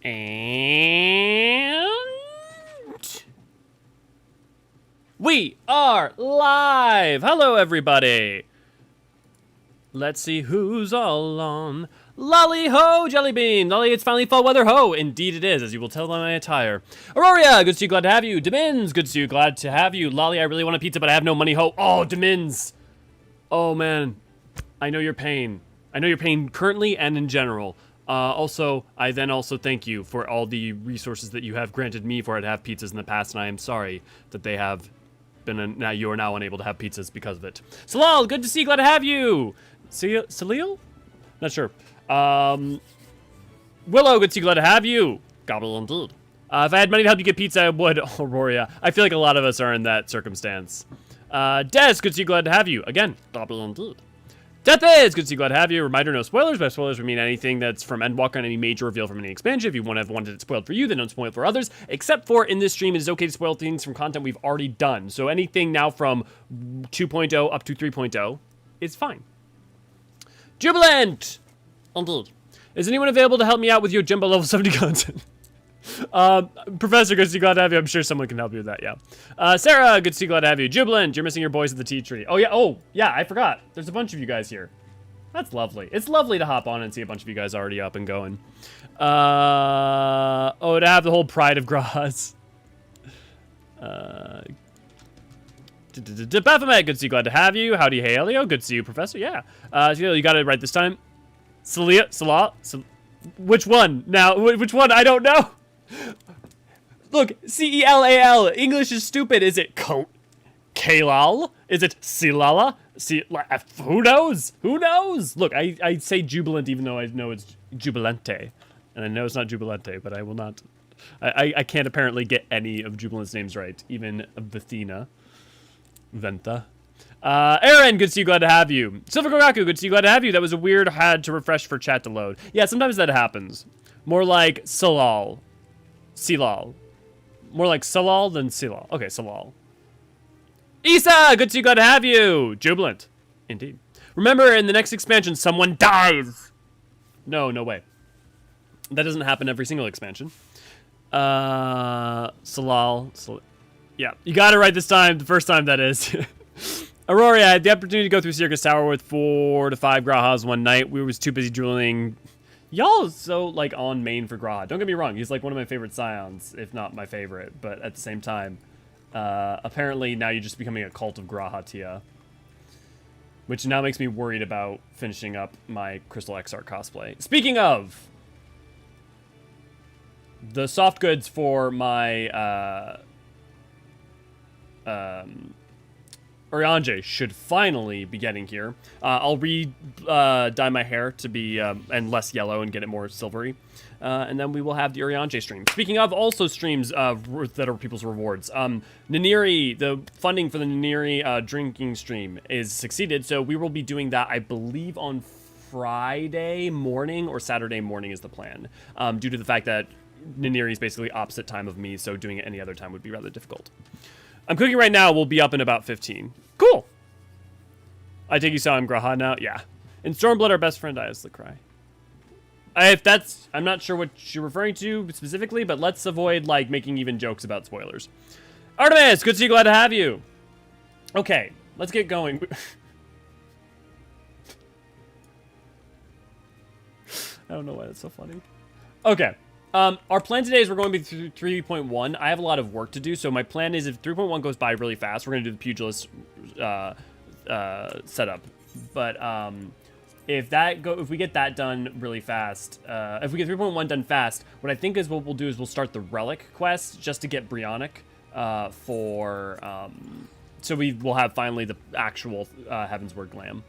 And we are live! Hello, everybody! Let's see who's all on. Lolly ho, Jellybean! Lolly, it's finally fall weather ho! Indeed it is, as you will tell by my attire. Aurora, good to see you, glad to have you. Demins, good to see you, glad to have you. Lolly, I really want a pizza, but I have no money ho. Oh, Demins! Oh, man. I know your pain. I know your pain currently and in general. Also, I then also thank you for all the resources that you have granted me for it to have pizzas in the past, and I am sorry that they have been, now you are now unable to have pizzas because of it. Salal, good to see you, glad to have you! Salil? Not sure. Willow, good to see you, glad to have you. Gobble indeed. If I had money to help you get pizza, I would. Aurora. I feel like a lot of us are in that circumstance. Des, good to see you, glad to have you. Again, gobble indeed. Death is good to see you, glad to have you. Reminder, no spoilers, but spoilers would mean anything that's from Endwalker and any major reveal from any expansion. If you wanted it spoiled for you, then don't spoil it for others. Except for in this stream, it is okay to spoil things from content we've already done. So anything now from 2.0 up to 3.0 is fine. Jubilant! Indeed. Is anyone available to help me out with your Jumbo level 70 content? Professor, good to see you, glad to have you. I'm sure someone can help you with that, yeah. Sarah, good to see you, glad to have you. Jubilant, you're missing your boys at the tea tree. Oh, yeah, I forgot. There's a bunch of you guys here. That's lovely. It's lovely to hop on and see a bunch of you guys already up and going. To have the whole pride of Graz. Baphomet, good to see you, glad to have you. Howdy, Hydaelyn, good to see you, Professor, yeah. You got it right this time. Salah? Which one? Now, which one? I don't know. Look, C-E-L-A-L. English is stupid. Is it Kalal? Is it Silala? Who knows? Who knows? Look, I say jubilant even though I know it's jubilante. And I know it's not jubilante, but I will not. I can't apparently get any of Jubilant's names right. Even Vethina. Venta. Aaron, good to see you, glad to have you. Silver Goraku, good to see you, glad to have you. That was a weird had to refresh for chat to load. Yeah, sometimes that happens. More like Salal. Silal. More like Salal than Silal. Okay, Salal. Issa, good to see you, glad to have you. Jubilant. Indeed. Remember, in the next expansion, someone dies. No way. That doesn't happen every single expansion. Salal. Yeah, you got it right this time. The first time, that is. Aurora, I had the opportunity to go through Circus Tower with 4 to 5 Grahas one night. We was too busy drilling. Y'all is so, like, on main for Graha. Don't get me wrong. He's, like, one of my favorite scions, if not my favorite. But at the same time, apparently now you're just becoming a cult of Graha, Tia. Which now makes me worried about finishing up my Crystal Exarch cosplay. Speaking of, the soft goods for my, Oriange should finally be getting here. I'll dye my hair to be and less yellow and get it more silvery. And then we will have the Oriange stream. Speaking of also streams that are people's rewards. Naniri, the funding for the Naniri drinking stream is succeeded. So we will be doing that, I believe, on Friday morning or Saturday morning is the plan. Due to the fact that Naniri is basically opposite time of me, so doing it any other time would be rather difficult. I'm cooking right now. We'll be up in about 15. Cool. I take you saw him Graha now? Yeah. In Stormblood, our best friend dies, the cry. I'm not sure what you're referring to specifically, but let's avoid, like, making even jokes about spoilers. Artemis, good to see you, glad to have you. Okay, let's get going. I don't know why that's so funny. Okay. Our plan today is we're going to be through 3.1. I have a lot of work to do, so my plan is if 3.1 goes by really fast, we're going to do the pugilist setup. But if we get that done really fast, if we get 3.1 done fast, what I think is what we'll do is we'll start the relic quest just to get Brionic so we will have finally the actual Heavensward glam.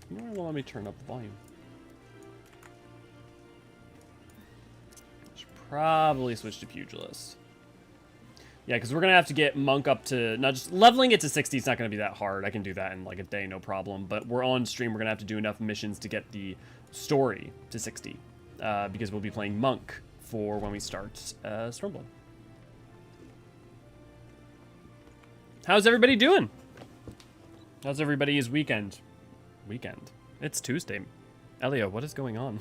You know, let me turn up the volume. Should probably switch to Pugilist. Yeah, because we're going to have to get Monk up to... Not just leveling it to 60 is not going to be that hard. I can do that in like a day, no problem. But we're on stream. We're going to have to do enough missions to get the story to 60. Because we'll be playing Monk for when we start Stormblood. How's everybody doing? How's everybody's weekend? Weekend? It's Tuesday. Elio, what is going on?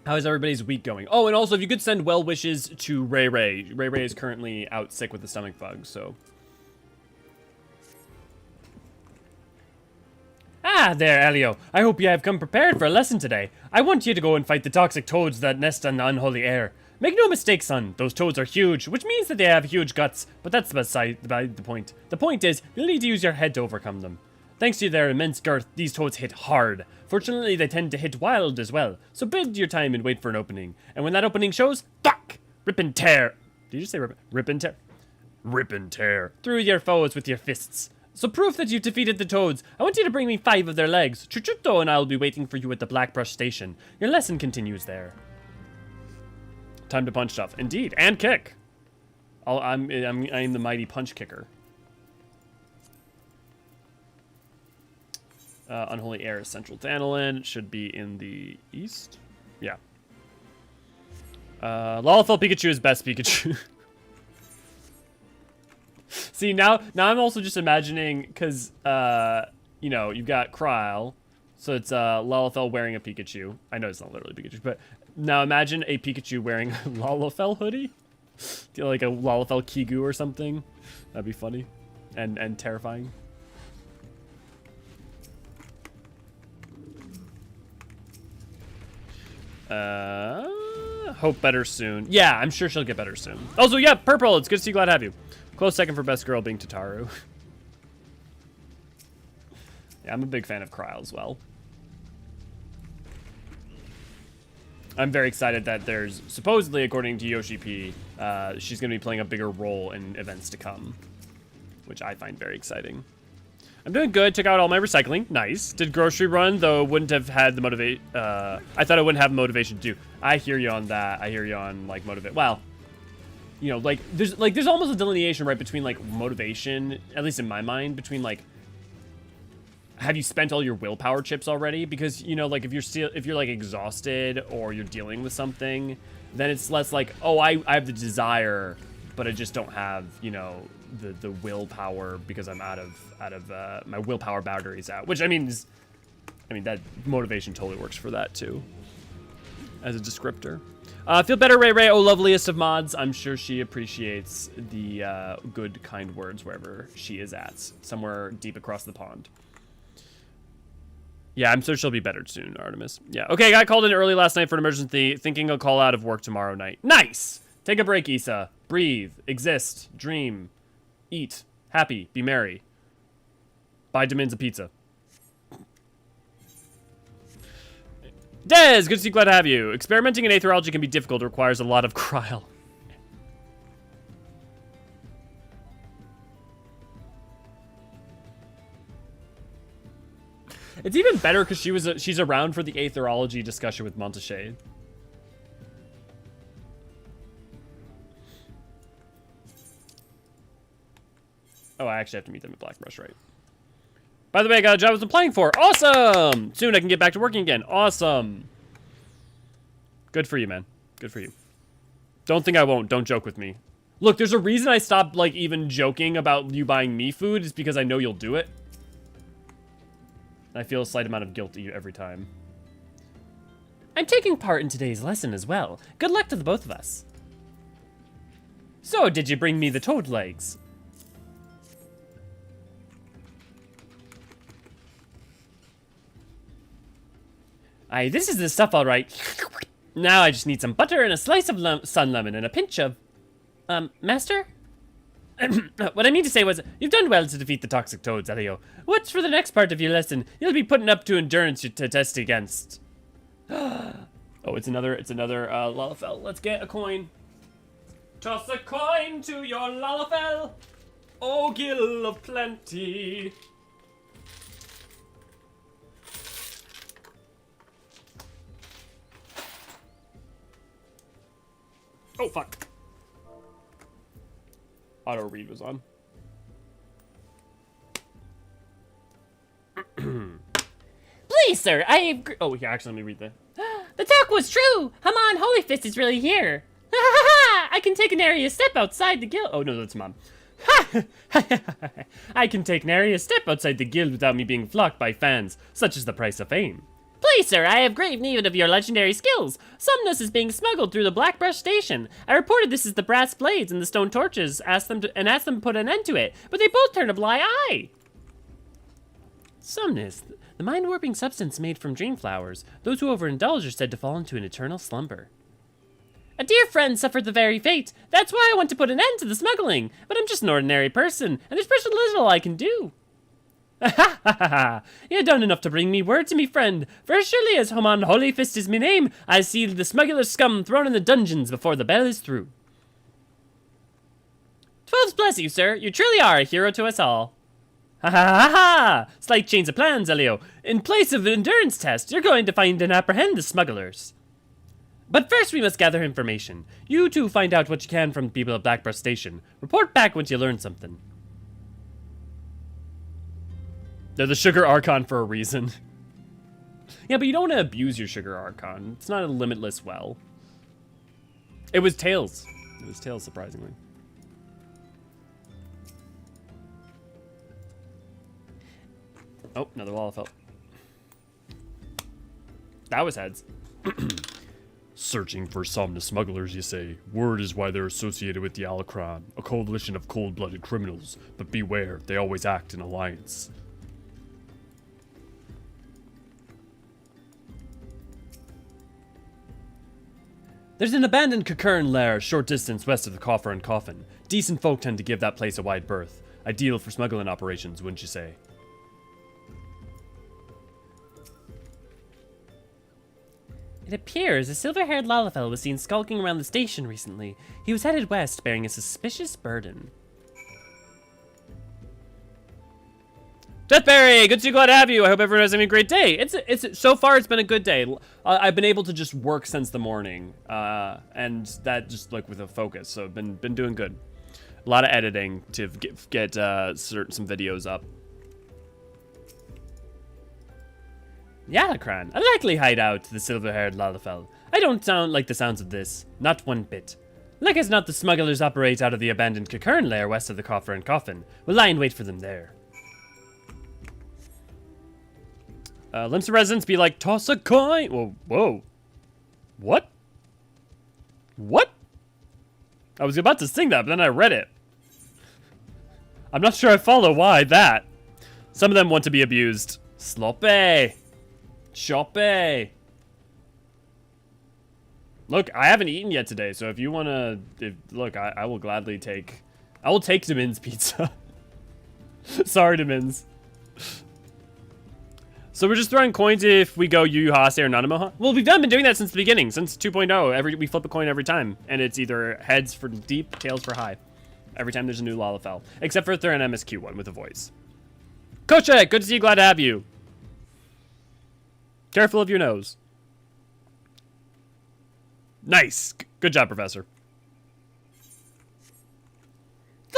How is everybody's week going? Oh, and also, if you could send well wishes to Ray Ray. Ray Ray is currently out sick with the stomach bug, so. Ah, there, Elio. I hope you have come prepared for a lesson today. I want you to go and fight the toxic toads that nest in the unholy air. Make no mistake, son. Those toads are huge, which means that they have huge guts, but that's beside the point. The point is, you'll need to use your head to overcome them. Thanks to their immense girth, these toads hit hard. Fortunately, they tend to hit wild as well, so bide your time and wait for an opening. And when that opening shows, fuck! Rip and tear. Did you just say rip? Rip and tear? Rip and tear. Through your foes with your fists. So proof that you've defeated the toads, I want you to bring me 5 of their legs. Chuchuto and I will be waiting for you at the Blackbrush Station. Your lesson continues there. Time to punch stuff. Indeed, and kick. I'm the mighty punch kicker. Unholy Air is central to Hydaelyn. It should be in the east. Yeah. Lalafell Pikachu is best Pikachu. See, now I'm also just imagining, because, you know, you've got Kryl. So it's Lalafell wearing a Pikachu. I know it's not literally Pikachu, but now imagine a Pikachu wearing a Lalafell hoodie. Like a Lalafell Kigu or something. That'd be funny. And terrifying. Hope better soon. Yeah, I'm sure she'll get better soon. Also, yeah, Purple, it's good to see you. Glad to have you. Close second for best girl being Tataru. Yeah, I'm a big fan of Kryl as well. I'm very excited that there's, supposedly, according to Yoshi P, she's going to be playing a bigger role in events to come, which I find very exciting. I'm doing good. Took out all my recycling. Nice. Did grocery run, though wouldn't have had the motivate. I thought I wouldn't have motivation to do. I hear you on that. I hear you on, like, motivate. Well, you know, like, there's almost a delineation, right, between, like, motivation, at least in my mind, between, like, have you spent all your willpower chips already? Because, you know, like, if you're like exhausted or you're dealing with something, then it's less like, oh, I have the desire, but I just don't have, you know, the willpower because I'm out of my willpower battery's out. Which I mean that motivation totally works for that too, as a descriptor. Feel better, Ray Ray. Oh, loveliest of mods. I'm sure she appreciates the good, kind words wherever she is at, somewhere deep across the pond. Yeah, I'm sure she'll be better soon, Artemis. Yeah. Okay, I got called in early last night for an emergency, thinking I'll call out of work tomorrow night. Nice! Take a break, Issa. Breathe. Exist. Dream. Eat. Happy. Be merry. Buy Demins a pizza. Dez! Good to see you. Glad to have you. Experimenting in aetherology can be difficult. It requires a lot of Kryl. It's even better because she's around for the aetherology discussion with Montache. Oh, I actually have to meet them at Blackbrush, right? By the way, I got a job I was applying for. Awesome! Soon I can get back to working again. Awesome. Good for you, man. Good for you. Don't think I won't. Don't joke with me. Look, there's a reason I stopped, like, even joking about you buying me food. Is because I know you'll do it. I feel a slight amount of guilt every time. I'm taking part in today's lesson as well. Good luck to the both of us. So, did you bring me the toad legs? Aye, this is the stuff, all right. Now I just need some butter and a slice of sun lemon and a pinch of... Master? What I mean to say was, you've done well to defeat the toxic toads, Elio. What's for the next part of your lesson? You'll be putting up to endurance to test against. Oh, it's another Lalafell. Let's get a coin. Toss a coin to your Lalafell. Oh, gill of plenty. Oh, fuck. Auto read was on. Please, sir, I agree. Oh, yeah, actually, let me read that. The talk was true. Haman Holyfist is really here. Ha ha ha! I can take an area step outside the guild. Oh, no, that's Mom. I can take nary a step outside the guild without me being flocked by fans. Such is the price of fame. Please, sir, I have grave need of your legendary skills. Somnus is being smuggled through the Blackbrush station. I reported this as the brass blades and the stone torches, asked them to put an end to it, but they both turned a blind eye. Somnus, the mind-warping substance made from dream flowers. Those who overindulge are said to fall into an eternal slumber. A dear friend suffered the very fate. That's why I want to put an end to the smuggling. But I'm just an ordinary person, and there's precious little I can do. Ha ha ha! You have done enough to bring me word to me friend. For as surely as Homan Holy Fist is me name, I see the smuggler scum thrown in the dungeons before the bell is through. 12's bless you, sir. You truly are a hero to us all. Ha ha ha ha! Slight change of plans, Elio. In place of an endurance test, you're going to find and apprehend the smugglers. But first we must gather information. You two find out what you can from the people at Blackbrush Station. Report back once you learn something. They're the sugar archon for a reason. Yeah, but you don't want to abuse your sugar archon. It's not a limitless well. It was Tails. It was Tails, surprisingly. Oh, another Lalafell. That was heads. Searching for Somnus smugglers, you say. Word is why they're associated with the Alacron, a coalition of cold-blooded criminals. But beware, they always act in alliance. There's an abandoned Kakern lair a short distance west of the Coffer and Coffin. Decent folk tend to give that place a wide berth. Ideal for smuggling operations, wouldn't you say? It appears a silver-haired Lalafell was seen skulking around the station recently. He was headed west, bearing a suspicious burden. Deathberry, good to see you, glad to have you. I hope everyone is having a great day. So far it's been a good day. I've been able to just work since the morning, and that just like with a focus. So I've been doing good. A lot of editing to get some videos up. Yalakran, a likely hideout to the silver-haired Lalafell. I don't sound like the sounds of this, not one bit. Like as not, the smugglers operate out of the abandoned Kakern lair west of the Coffer and Coffin. We'll lie in wait for them there. Limsa residents be like, toss a coin. Whoa, whoa. What? What? I was about to sing that, but then I read it. I'm not sure I follow why that. Some of them want to be abused. Sloppy. Choppy. Look, I haven't eaten yet today, so if you want to... Look, I will gladly take... I will take Demin's pizza. Sorry, Demins. So we're just throwing coins if we go Yu Yu Hase or Nanamo. Well, we've been doing that since the beginning, since 2.0. We flip a coin every time, and it's either heads for deep, tails for high. Every time there's a new Lalafell. Except for if they're an MSQ one with a voice. Kochek, good to see you, glad to have you. Careful of your nose. Nice. Good job, Professor.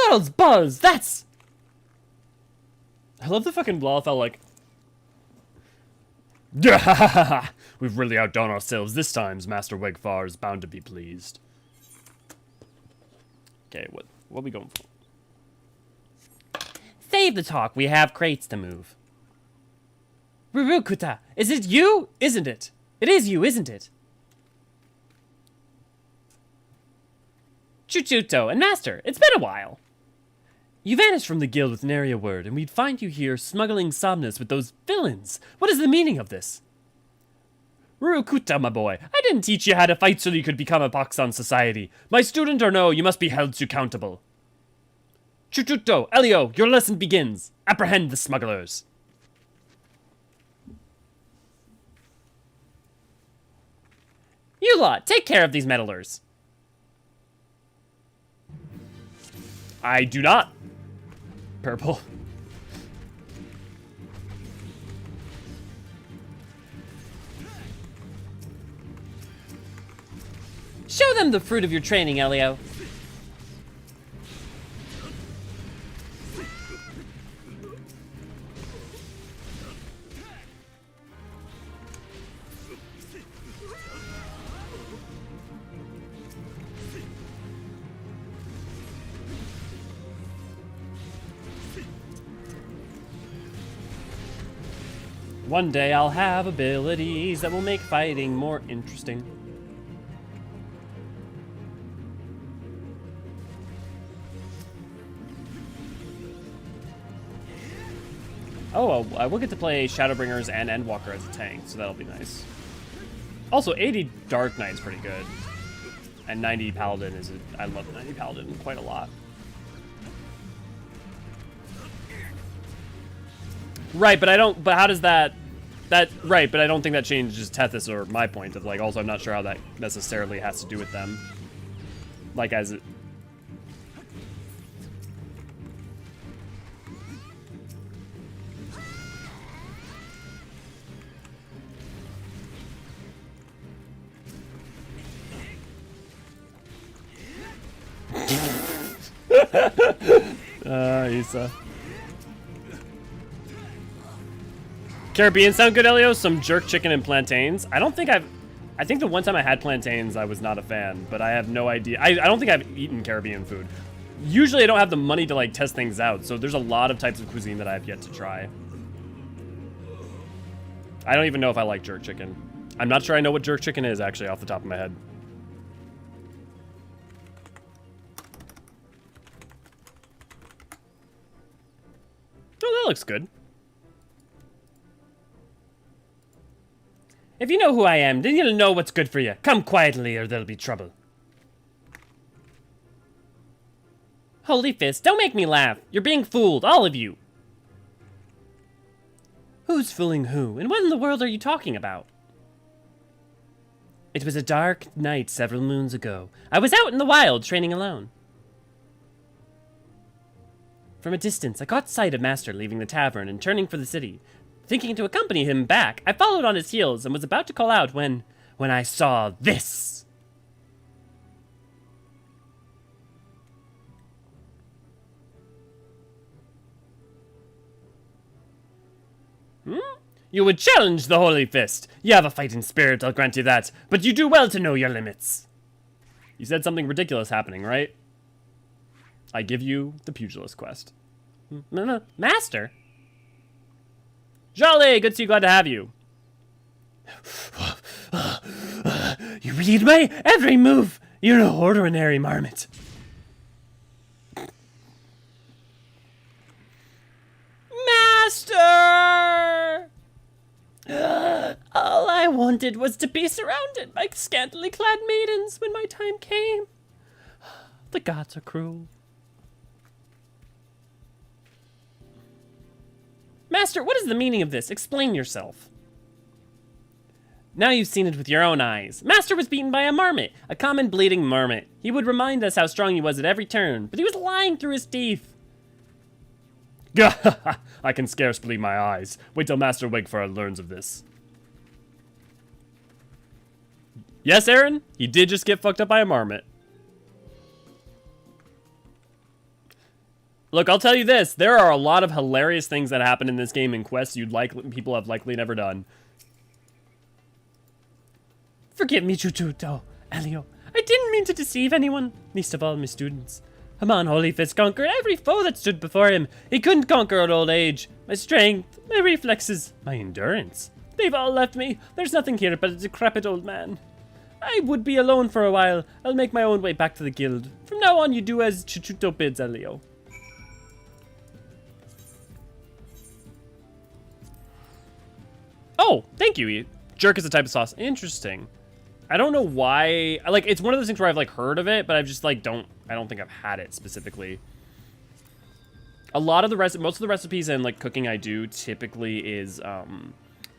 Those buzz, that's... I love the fucking Lalafell, like... We've really outdone ourselves this time, Master Wegfar is bound to be pleased. Okay, what are we going for? Save the talk, we have crates to move. Rurukuta, is it you? Isn't it? It is you, isn't it? Chuchuto and Master, it's been a while. You vanished from the guild with nary a word, and we'd find you here smuggling Somnus with those villains. What is the meaning of this? Rurukuta, my boy, I didn't teach you how to fight so you could become a pox on society. My student or no, you must be held to accountable. Chuchuto, Elio, your lesson begins. Apprehend the smugglers. You lot, take care of these meddlers. I do not. Purple. Show them the fruit of your training, Elio. One day I'll have abilities that will make fighting more interesting. Oh, well, we'll get to play Shadowbringers and Endwalker as a tank, so that'll be nice. Also, 80 Dark Knight's pretty good. And 90 Paladin is I love 90 Paladin quite a lot. Right, but how does that, right, but I don't think that changes Tethys or my point of, like, also I'm not sure how that necessarily has to do with them. Like, as it... Isa. Caribbean sound good, Elio? Some jerk chicken and plantains. I think the one time I had plantains, I was not a fan, but I have no idea. I don't think I've eaten Caribbean food. Usually I don't have the money to like test things out, so there's a lot of types of cuisine that I have yet to try. I don't even know if I like jerk chicken. I'm not sure I know what jerk chicken is, actually, off the top of my head. Oh, that looks good. If you know who I am, then you'll know what's good for you. Come quietly or there'll be trouble. Holy Fist, don't make me laugh. You're being fooled, all of you. Who's fooling who, and what in the world are you talking about? It was a dark night several moons ago. I was out in the wild, training alone. From a distance, I caught sight of Master leaving the tavern and turning for the city. Thinking to accompany him back, I followed on his heels and was about to call out when I saw this. You would challenge the Holy Fist. You have a fighting spirit, I'll grant you that, but you do well to know your limits. You said something ridiculous happening, right? I give you the pugilist quest. Master? Jolly, good to see you, glad to have you. You read my every move. You're an ordinary marmot. Master! All I wanted was to be surrounded by scantily clad maidens when my time came. The gods are cruel. Master, what is the meaning of this? Explain yourself. Now you've seen it with your own eyes. Master was beaten by a marmot, a common bleeding marmot. He would remind us how strong he was at every turn, but he was lying through his teeth. I can scarce believe my eyes. Wait till Master Wigfar learns of this. Yes, Aaron, he did just get fucked up by a marmot. Look, I'll tell you this. There are a lot of hilarious things that happen in this game in quests people have likely never done. Forgive me, Chuchuto, Elio. I didn't mean to deceive anyone, least of all my students. Haman Holy Fist conquered every foe that stood before him. He couldn't conquer old age, my strength, my reflexes, my endurance. They've all left me. There's nothing here but a decrepit old man. I would be alone for a while. I'll make my own way back to the guild. From now on, you do as Chuchuto bids, Elio. Oh, thank you. Jerk is a type of sauce. Interesting. I don't know why. Like, it's one of those things where I've like heard of it, but I've just like I don't think I've had it specifically. A lot of the most of the recipes and like cooking I do typically is a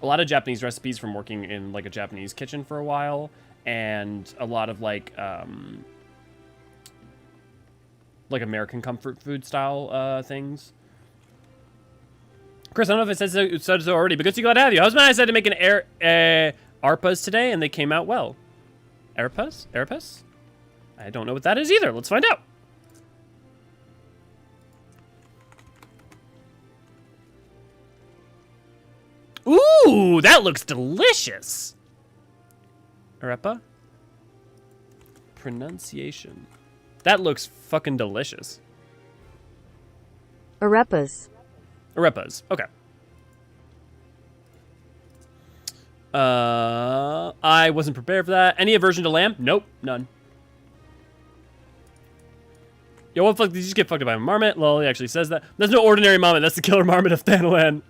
lot of Japanese recipes from working in like a Japanese kitchen for a while, and a lot of like American comfort food style things. Chris, I don't know if it said so already, but good to glad to have you. Husband and I said to make an ARPAs today, and they came out well. ARPAs? ARPAs? I don't know what that is either. Let's find out. Ooh, that looks delicious. Arepa? Pronunciation. That looks fucking delicious. Arepas. Arepas. Okay. I wasn't prepared for that. Any aversion to lamb? Nope, none. Yo, what the fuck? Did you just get fucked up by a marmot? Lol, he actually says that. That's no ordinary marmot. That's the killer marmot of Thanalan.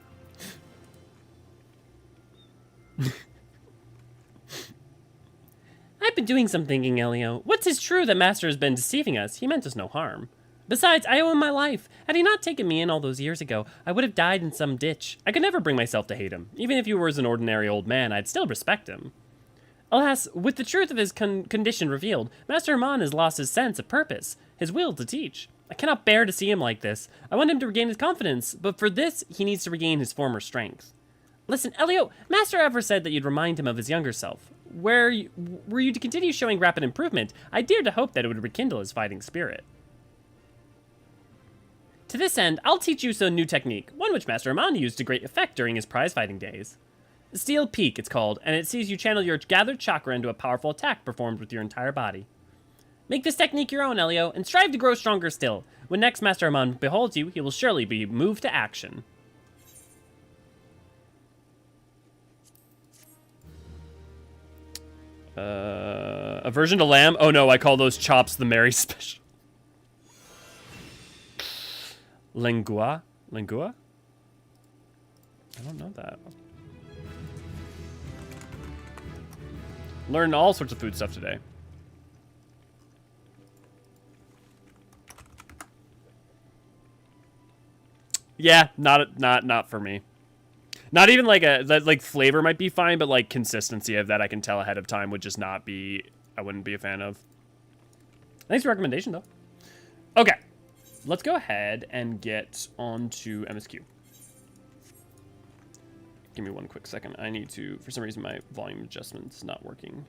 I've been doing some thinking, Elio. What's his true that Master has been deceiving us? He meant us no harm. Besides, I owe him my life. Had he not taken me in all those years ago, I would have died in some ditch. I could never bring myself to hate him. Even if he was an ordinary old man, I'd still respect him. Alas, with the truth of his condition revealed, Master Herman has lost his sense of purpose, his will to teach. I cannot bear to see him like this. I want him to regain his confidence, but for this, he needs to regain his former strength. Listen, Elio, Master ever said that you'd remind him of his younger self. Were you to continue showing rapid improvement, I dare to hope that it would rekindle his fighting spirit. To this end, I'll teach you some new technique, one which Master Herman used to great effect during his prize-fighting days. Steel Peak, it's called, and it sees you channel your gathered chakra into a powerful attack performed with your entire body. Make this technique your own, Elio, and strive to grow stronger still. When next Master Herman beholds you, he will surely be moved to action. Aversion to lamb? Oh no, I call those chops the Mary special. Lingua? Lingua? I don't know that. Learned all sorts of food stuff today. Yeah, not for me. Not even like like flavor might be fine, but like consistency of that I can tell ahead of time would just not be, I wouldn't be a fan of. Thanks for the recommendation though. Okay, let's go ahead and get on to MSQ. Give me one quick second. I need to, for some reason my volume adjustment's not working.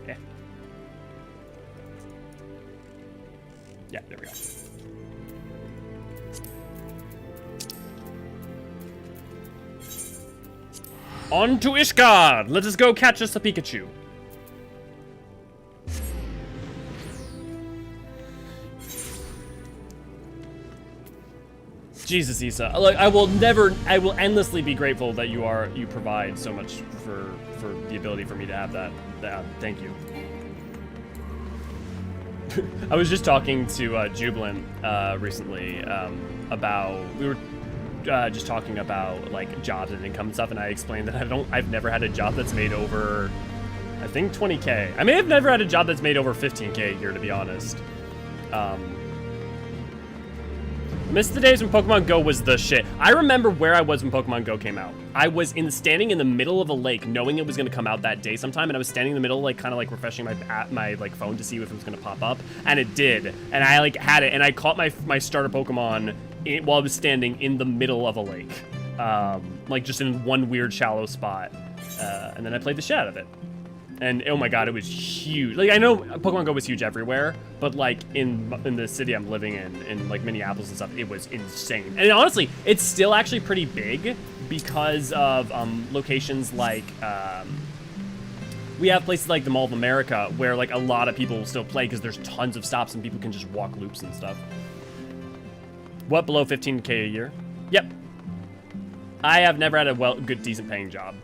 Yeah. Yeah, there we go. On to Ishgard! Let us go catch us a Pikachu. Jesus, Issa. Like, I will endlessly be grateful that you provide so much for the ability for me to have that. Thank you. I was just talking to Jubilant recently about, we were just talking about like jobs and income and stuff, and I explained that I've never had a job that's made over, I think 20K. I may have never had a job that's made over 15K here, to be honest. Miss the days when Pokemon Go was the shit. I remember where I was when Pokemon Go came out. I was standing in the middle of a lake, knowing it was going to come out that day sometime, and I was standing in the middle, like kind of like refreshing my like phone to see if it was going to pop up, and it did. And I like had it, and I caught my starter Pokemon while I was standing in the middle of a lake, like just in one weird shallow spot, and then I played the shit out of it. And oh my god, it was huge. Like, I know Pokemon Go was huge everywhere, but like in the city I'm living in like Minneapolis and stuff, it was insane. And honestly, it's still actually pretty big because of locations like we have places like the Mall of America where like a lot of people will still play because there's tons of stops and people can just walk loops and stuff. What, below 15K a year? Yep. I have never had a good, decent paying job.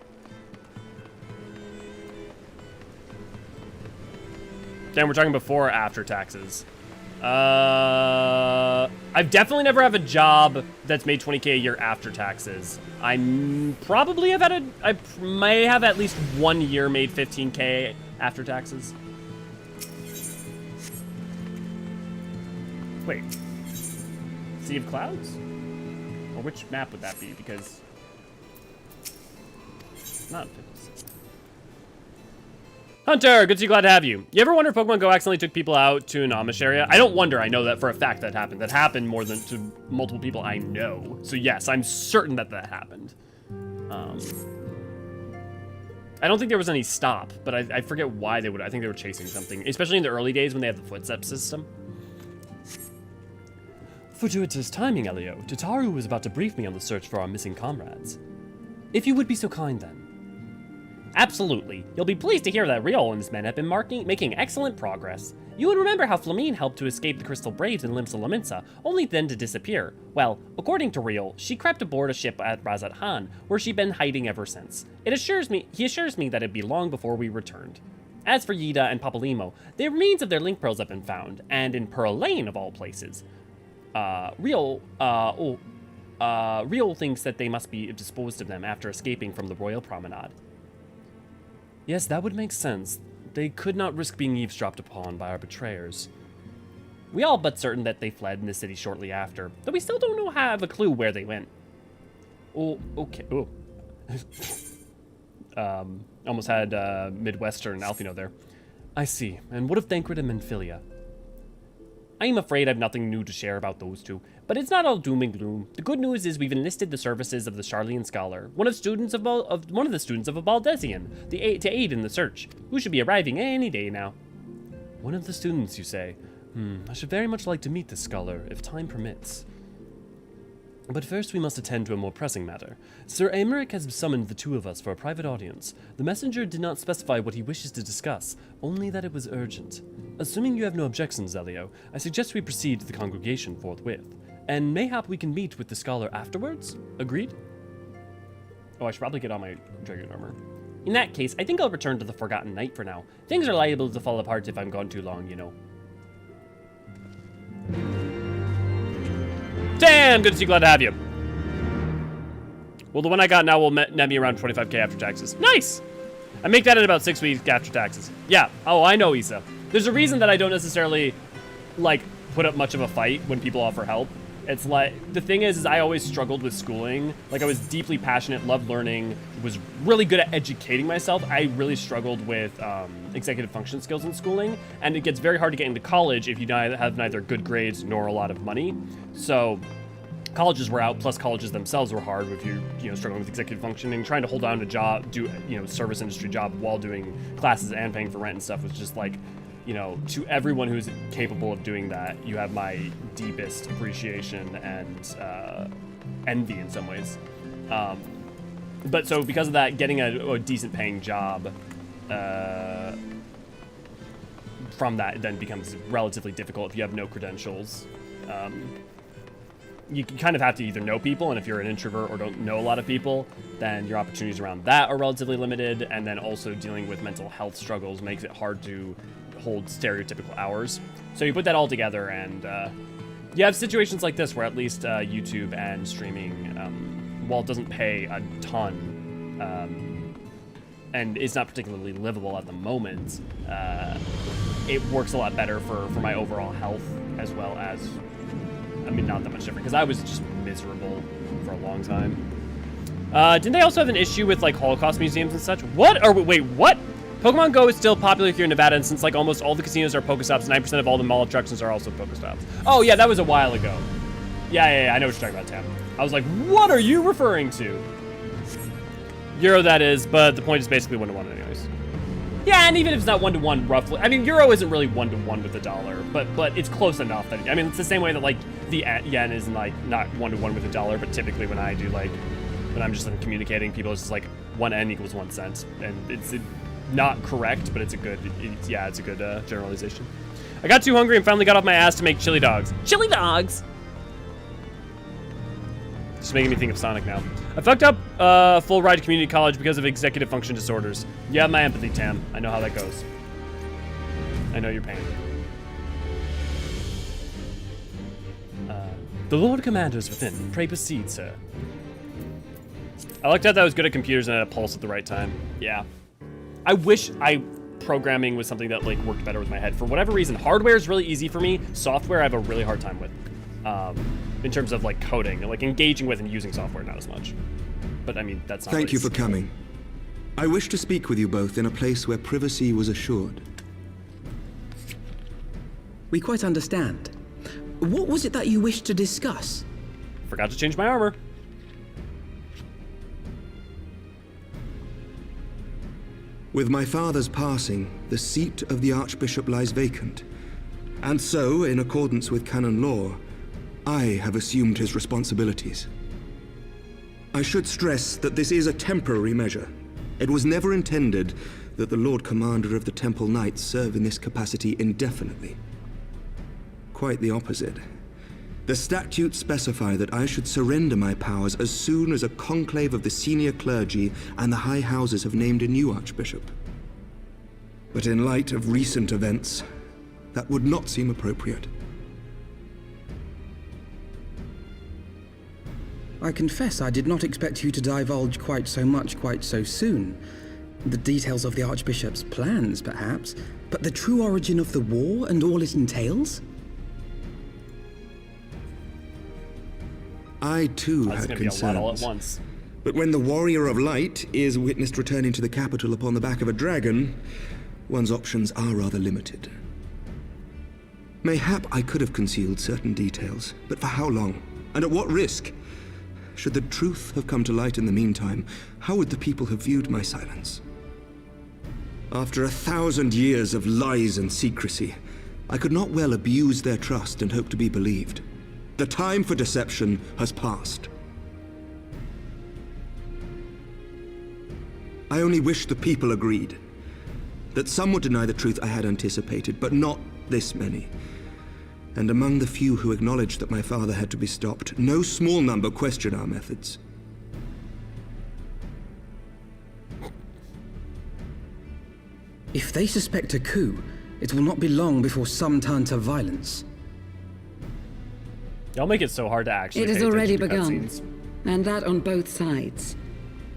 Damn, we're talking before or after taxes. I've definitely never had a job that's made 20K a year after taxes. I probably have had I may have at least 1 year made 15K after taxes. Wait. Sea of Clouds? Or which map would that be? Because not 56. Hunter, good to see you, glad to have you. You ever wonder if Pokemon Go accidentally took people out to an Amish area? I don't wonder, I know that for a fact that happened. That happened more than to multiple people I know. So yes, I'm certain that happened. I don't think there was any stop, but I forget why they would. I think they were chasing something, especially in the early days when they had the footstep system. Fortuitous timing, Elio. Tataru was about to brief me on the search for our missing comrades. If you would be so kind then. Absolutely. You'll be pleased to hear that Riol and his men have been making excellent progress. You would remember how Flamine helped to escape the Crystal Braves in Limsa Laminsa, only then to disappear. Well, according to Riol, she crept aboard a ship at Razat Han, where she'd been hiding ever since. He assures me that it'd be long before we returned. As for Yida and Papalimo, the remains of their link pearls have been found, and in Pearl Lane of all places. Riol thinks that they must be disposed of them after escaping from the Royal Promenade. Yes, that would make sense. They could not risk being eavesdropped upon by our betrayers. We all but certain that they fled in the city shortly after, though we still don't have a clue where they went. Oh, okay. Oh. Almost had Midwestern Alfino there. I see. And what of Thancred and Menphilia? I am afraid I've nothing new to share about those two, but it's not all doom and gloom. The good news is we've enlisted the services of the Charlian Scholar, one of the students of Baldesion, to aid in the search, who should be arriving any day now. One of the students, you say? I should very much like to meet this scholar, if time permits. But first we must attend to a more pressing matter. Sir Aymeric has summoned the two of us for a private audience. The messenger did not specify what he wishes to discuss, only that it was urgent. Assuming you have no objections, Zelio, I suggest we proceed to the congregation forthwith. And mayhap we can meet with the scholar afterwards? Agreed? Oh, I should probably get on my dragon armor. In that case, I think I'll return to the Forgotten Night for now. Things are liable to fall apart if I'm gone too long, you know. Damn, good to see you. Glad to have you. Well, the one I got now will net me around 25k after taxes. Nice! I make that in about 6 weeks after taxes. Yeah. Oh, I know, Issa. There's a reason that I don't necessarily, like, put up much of a fight when people offer help. It's like, the thing is I always struggled with schooling. Like, I was deeply passionate, loved learning, was really good at educating myself. I really struggled with executive function skills in schooling, and it gets very hard to get into college if you have neither good grades nor a lot of money. So colleges were out, plus colleges themselves were hard if you're struggling with executive functioning. Trying to hold down a job, do service industry job while doing classes and paying for rent and stuff was just like, to everyone who's capable of doing that, you have my deepest appreciation and envy in some ways. But so because of that, getting a decent paying job from that then becomes relatively difficult if you have no credentials. You kind of have to either know people, and if you're an introvert or don't know a lot of people, then your opportunities around that are relatively limited, and then also dealing with mental health struggles makes it hard to hold stereotypical hours. So you put that all together, and you have situations like this where at least YouTube and streaming, while it doesn't pay a ton, and is not particularly livable at the moment, it works a lot better for my overall health, as well as, not that much different, because I was just miserable for a long time. Didn't they also have an issue with, like, Holocaust museums and such? What? Wait, what? Pokemon Go is still popular here in Nevada, and since, like, almost all the casinos are Pokestops, 9% of all the mall attractions are also Pokestops. Oh, yeah, that was a while ago. Yeah, I know what you're talking about, Tam. I was like, what are you referring to? Euro, that is, but the point is basically 1-to-1 anyways. Yeah, and even if it's not 1-to-1 roughly, Euro isn't really 1-to-1 with the dollar, but it's close enough that, it's the same way that, like, the yen is, like, not 1-to-1 with the dollar, but typically when I do, like, when I'm just communicating, people, it's just like 1 yen equals 1 cent, and it's not correct, but it's a good, it's a good generalization. I got too hungry and finally got off my ass to make chili dogs. Chili dogs! Just making me think of Sonic now. I fucked up full ride to community college because of executive function disorders. You have my empathy, Tam. I know how that goes. I know your pain. The Lord Commander's within. Pray proceed, sir. I looked at that I was good at computers and had a pulse at the right time. Yeah. I wish programming was something that, like, worked better with my head. For whatever reason, hardware is really easy for me. Software I have a really hard time with. In terms of, like, coding, like, engaging with and using software, not as much. But, that's not Thank you for coming. I wish to speak with you both in a place where privacy was assured. We quite understand. What was it that you wished to discuss? Forgot to change my armor. With my father's passing, the seat of the Archbishop lies vacant. And so, in accordance with canon law, I have assumed his responsibilities. I should stress that this is a temporary measure. It was never intended that the Lord Commander of the Temple Knights serve in this capacity indefinitely. Quite the opposite. The statutes specify that I should surrender my powers as soon as a conclave of the senior clergy and the high houses have named a new archbishop. But in light of recent events, that would not seem appropriate. I confess I did not expect you to divulge quite so much quite so soon. The details of the Archbishop's plans, perhaps, but the true origin of the war and all it entails? I too That's had gonna be a lot all at concerns. once. But when the Warrior of Light is witnessed returning to the capital upon the back of a dragon, one's options are rather limited. Mayhap I could have concealed certain details, but for how long? And at what risk? Should the truth have come to light in the meantime, how would the people have viewed my silence? After 1,000 years of lies and secrecy, I could not well abuse their trust and hope to be believed. The time for deception has passed. I only wish the people agreed. That some would deny the truth I had anticipated, but not this many. And among the few who acknowledged that my father had to be stopped, no small number question our methods. If they suspect a coup, it will not be long before some turn to violence. Y'all make it so hard to actually It has pay already attention to begun, cutscenes. and that on both sides.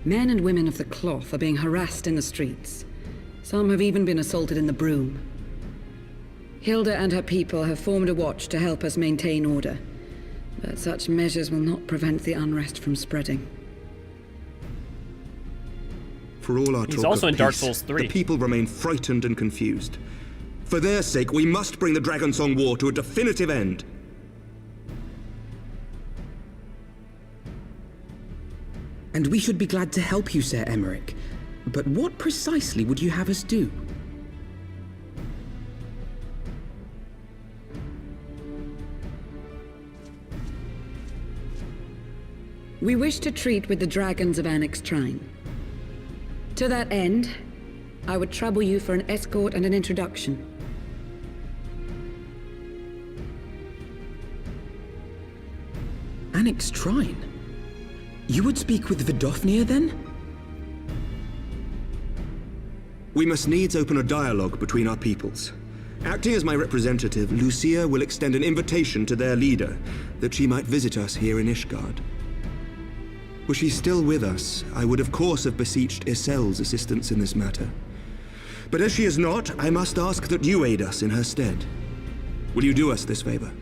Men and women of the cloth are being harassed in the streets. Some have even been assaulted in the Broom. Hilda and her people have formed a watch to help us maintain order, but such measures will not prevent the unrest from spreading. For all our He's talk also of in Dark peace, Souls 3. the people remain frightened and confused. For their sake, we must bring the Dragonsong War to a definitive end. And we should be glad to help you, Sir Emmerich. But what precisely would you have us do? We wish to treat with the dragons of Annexed Shrine. To that end, I would trouble you for an escort and an introduction. Annexed Shrine? You would speak with Vidofnir then? We must needs open a dialogue between our peoples. Acting as my representative, Lucia will extend an invitation to their leader, that she might visit us here in Ishgard. Were she still with us, I would of course have beseeched Isel's assistance in this matter. But as she is not, I must ask that you aid us in her stead. Will you do us this favor?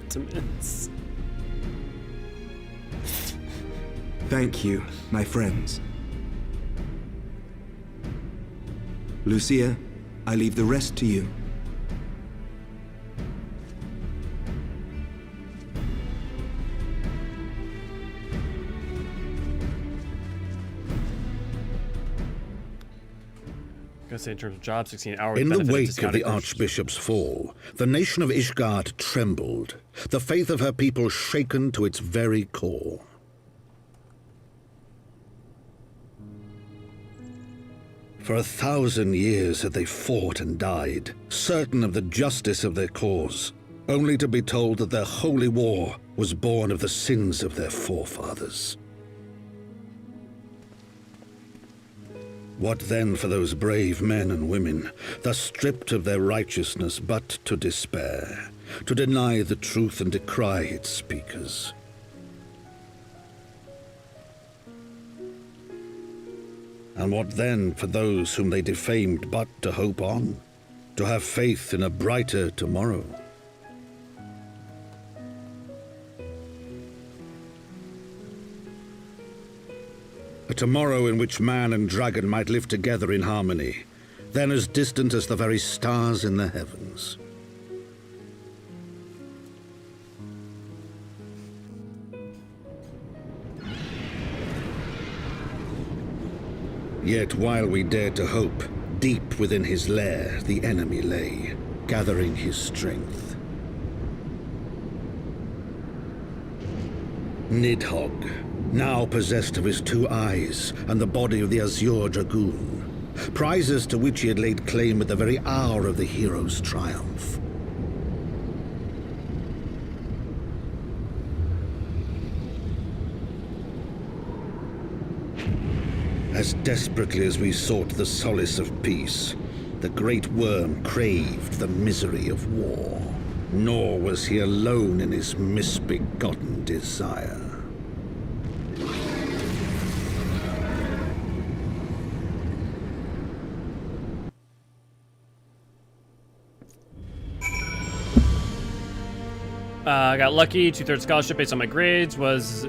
It's immense. Thank you, my friends. Lucia, I leave the rest to you. I'm gonna say in terms of job, 16 hours. In the benefit wake of discounted the for- Archbishop's fall, the nation of Ishgard trembled, the faith of her people shaken to its very core. For 1,000 years had they fought and died, certain of the justice of their cause, only to be told that their holy war was born of the sins of their forefathers. What then for those brave men and women, thus stripped of their righteousness but to despair, to deny the truth and decry its speakers? And what then for those whom they defamed but to hope on, to have faith in a brighter tomorrow? A tomorrow in which man and dragon might live together in harmony, then as distant as the very stars in the heavens. Yet while we dared to hope, Deep within his lair, the enemy lay, gathering his strength. Nidhogg, now possessed of his 2 eyes and the body of the Azure Dragoon, prizes to which he had laid claim at the very hour of the hero's triumph. As desperately as we sought the solace of peace, the great worm craved the misery of war. Nor was he alone in his misbegotten desire. I got lucky, 2/3 scholarship based on my grades, was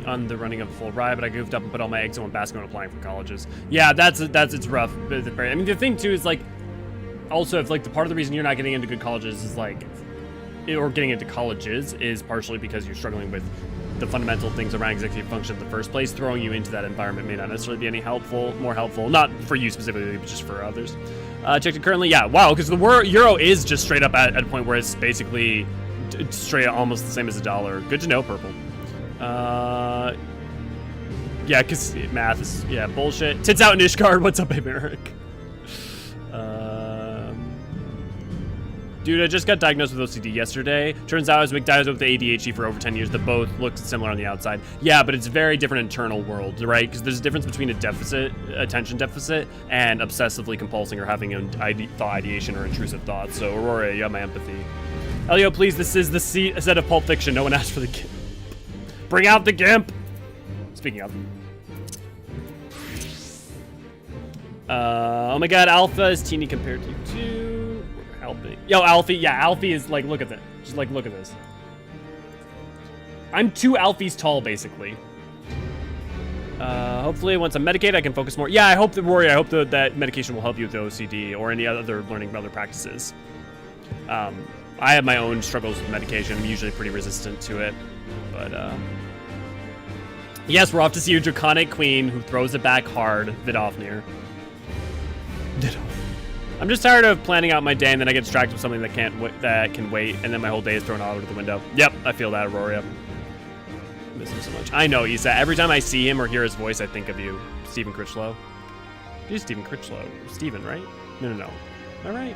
on the running of a full ride, but I goofed up and put all my eggs in one basket when applying for colleges. Yeah, it's rough. I mean, the thing too is like, also if like the part of the reason you're not getting into good colleges is like, or getting into colleges is partially because you're struggling with the fundamental things around executive function in the first place. Throwing you into that environment may not necessarily be any more helpful, not for you specifically, but just for others. Checked it currently, yeah, wow, because the euro is just straight up at a point where it's basically straight almost the same as $1. Good to know, Purple. Yeah, because math is, yeah, bullshit. Tits out in Ishgard. What's up, Americ? Dude, I just got diagnosed with OCD yesterday. Turns out I was diagnosed with ADHD for over 10 years. That both look similar on the outside. Yeah, but it's very different internal world, right? Because there's a difference between attention deficit, and obsessively compulsing or having an thought ideation or intrusive thoughts. So, Aurora, you have my empathy. Elio, please, this is the set of Pulp Fiction. No one asked for the GIMP. Bring out the GIMP! Speaking of. Oh my god, Alpha is teeny compared to you too. We're helping. Yo, Alfie, yeah, Alfie is like, look at that. Just like, look at this. I'm 2 Alfies tall, basically. Hopefully, once I'm medicated, I can focus more. Yeah, I hope that, Rory, I hope that medication will help you with the OCD or any other learning other practices. I have my own struggles with medication. I'm usually pretty resistant to it, but yes, we're off to see your draconic queen who throws it back hard, Vidofnir. I'm just tired of planning out my day and then I get distracted with something that can wait, and then my whole day is thrown out of the window. Yep, I feel that, Aurora. I miss him so much. I know, Issa. Every time I see him or hear his voice, I think of you, Stephen Critchlow. You're Stephen Critchlow. Stephen, right? No. Am I right?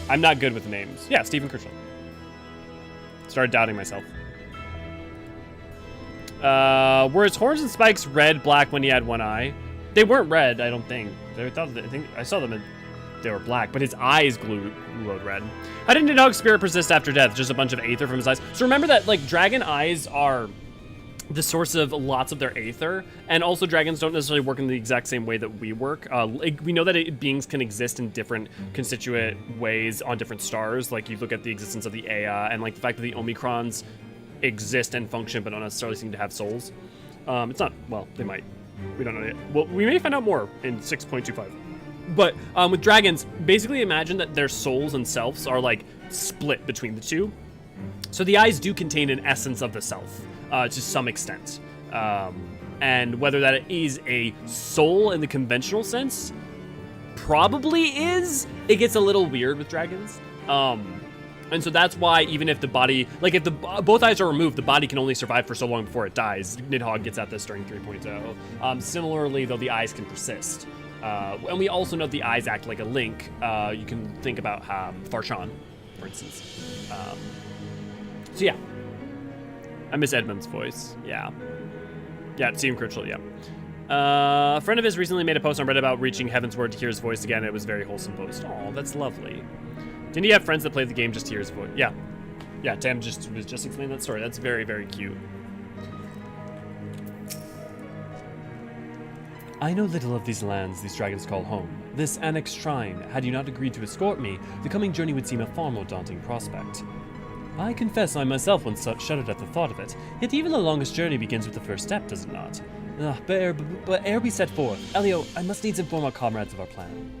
I'm not good with names. Yeah, Stephen Critchlow. Started doubting myself. Were his horns and spikes red, black when he had 1 eye? They weren't red, I don't think. I think I saw them. They were black, but his eyes glowed red. How did Nidhogg's spirit persist after death? Just a bunch of aether from his eyes. So remember that like dragon eyes are the source of lots of their aether, and also dragons don't necessarily work in the exact same way that we work. We know that beings can exist in different constituent ways on different stars. Like you look at the existence of the Ea, and like the fact that the Omicrons exist and function but don't necessarily seem to have souls. It's not, well, they might. We don't know yet. Well, we may find out more in 6.25. But with dragons, basically imagine that their souls and selves are like split between the two. So the eyes do contain an essence of the self. To some extent. And whether that is a soul in the conventional sense, probably is. It gets a little weird with dragons. And so that's why even if the body, like if both eyes are removed, the body can only survive for so long before it dies. Nidhogg gets at this during 3.0. Similarly, though, the eyes can persist. And we also know the eyes act like a link. You can think about Farshan, for instance. So yeah. I miss Edmund's voice. Yeah. Yeah, Stephen Critchlow, yeah. A friend of his recently made a post on Reddit about reaching Heavensward to hear his voice again. It was a very wholesome post. Oh, that's lovely. Didn't he have friends that played the game just to hear his voice? Yeah. Yeah, Tam was just explaining that story. That's very, very cute. I know little of these lands these dragons call home. This annexed shrine, had you not agreed to escort me, the coming journey would seem a far more daunting prospect. I confess I myself once shuddered at the thought of it, yet even the longest journey begins with the first step, does it not? But ere we set forth, Elio, I must needs inform our comrades of our plan.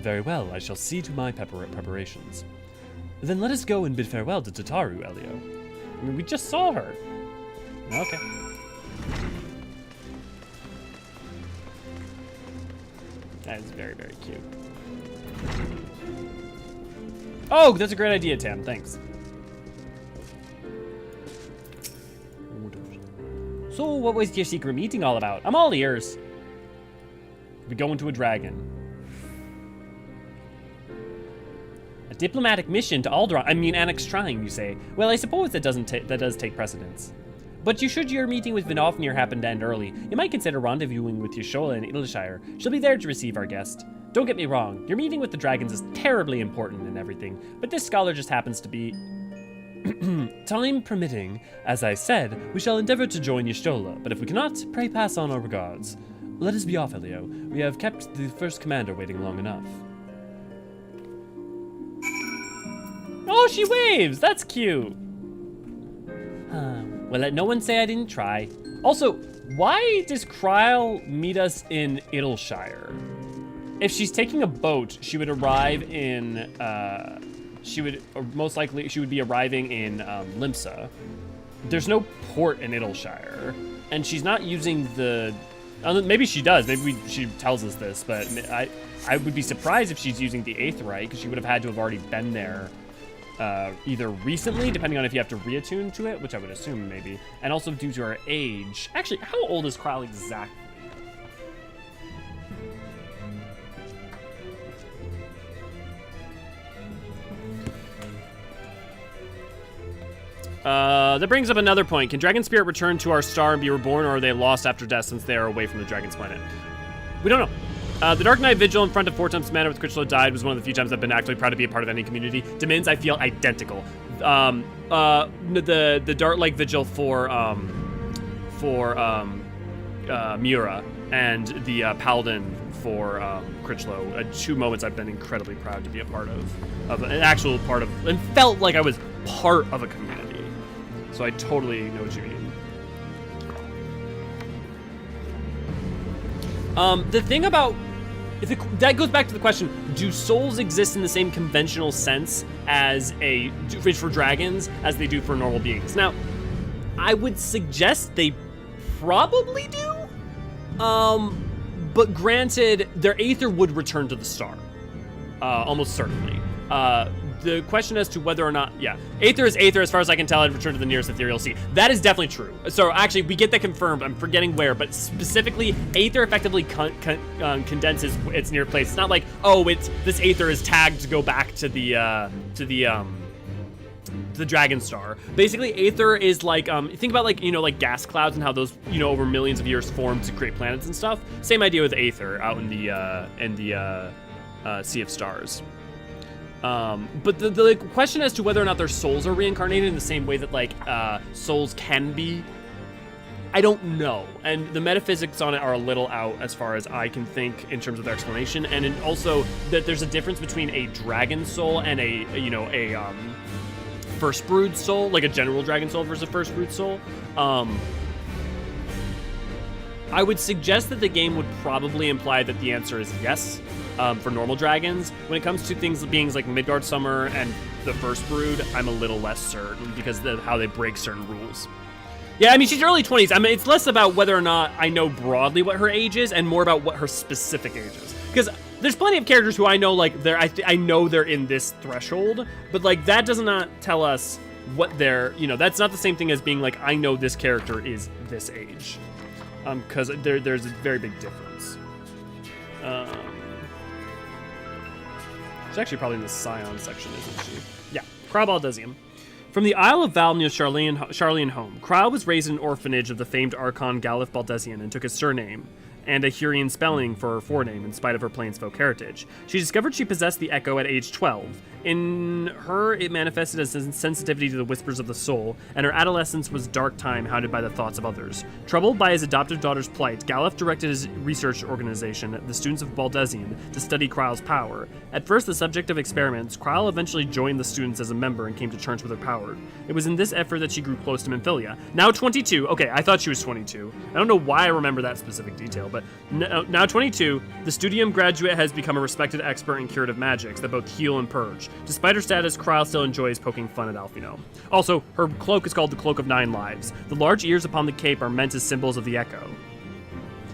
Very well, I shall see to my preparations. Then let us go and bid farewell to Tataru, Elio. I mean, we just saw her. Okay. That is very, very cute. Oh, that's a great idea, Tam. Thanks. So, what was your secret meeting all about? I'm all ears. We go into a dragon. A diplomatic mission to Alderaan. I mean, Annex Shrine, you say. Well, I suppose that does take precedence. But should your meeting with Vinofnir happen to end early, you might consider rendezvousing with Yshola in Ilshire. She'll be there to receive our guest. Don't get me wrong, your meeting with the dragons is terribly important and everything, but this scholar just happens to be... Time permitting, as I said, we shall endeavor to join Yshola, but if we cannot, pray pass on our regards. Let us be off, Elio. We have kept the first commander waiting long enough. Oh, she waves! That's cute! Well, let no one say I didn't try. Also, why does Kryle meet us in Ilshire? If she's taking a boat, she would arrive in, most likely, she would be arriving in Limsa. There's no port in Ilshire, and she's not using the, maybe she does, maybe she tells us this, but I would be surprised if she's using the Aetheryte, because she would have had to have already been there either recently, depending on if you have to reattune to it, which I would assume maybe, and also due to her age. Actually, how old is Kryle exactly? That brings up another point. Can Dragon Spirit return to our star and be reborn, or are they lost after death since they are away from the Dragon's planet? We don't know. The Dark Knight Vigil in front of 4 times Manor with Critchlow died was one of the few times I've been actually proud to be a part of any community. Demins, I feel identical. The Dark Lake Vigil for Miura and the Paladin for Critchlow. 2 moments I've been incredibly proud to be a part of an actual part of, and felt like I was part of a community. So I totally know what you mean. The thing about, that goes back to the question, do souls exist in the same conventional sense as for dragons as they do for normal beings? Now, I would suggest they probably do, but granted, their aether would return to the star, almost certainly. The question as to whether or not, yeah, aether is aether as far as I can tell, I'd return to the nearest ethereal sea. That is definitely true. So actually, we get that confirmed. I'm forgetting where, but specifically, aether effectively condenses its near place. It's not like, oh, this aether is tagged to go back to the dragon star. Basically, aether is like, think about like, like gas clouds and how those, over millions of years form to create planets and stuff. Same idea with aether out in the Sea of Stars. But the question as to whether or not their souls are reincarnated in the same way that like souls can be, I don't know. And the metaphysics on it are a little out as far as I can think in terms of their explanation. And also that there's a difference between a dragon soul and a first brood soul, like a general dragon soul versus a first brood soul. I would suggest that the game would probably imply that the answer is yes. For normal dragons. When it comes to beings like Midgard Summer and the First Brood, I'm a little less certain because of how they break certain rules. Yeah, I mean, she's early 20s. I mean, it's less about whether or not I know broadly what her age is and more about what her specific age is. Because there's plenty of characters who I know, like, I know they're in this threshold, but, like, that does not tell us what they're, that's not the same thing as being like, I know this character is this age. Because there's a very big difference. She's actually probably in the Scion section, isn't she? Yeah, Kryle Baldesion. From the Isle of Val near Charlian home, Kryle was raised in an orphanage of the famed archon Galif Baldesion and took his surname and a Hurrian spelling for her forename in spite of her plainsfolk heritage. She discovered she possessed the Echo at age 12. In her, it manifested as a sensitivity to the whispers of the soul, and her adolescence was a dark time haunted by the thoughts of others. Troubled by his adoptive daughter's plight, Galif directed his research organization, the Students of Baldesion, to study Kryle's power. At first the subject of experiments, Kryle eventually joined the students as a member and came to terms with her power. It was in this effort that she grew close to Minfilia. Now 22. Okay, I thought she was 22. I don't know why I remember that specific detail, but now 22, the Studium graduate has become a respected expert in curative magics that both heal and purge. Despite her status, Kryle still enjoys poking fun at Alphino. Also, her cloak is called the Cloak of 9 Lives. The large ears upon the cape are meant as symbols of the Echo.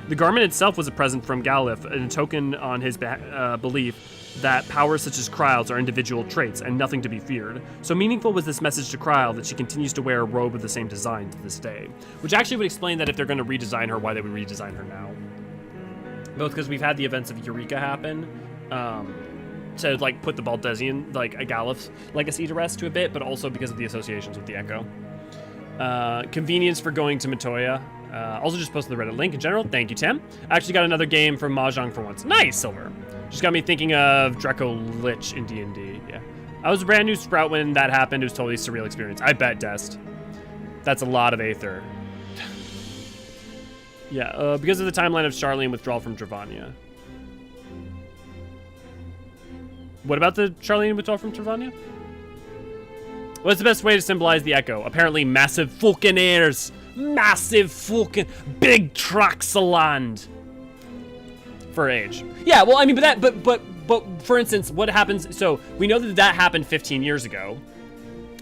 The garment itself was a present from Galif, and a token on his belief that powers such as Kryle's are individual traits and nothing to be feared. So meaningful was this message to Kryle that she continues to wear a robe of the same design to this day. Which actually would explain that if they're going to redesign her, why they would redesign her now. Both because we've had the events of Eureka happen, to like put the Baldesian, like a Galif's legacy to rest to a bit, but also because of the associations with the Echo. Convenience for going to Matoya. Also just posted the Reddit link in general. Thank you, Tim. I actually got another game from Mahjong for once. Nice, Silver. Just got me thinking of Draco Lich in D&D. Yeah. I was a brand new Sprout when that happened. It was totally a surreal experience. I bet, Dest. That's a lot of Aether. Yeah, because of the timeline of Charlene withdrawal from Dravania. What about the Charlene withdrawal from Dravania? What's the best way to symbolize the Echo? Apparently massive fucking airs. Massive fucking big tracts of land. For age. Yeah, well, I mean, but for instance, what happens, so we know that happened 15 years ago,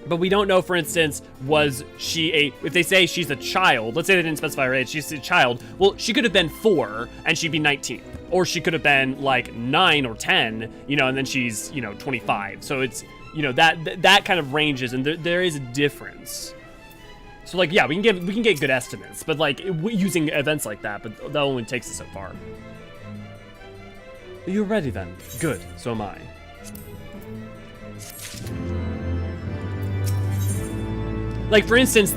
but we don't know, for instance, was she if they say she's a child, let's say they didn't specify her age, she's a child, well, she could have been 4 and she'd be 19. Or she could have been like 9 or 10, you know, and then she's, you know, 25. So it's, you know, that kind of ranges, and there is a difference. So like, yeah, we can get good estimates, but like using events like that, but that only takes us so far. You're ready then. Good, so am I. Like, for instance,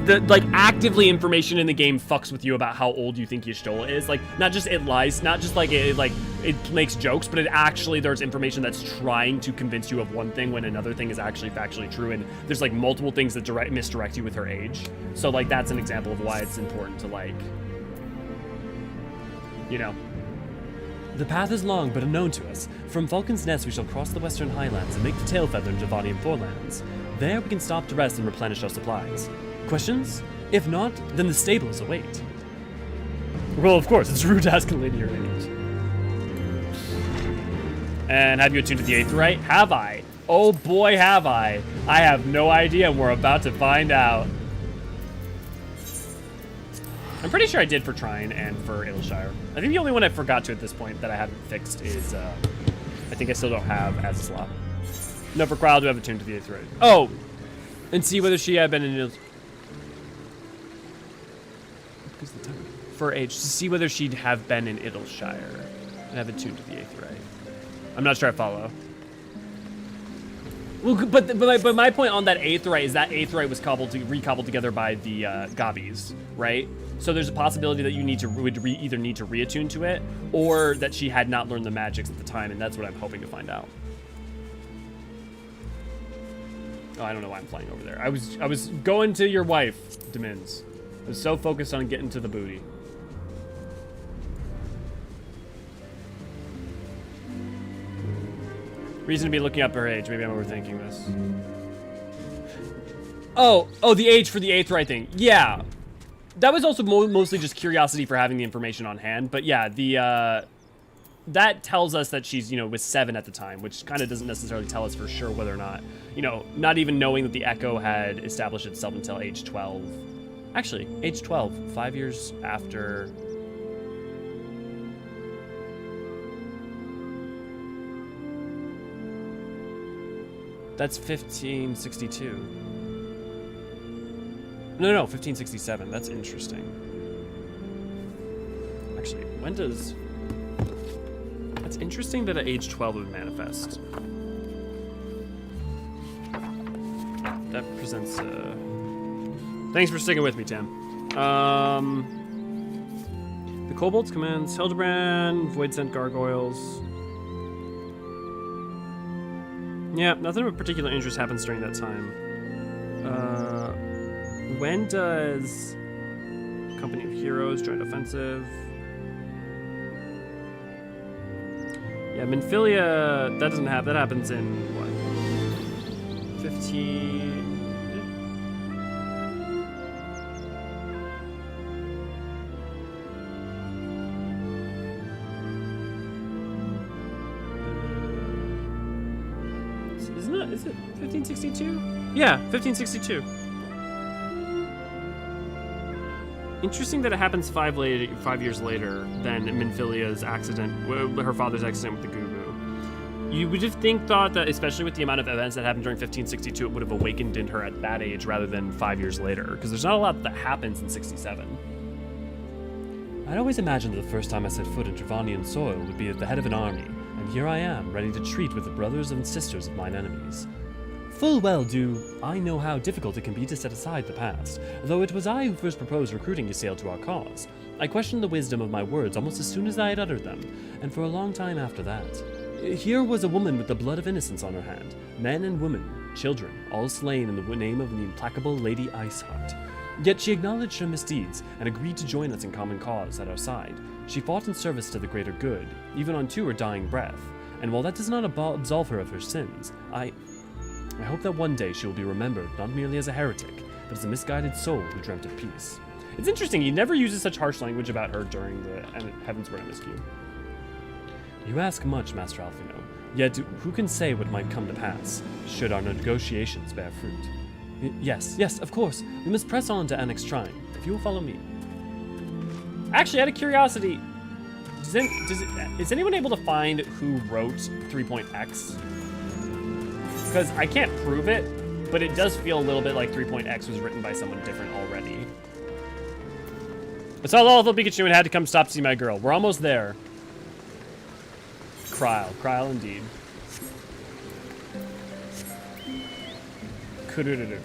actively information in the game fucks with you about how old you think Y'shtola is. Like, not just it lies, not just like it makes jokes, but it actually, there's information that's trying to convince you of one thing when another thing is actually factually true, and there's like multiple things that misdirect you with her age. So like, that's an example of why it's important to like, you know. The path is long, but unknown to us. From Vulcan's Nest, we shall cross the western highlands and make the tail feather into Vanian forelands. There, we can stop to rest and replenish our supplies. Questions? If not, then the stables await. Well, of course, it's rude to ask a lady her age. And have you attuned to the Aetheryte? Have I? Oh boy, have I. I have no idea, and we're about to find out. I'm pretty sure I did for Trine and for Aylshire. I think the only one I forgot to at this point that I haven't fixed is, I think I still don't have Azazla. No, for Kryle, do I have attuned to the Aetheryte? Oh! And see whether she had been in... For age, to see whether she'd have been in Idleshire and have attuned to the Aetheryte. I'm not sure I follow. Well, but my point on that Aetheryte is that Aetheryte was recobbled together by the Gavis, right? So there's a possibility that you either need to reattune to it, or that she had not learned the magics at the time, and that's what I'm hoping to find out. Oh, I don't know why I'm flying over there. I was going to your wife, Demins. I was so focused on getting to the booty. Reason to be looking up her age. Maybe I'm overthinking this. Oh, the age for the Aetheryte thing. Yeah. That was also mostly just curiosity for having the information on hand. But yeah, that tells us that she's, you know, was 7 at the time, which kind of doesn't necessarily tell us for sure whether or not, you know, not even knowing that the Echo had established itself until age 12. Actually, age 12, 5 years after... That's 1562. No, 1567. That's interesting. Actually, when does... That's interesting that at age 12 it would manifest. That presents Thanks for sticking with me, Tim. The Kobolds commands Hildebrand, Void Sent Gargoyles. Yeah, nothing of particular interest happens during that time. When does Company of Heroes join offensive? Yeah, Minfilia, that doesn't happen. That happens in, what? 15... Is it 1562? Yeah, 1562. Interesting that it happens 5 years later than Minfilia's accident, her father's accident with the Gugu. You would have thought that, especially with the amount of events that happened during 1562, it would have awakened in her at that age rather than 5 years later, because there's not a lot that happens in 67. I'd always imagined that the first time I set foot in Travanian soil would be at the head of an army, and here I am, ready to treat with the brothers and sisters of mine enemies. Full well do I know how difficult it can be to set aside the past, though it was I who first proposed recruiting Ysael to our cause. I questioned the wisdom of my words almost as soon as I had uttered them, and for a long time after that. Here was a woman with the blood of innocence on her hand, men and women, children, all slain in the name of the implacable Lady Iceheart. Yet she acknowledged her misdeeds and agreed to join us in common cause at our side. She fought in service to the greater good, even unto her dying breath, and while that does not absolve her of her sins, I hope that one day she will be remembered not merely as a heretic, but as a misguided soul who dreamt of peace. It's interesting, he never uses such harsh language about her during the Heavensward MSQ. You ask much, Master Alfino, yet who can say what might come to pass, should our negotiations bear fruit? Yes, of course. We must press on to Annex Shrine, if you will follow me. Actually, out of curiosity, is anyone able to find who wrote 3.x? Because I can't prove it, but it does feel a little bit like 3.x was written by someone different already. I saw Lalafell Pikachu and had to come stop to see my girl. We're almost there. Kryl indeed. Kurururu.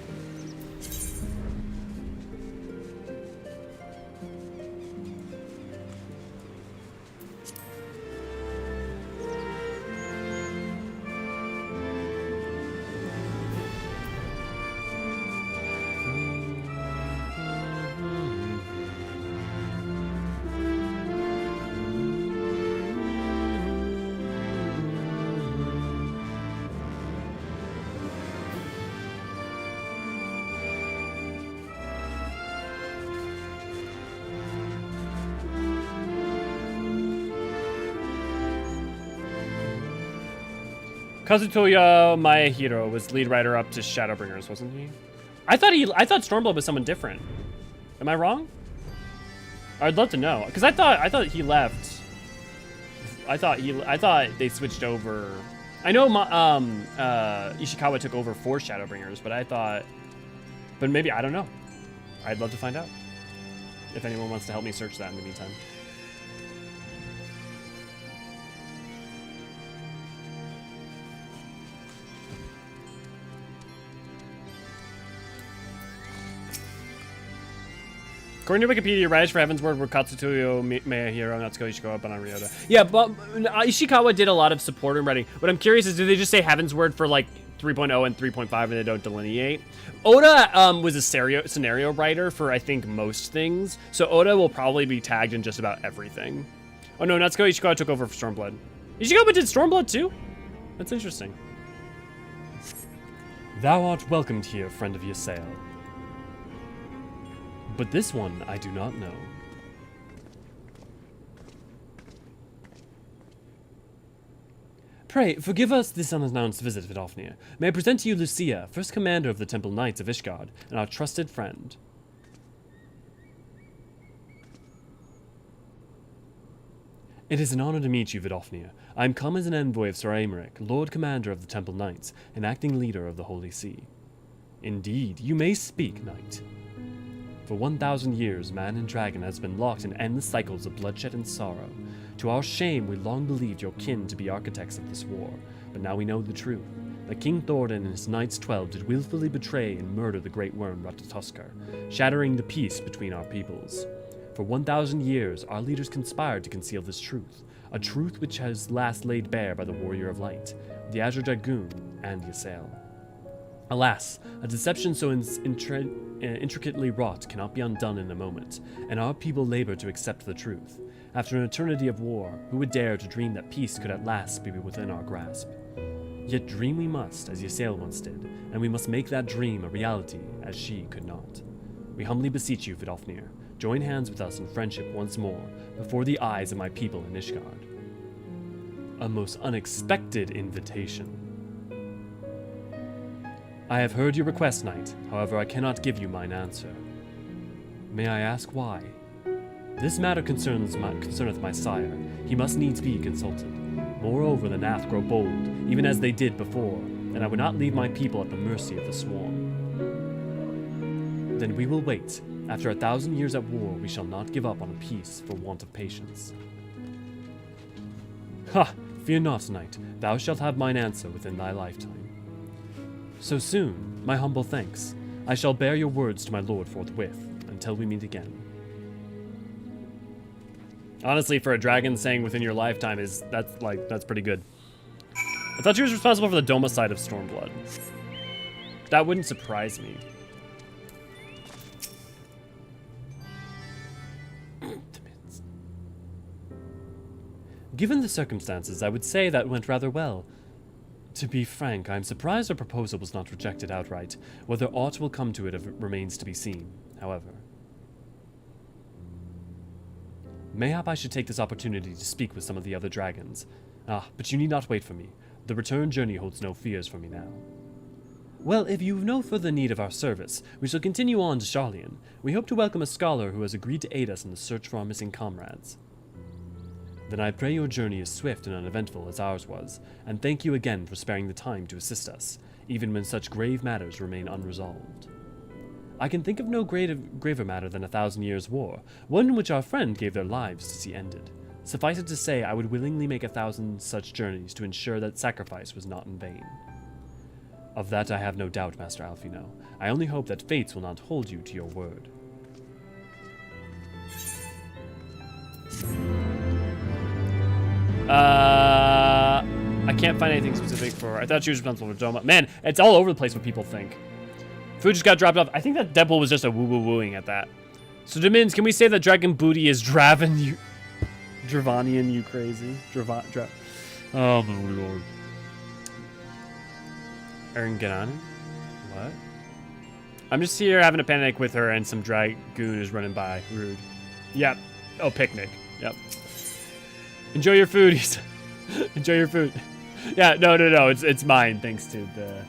Kazutoya Maehiro was lead writer up to Shadowbringers, wasn't he? I thought Stormblood was someone different. Am I wrong? I'd love to know, because I thought he left. I thought they switched over. I know Ishikawa took over for Shadowbringers, but maybe I don't know. I'd love to find out. If anyone wants to help me search that in the meantime. According to Wikipedia, writers for Heavensward were Katsutoyo Maehiro, Natsuko Ishikawa, Banan Ryota. Yeah, but Ishikawa did a lot of support in writing. What I'm curious is, do they just say Heavensward for like 3.0 and 3.5 and they don't delineate? Oda was a scenario writer for, I think, most things. So Oda will probably be tagged in just about everything. Oh no, Natsuko Ishikawa took over for Stormblood. Ishikawa did Stormblood too? That's interesting. Thou art welcomed here, friend of Ysael. But this one I do not know. Pray, forgive us this unannounced visit, Vidofnir. May I present to you Lucia, first commander of the Temple Knights of Ishgard, and our trusted friend. It is an honor to meet you, Vidofnir. I am come as an envoy of Sir Aymeric, Lord Commander of the Temple Knights, and acting leader of the Holy See. Indeed, you may speak, Knight. For 1,000 years, man and dragon has been locked in endless cycles of bloodshed and sorrow. To our shame, we long believed your kin to be architects of this war, but now we know the truth. That King Thorin and his Knights 12 did willfully betray and murder the great worm Ratatoskr, shattering the peace between our peoples. For 1,000 years, our leaders conspired to conceal this truth, a truth which has last laid bare by the Warrior of Light, the Azure Dragoon, and Ysael. Alas, a deception so intricately wrought cannot be undone in a moment, and our people labor to accept the truth. After an eternity of war, who would dare to dream that peace could at last be within our grasp? Yet dream we must, as Ysael once did, and we must make that dream a reality, as she could not. We humbly beseech you, Vidofnir, join hands with us in friendship once more, before the eyes of my people in Ishgard. A most unexpected invitation. I have heard your request, Knight. However, I cannot give you mine answer. May I ask why? This matter concerneth my sire. He must needs be consulted. Moreover, the Nath grow bold, even as they did before, and I would not leave my people at the mercy of the swarm. Then we will wait. After 1,000 years at war, we shall not give up on a peace for want of patience. Ha! Fear not, knight. Thou shalt have mine answer within thy lifetime. So soon, my humble thanks. I shall bear your words to my lord forthwith, until we meet again. Honestly, for a dragon saying within your lifetime that's pretty good. I thought she was responsible for the domicide of Stormblood. That wouldn't surprise me. Given the circumstances, I would say that went rather well. To be frank, I am surprised our proposal was not rejected outright. Whether aught will come to it remains to be seen, however. Mayhap I should take this opportunity to speak with some of the other dragons. Ah, but you need not wait for me. The return journey holds no fears for me now. Well, if you've no further need of our service, we shall continue on to Sharlayan. We hope to welcome a scholar who has agreed to aid us in the search for our missing comrades. Then I pray your journey is swift and uneventful as ours was, and thank you again for sparing the time to assist us, even when such grave matters remain unresolved. I can think of no graver matter than 1,000 years' war, one in which our friend gave their lives to see ended. Suffice it to say, I would willingly make 1,000 such journeys to ensure that sacrifice was not in vain. Of that I have no doubt, Master Alfino. I only hope that fates will not hold you to your word. I can't find anything specific for... I thought she was responsible for Doma. Man, it's all over the place what people think. Food just got dropped off. I think that Deadpool was just a woo-woo-wooing at that. So, Demins, can we say that Dragon Booty is Dravanian, you crazy? Oh, my lord. Erngananen? What? I'm just here having a panic with her and some dragoon is running by. Rude. Yep. Oh, picnic. Yep. Enjoy your food, he said. Enjoy your food. Yeah, no. It's mine, thanks to the...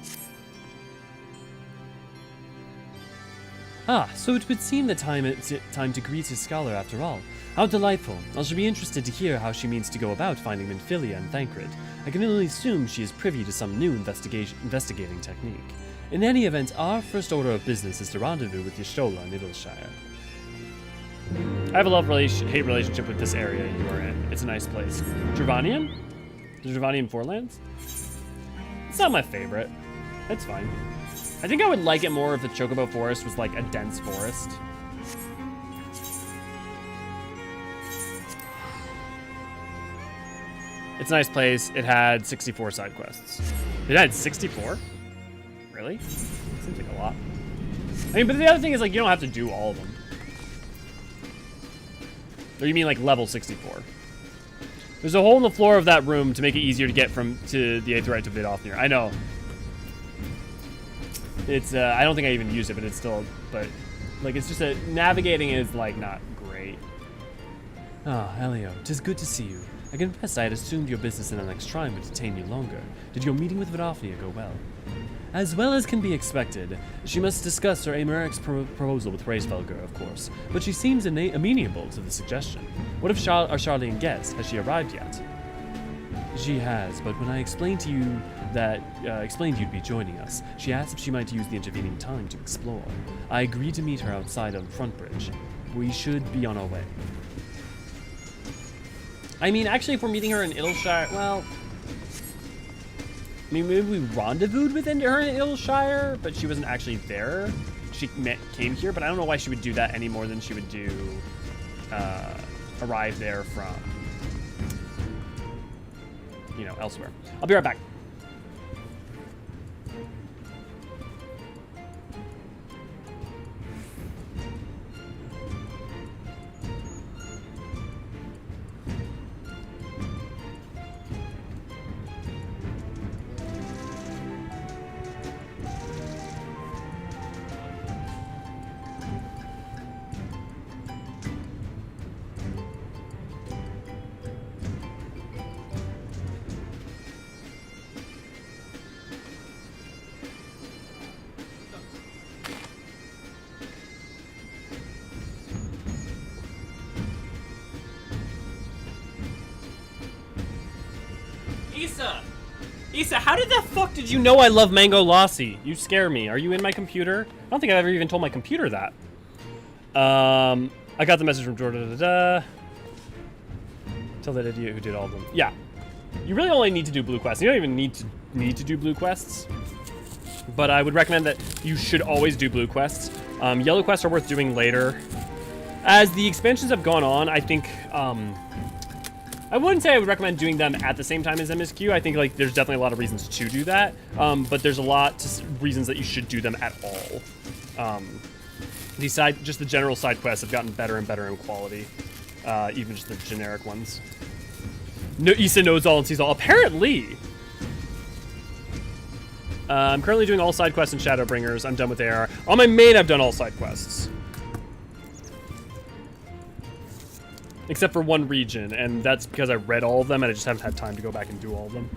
Ah, so it would seem the time to greet his scholar after all. How delightful. I shall be interested to hear how she means to go about finding Minfilia and Thancred. I can only assume she is privy to some new investigating technique. In any event, our first order of business is to rendezvous with Y'shtola in Idleshire. I have a love-hate relationship with this area you are in. It's a nice place. Dravanian? The Dravanian Forelands? It's not my favorite. It's fine. I think I would like it more if the Chocobo Forest was like a dense forest. It's a nice place. It had 64 side quests. It had 64? Really? Seems like a lot. I mean, but the other thing is, like, you don't have to do all of them. Or you mean like level 64? There's a hole in the floor of that room to make it easier to get to the Aetheryte to Vidofnir. I know. It's I don't think I even used it, but it's still, but like it's just navigating is like not great. Ah, Elio, 'tis good to see you. I confess I had assumed your business in the next shrine would detain you longer. Did your meeting with Vidofnir go well? As well as can be expected. She must discuss her Americ's proposal with Hraesvelgr, of course, but she seems amenable to the suggestion. What of our Sharlayan guest? Has she arrived yet? She has, but when I explained to you that you'd be joining us, she asked if she might use the intervening time to explore. I agreed to meet her outside of Frontbridge. We should be on our way. I mean, actually, if we're meeting her in Idleshire, well... I mean, maybe we rendezvoused with her in Idleshire, but she wasn't actually there. She came here, but I don't know why she would do that any more than she would do arrive there from, you know, elsewhere. I'll be right back. Issa, how did the fuck did you know I love Mango Lassi? You scare me. Are you in my computer? I don't think I've ever even told my computer that. I got the message from Jordan. Tell that idiot who did all of them. Yeah. You really only need to do blue quests. You don't even need to do blue quests. But I would recommend that you should always do blue quests. Yellow quests are worth doing later. As the expansions have gone on, I think, I wouldn't say I would recommend doing them at the same time as MSQ. I think like there's definitely a lot of reasons to do that, but there's a lot of reasons that you should do them at all. Just the general side quests have gotten better and better in quality, even just the generic ones. No, Issa knows all and sees all. Apparently, I'm currently doing all side quests and Shadowbringers. I'm done with AR. On my main, I've done all side quests. Except for one region, and that's because I read all of them and I just haven't had time to go back and do all of them.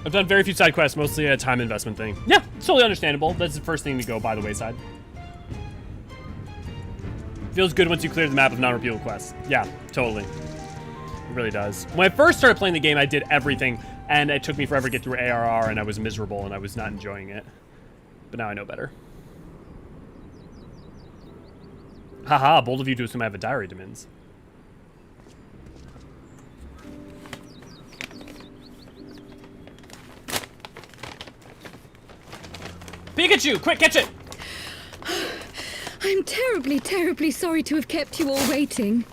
I've done very few side quests, mostly a time investment thing. Yeah, it's totally understandable. That's the first thing to go by the wayside. Feels good once you clear the map of non-repeatable quests. Yeah, totally. It really does. When I first started playing the game, I did everything, and it took me forever to get through ARR, and I was miserable, and I was not enjoying it. But now I know better. Haha, bold of you to assume I have a diary demons. Pikachu, quick, catch it! I'm terribly, terribly sorry to have kept you all waiting.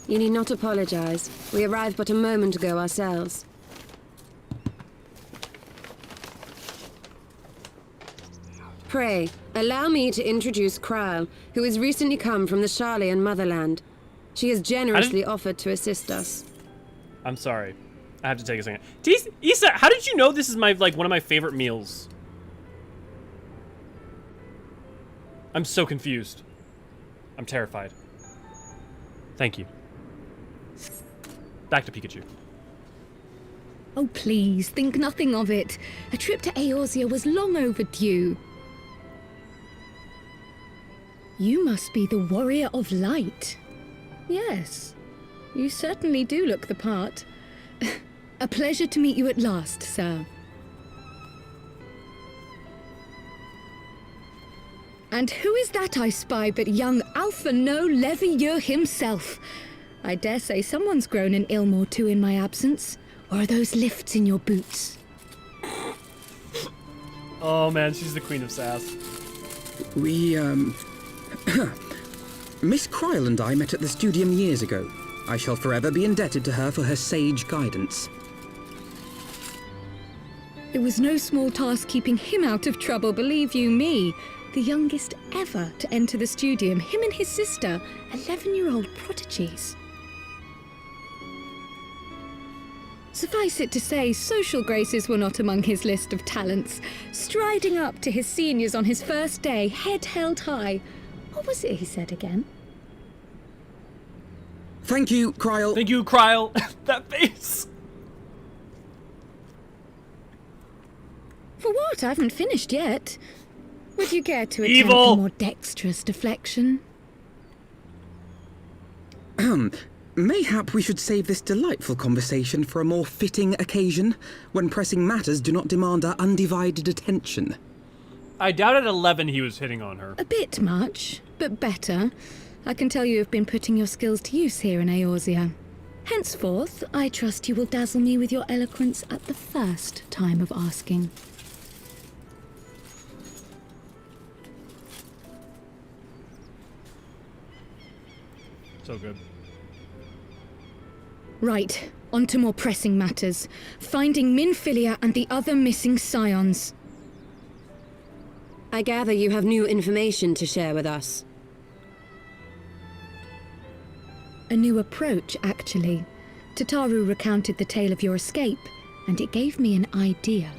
You need not apologize. We arrived but a moment ago ourselves. Pray, allow me to introduce Kryle, who has recently come from the Sharlayan motherland. She has generously offered to assist us. I'm sorry. I have to take a second. Issa, how did you know this is my one of my favorite meals? I'm so confused. I'm terrified. Thank you. Back to Pikachu. Oh, please, think nothing of it. A trip to Eorzea was long overdue. You must be the Warrior of Light. Yes, you certainly do look the part. A pleasure to meet you at last, sir. And who is that I spy but young Alpha No Levieux himself? I dare say someone's grown an ilm or two in my absence. Or are those lifts in your boots? Oh man, she's the queen of sass. We, Miss Kryle and I met at the Studium years ago. I shall forever be indebted to her for her sage guidance. It was no small task keeping him out of trouble, believe you me. The youngest ever to enter the Studium, him and his sister, 11-year-old prodigies. Suffice it to say, social graces were not among his list of talents. Striding up to his seniors on his first day, head held high. What was it he said again? Thank you, Kryle. Thank you, Kryle. That face. For what? I haven't finished yet. Would you care to attempt Evil. a more dexterous deflection? Mayhap we should save this delightful conversation for a more fitting occasion, when pressing matters do not demand our undivided attention. I doubt at 11 he was hitting on her. A bit much, but better. I can tell you have been putting your skills to use here in Eorzea. Henceforth, I trust you will dazzle me with your eloquence at the first time of asking. So good. Right, on to more pressing matters. Finding Minfilia and the other missing scions. I gather you have new information to share with us. A new approach, actually. Tataru recounted the tale of your escape, and it gave me an idea.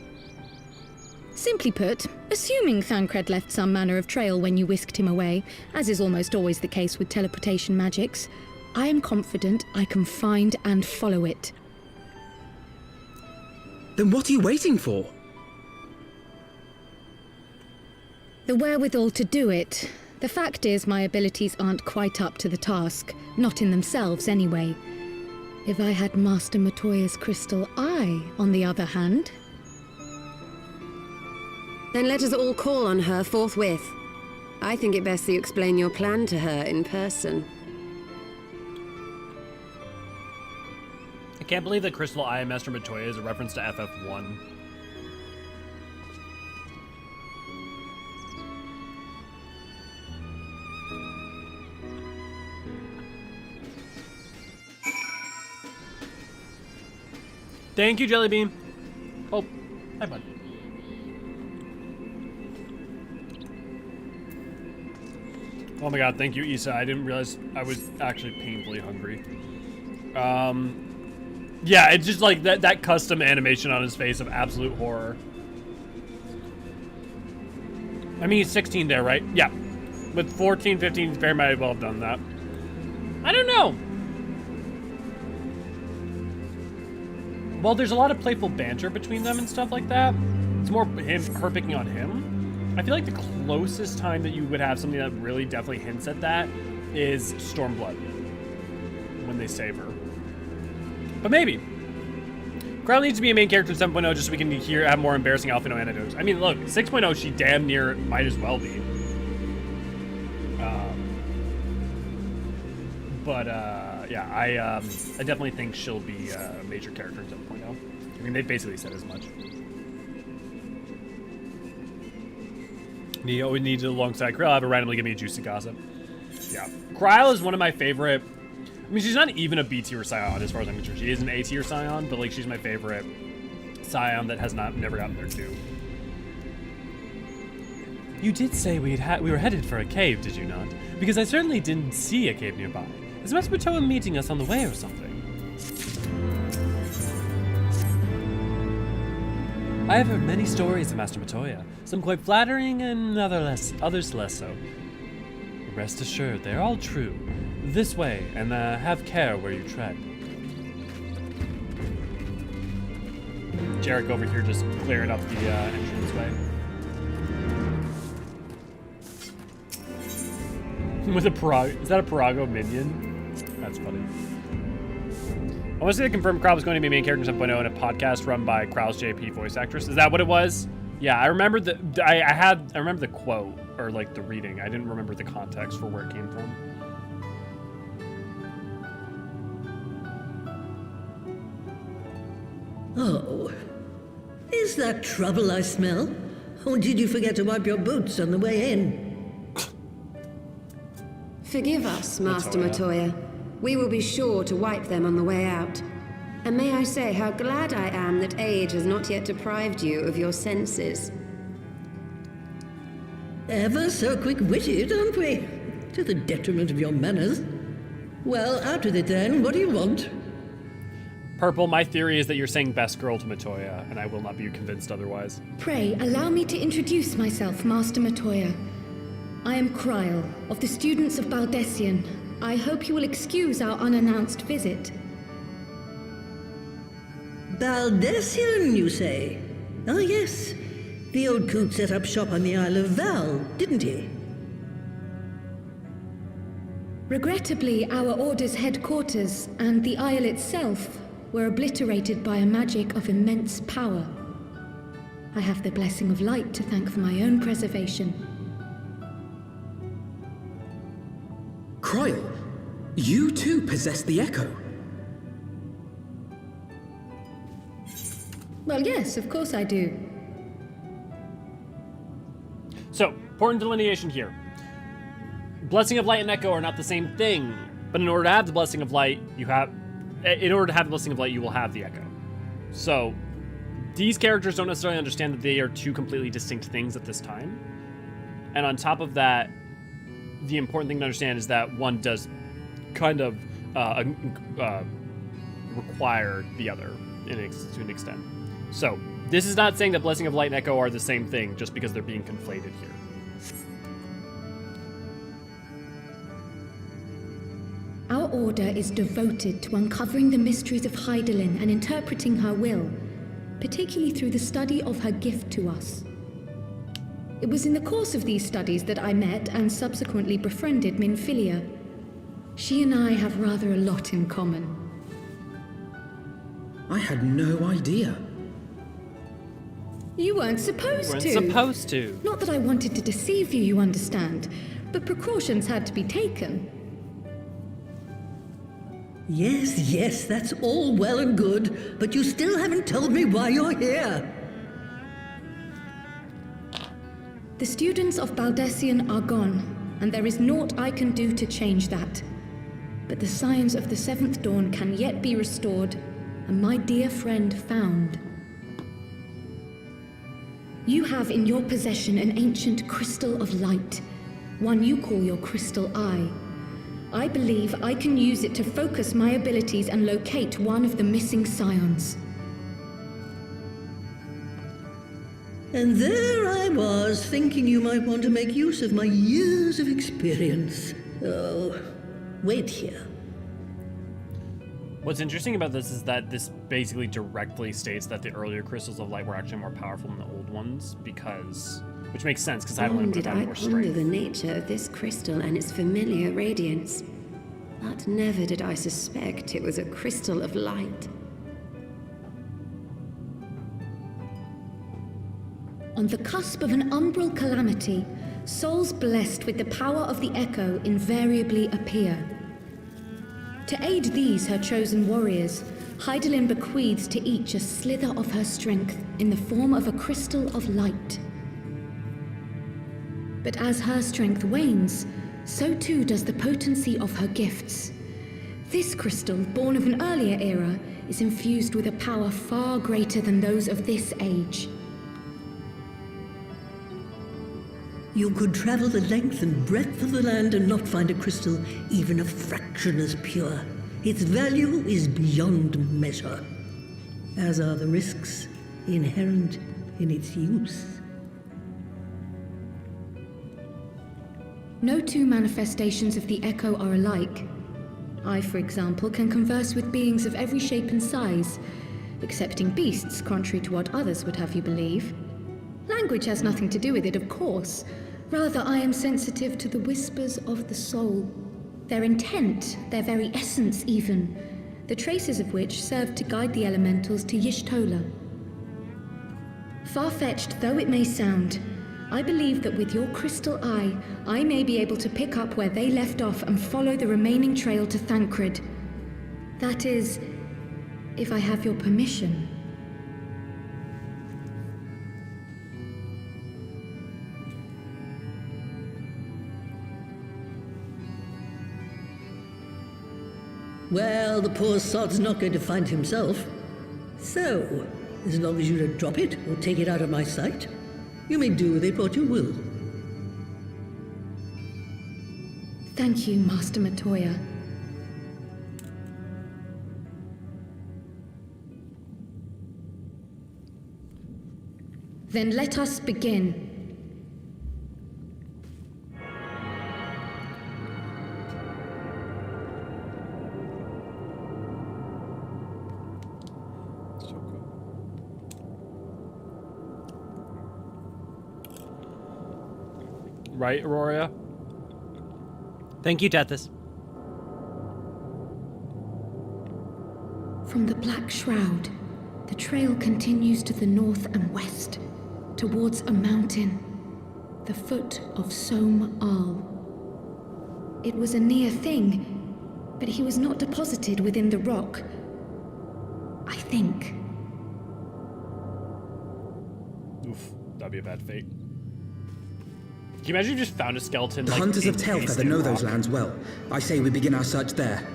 Simply put, assuming Thancred left some manner of trail when you whisked him away, as is almost always the case with teleportation magics, I am confident I can find and follow it. Then what are you waiting for? The wherewithal to do it. The fact is, my abilities aren't quite up to the task. Not in themselves, anyway. If I had Master Matoya's crystal eye, on the other hand... Then let us all call on her forthwith. I think it best that you explain your plan to her in person. I can't believe that Crystal Eye Master Matoya is a reference to FF1. Thank you, Jellybean. Oh, hi, bud. Oh my god, thank you, Issa. I didn't realize I was actually painfully hungry. Yeah, it's just like that custom animation on his face of absolute horror. I mean, he's 16 there, right? Yeah. With 14, 15, very might well have done that. I don't know. Well, there's a lot of playful banter between them and stuff like that. It's more her picking on him. I feel like the closest time that you would have something that really definitely hints at that is Stormblood. When they save her. But maybe. Crown needs to be a main character in 7.0 just so we can have more embarrassing Alphino anecdotes. I mean, look, 6.0 she damn near might as well be. Yeah, I definitely think she'll be a major character in 7.0. I mean, they basically said as much. You always need to alongside Kryl, have her randomly give me a juicy gossip. Yeah. Kryl is one of my favorite. I mean, she's not even a B tier Scion as far as I'm concerned. She is an A tier Scion, but like she's my favorite Scion that has never gotten there too. You did say we were headed for a cave, did you not? Because I certainly didn't see a cave nearby. Is Master Matoya meeting us on the way or something? I have heard many stories of Master Matoya, some quite flattering and others less so. Rest assured, they're all true. This way, and have care where you tread. Jarek over here just clearing up the entranceway. With a Parago, is that a Parago minion? That's funny. I want to say that confirmed Kryl was going to be a main character in 7.0 in a podcast run by Kryl's JP voice actress. Is that what it was? Yeah, I remember I remember the quote, or like the reading. I didn't remember the context for where it came from. Oh, is that trouble I smell? Or did you forget to wipe your boots on the way in? Forgive us, Master Matoya. We will be sure to wipe them on the way out. And may I say how glad I am that age has not yet deprived you of your senses. Ever so quick-witted, aren't we? To the detriment of your manners. Well, out with it then. What do you want? Purple, my theory is that you're saying best girl to Matoya, and I will not be convinced otherwise. Pray, allow me to introduce myself, Master Matoya. I am Kryl, of the students of Baldessian. I hope you will excuse our unannounced visit. Baldessian, you say? Ah, yes. The old coot set up shop on the Isle of Val, didn't he? Regrettably, our order's headquarters and the Isle itself were obliterated by a magic of immense power. I have the blessing of light to thank for my own preservation. Kryl, you too possess the Echo. Well, yes, of course I do. So, important delineation here. Blessing of Light and Echo are not the same thing, but in order to have the Blessing of Light, you will have the Echo. So, these characters don't necessarily understand that they are two completely distinct things at this time. And on top of that, the important thing to understand is that one does kind of require the other to an extent. So, this is not saying that Blessing of Light and Echo are the same thing just because they're being conflated here. Our order is devoted to uncovering the mysteries of Hydaelyn and interpreting her will, particularly through the study of her gift to us. It was in the course of these studies that I met and subsequently befriended Minfilia. She and I have rather a lot in common. I had no idea. You weren't supposed Weren't to. supposed to. Not that I wanted to deceive you, you understand, but precautions had to be taken. Yes, yes, that's all well and good, but you still haven't told me why you're here. The students of Baldessian are gone, and there is naught I can do to change that. But the signs of the Seventh Dawn can yet be restored, and my dear friend found. You have in your possession an ancient crystal of light, one you call your crystal eye. I believe I can use it to focus my abilities and locate one of the missing scions. And there I was, thinking you might want to make use of my years of experience. Oh, wait here. What's interesting about this is that this basically directly states that the earlier crystals of light were actually more powerful than the old ones, which makes sense, because Long Hydaelyn would did have I had more ponder strength. the nature of this crystal and its familiar radiance, but never did I suspect it was a crystal of light. On the cusp of an umbral calamity, souls blessed with the power of the Echo invariably appear. To aid these, her chosen warriors, Hydaelyn bequeaths to each a slither of her strength in the form of a crystal of light. But as her strength wanes, so too does the potency of her gifts. This crystal, born of an earlier era, is infused with a power far greater than those of this age. You could travel the length and breadth of the land and not find a crystal even a fraction as pure. Its value is beyond measure, as are the risks inherent in its use. No two manifestations of the Echo are alike. I, for example, can converse with beings of every shape and size, excepting beasts, contrary to what others would have you believe. Language has nothing to do with it, of course. Rather, I am sensitive to the whispers of the soul. Their intent, their very essence even, the traces of which serve to guide the elementals to Y'shtola. Far-fetched though it may sound, I believe that with your crystal eye, I may be able to pick up where they left off and follow the remaining trail to Thancred. That is, if I have your permission. Well, the poor sod's not going to find himself. So, as long as you don't drop it or take it out of my sight, you may do with it what you will. Thank you, Master Matoya. Then let us begin. Right, Aurora? Thank you, Tethys. From the Black Shroud, the trail continues to the north and west, towards a mountain, the foot of Som Al. It was a near thing, but he was not deposited within the rock. I think. Oof, that'd be a bad fate. Can you imagine if you just found a skeleton, The like, hunters of encased Tailfeather in know rock? those lands well. I say we begin our search there.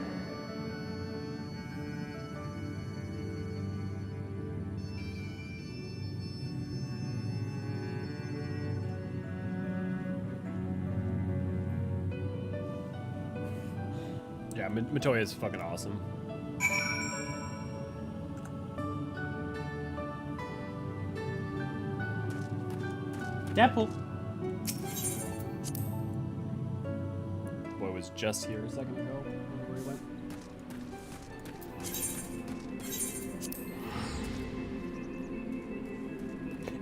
Yeah, Matoya is fucking awesome. Deadpool. Boy was just here a second ago. I don't know where he went.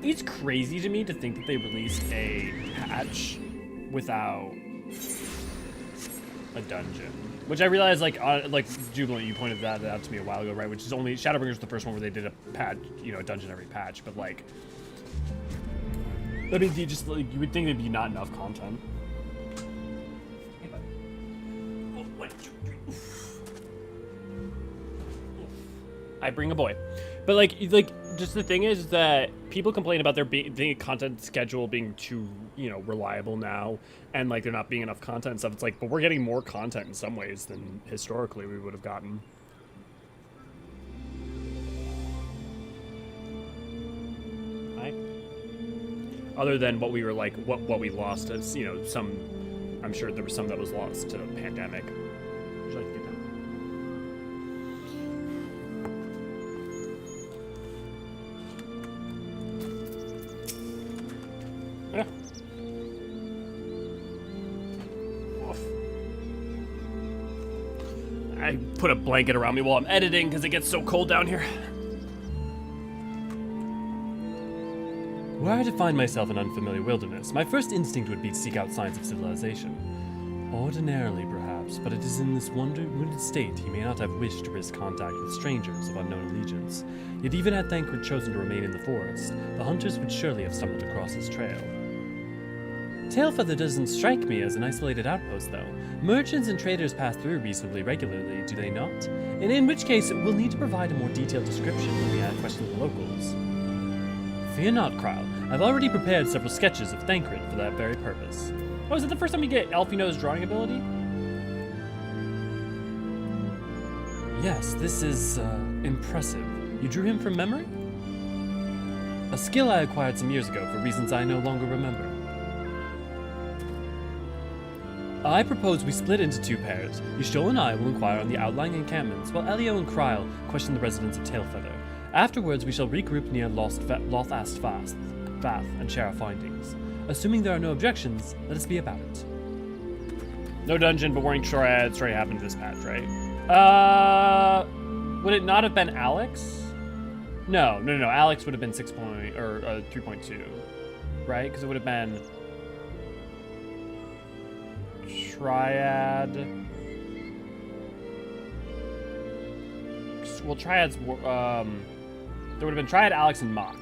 It's crazy to me to think that they released a patch without a dungeon. Which I realized, like Jubilant, you pointed that out to me a while ago, right? Which is only Shadowbringers the first one where they did a patch, you know, a dungeon every patch. But like, I mean, you just like you would think there'd be not enough content. Hey, buddy. Oh, 1, 2, 3. I bring a boy, but like just the thing is that people complain about there being content schedule being too, you know, reliable now, and like there not being enough content and stuff. It's like, but we're getting more content in some ways than historically we would have gotten. Hi. Other than what we were like, what we lost as, you know, some. I'm sure there was some that was lost to the pandemic. Would you like to get down? Yeah. Oof. I put a blanket around me while I'm editing because it gets so cold down here. Were I to find myself in unfamiliar wilderness, my first instinct would be to seek out signs of civilization. Ordinarily, perhaps, but it is in this wounded state he may not have wished to risk contact with strangers of unknown allegiance. Yet even had Thancred chosen to remain in the forest, the hunters would surely have stumbled across his trail. Tailfeather doesn't strike me as an isolated outpost, though. Merchants and traders pass through reasonably regularly, do they not? And in which case, we'll need to provide a more detailed description when we question the locals. Fear not, Krile. I've already prepared several sketches of Thancred for that very purpose. Oh, is it the first time you get Elfino's drawing ability? Yes, this is, impressive. You drew him from memory? A skill I acquired some years ago for reasons I no longer remember. I propose we split into 2 pairs. Y'shtola and I will inquire on the outlying encampments, while Elio and Krile question the residents of Tailfeather. Afterwards, we shall regroup near Lothast Fath and share our findings. Assuming there are no objections, let us be about it. No dungeon, but warring triads already happened this patch, right? Would it not have been Alex? No. Alex would have been 3.2, right? Because it would have been Triad. Well, Triads were, there would have been Triad, Alex, and Mach.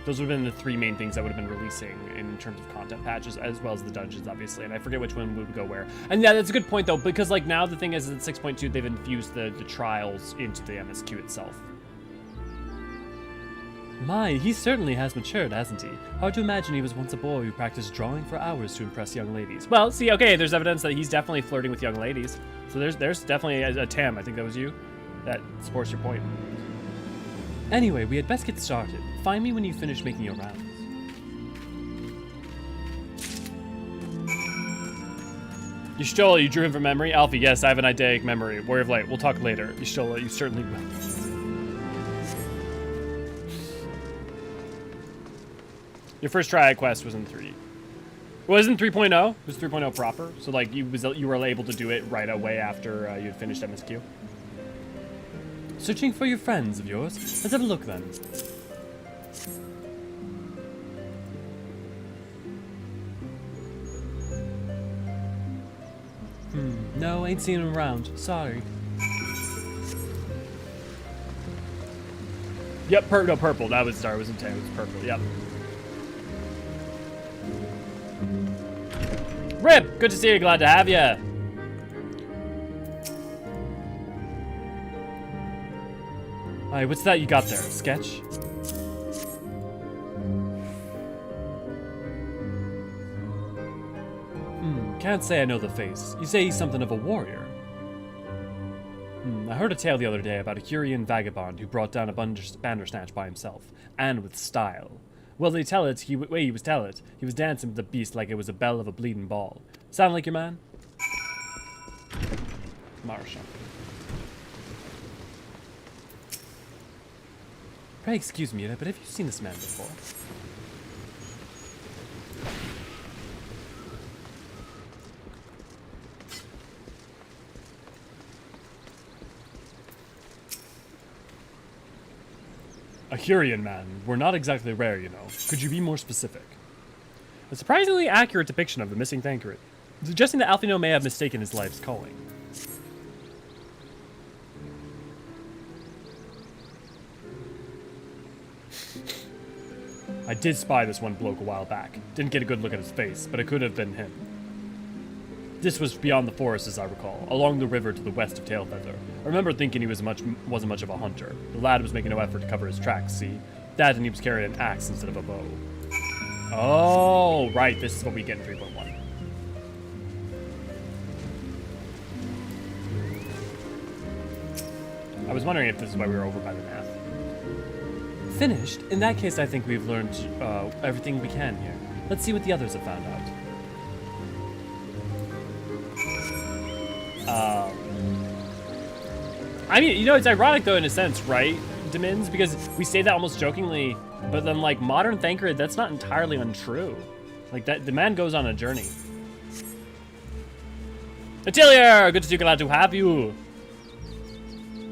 Those would have been the 3 main things that would have been releasing in terms of content patches, as well as the dungeons, obviously. And I forget which one would go where. And yeah, that's a good point, though, because like now the thing is in 6.2, they've infused the trials into the MSQ itself. My, he certainly has matured, hasn't he? Hard to imagine he was once a boy who practiced drawing for hours to impress young ladies. Well, see, okay, there's evidence that he's definitely flirting with young ladies. So there's definitely a Tam, I think that was you, that supports your point. Anyway, we had best get started. Find me when you finish making your rounds. Y'shtola, you drew him from memory? Alfie, yes, I have an eidetic memory. Warrior of Light, we'll talk later. Y'shtola, you certainly will. Your first triad quest was in 3. It wasn't 3.0. It was 3.0 proper. So like you were able to do it right away after you had finished MSQ. Searching for your friends of yours? Let's have a look then. No, ain't seen him around. Sorry. Yep, purple. That was, sorry, it wasn't tan, it was purple, yep. Rip, good to see you, glad to have you. Alright, what's that you got there? A sketch? Can't say I know the face. You say he's something of a warrior. I heard a tale the other day about a Eorzean vagabond who brought down a bandersnatch by himself, and with style. Well, they tell it, he was dancing with the beast like it was a bell of a bleeding ball. Sound like your man? Marsha. Pray excuse me, but have you seen this man before? A Eorzean man. We're not exactly rare, you know. Could you be more specific? A surprisingly accurate depiction of the missing Thancred. suggesting that Alfino may have mistaken his life's calling. I did spy this one bloke a while back. Didn't get a good look at his face, but it could have been him. This was beyond the forest, as I recall, along the river to the west of Tailfeather. I remember thinking he wasn't much of a hunter. The lad was making no effort to cover his tracks, see? That and he was carrying an axe instead of a bow. Oh, right, this is what we get in 3.1. I was wondering if this is why we were over by the math. Finished? In that case, I think we've learned everything we can here. Let's see what the others have found out. I mean, you know, it's ironic though in a sense, right, Demins? Because we say that almost jokingly, but then like modern Thancred, that's not entirely untrue. Like that, the man goes on a journey. Atelier, good to see you, glad to have you.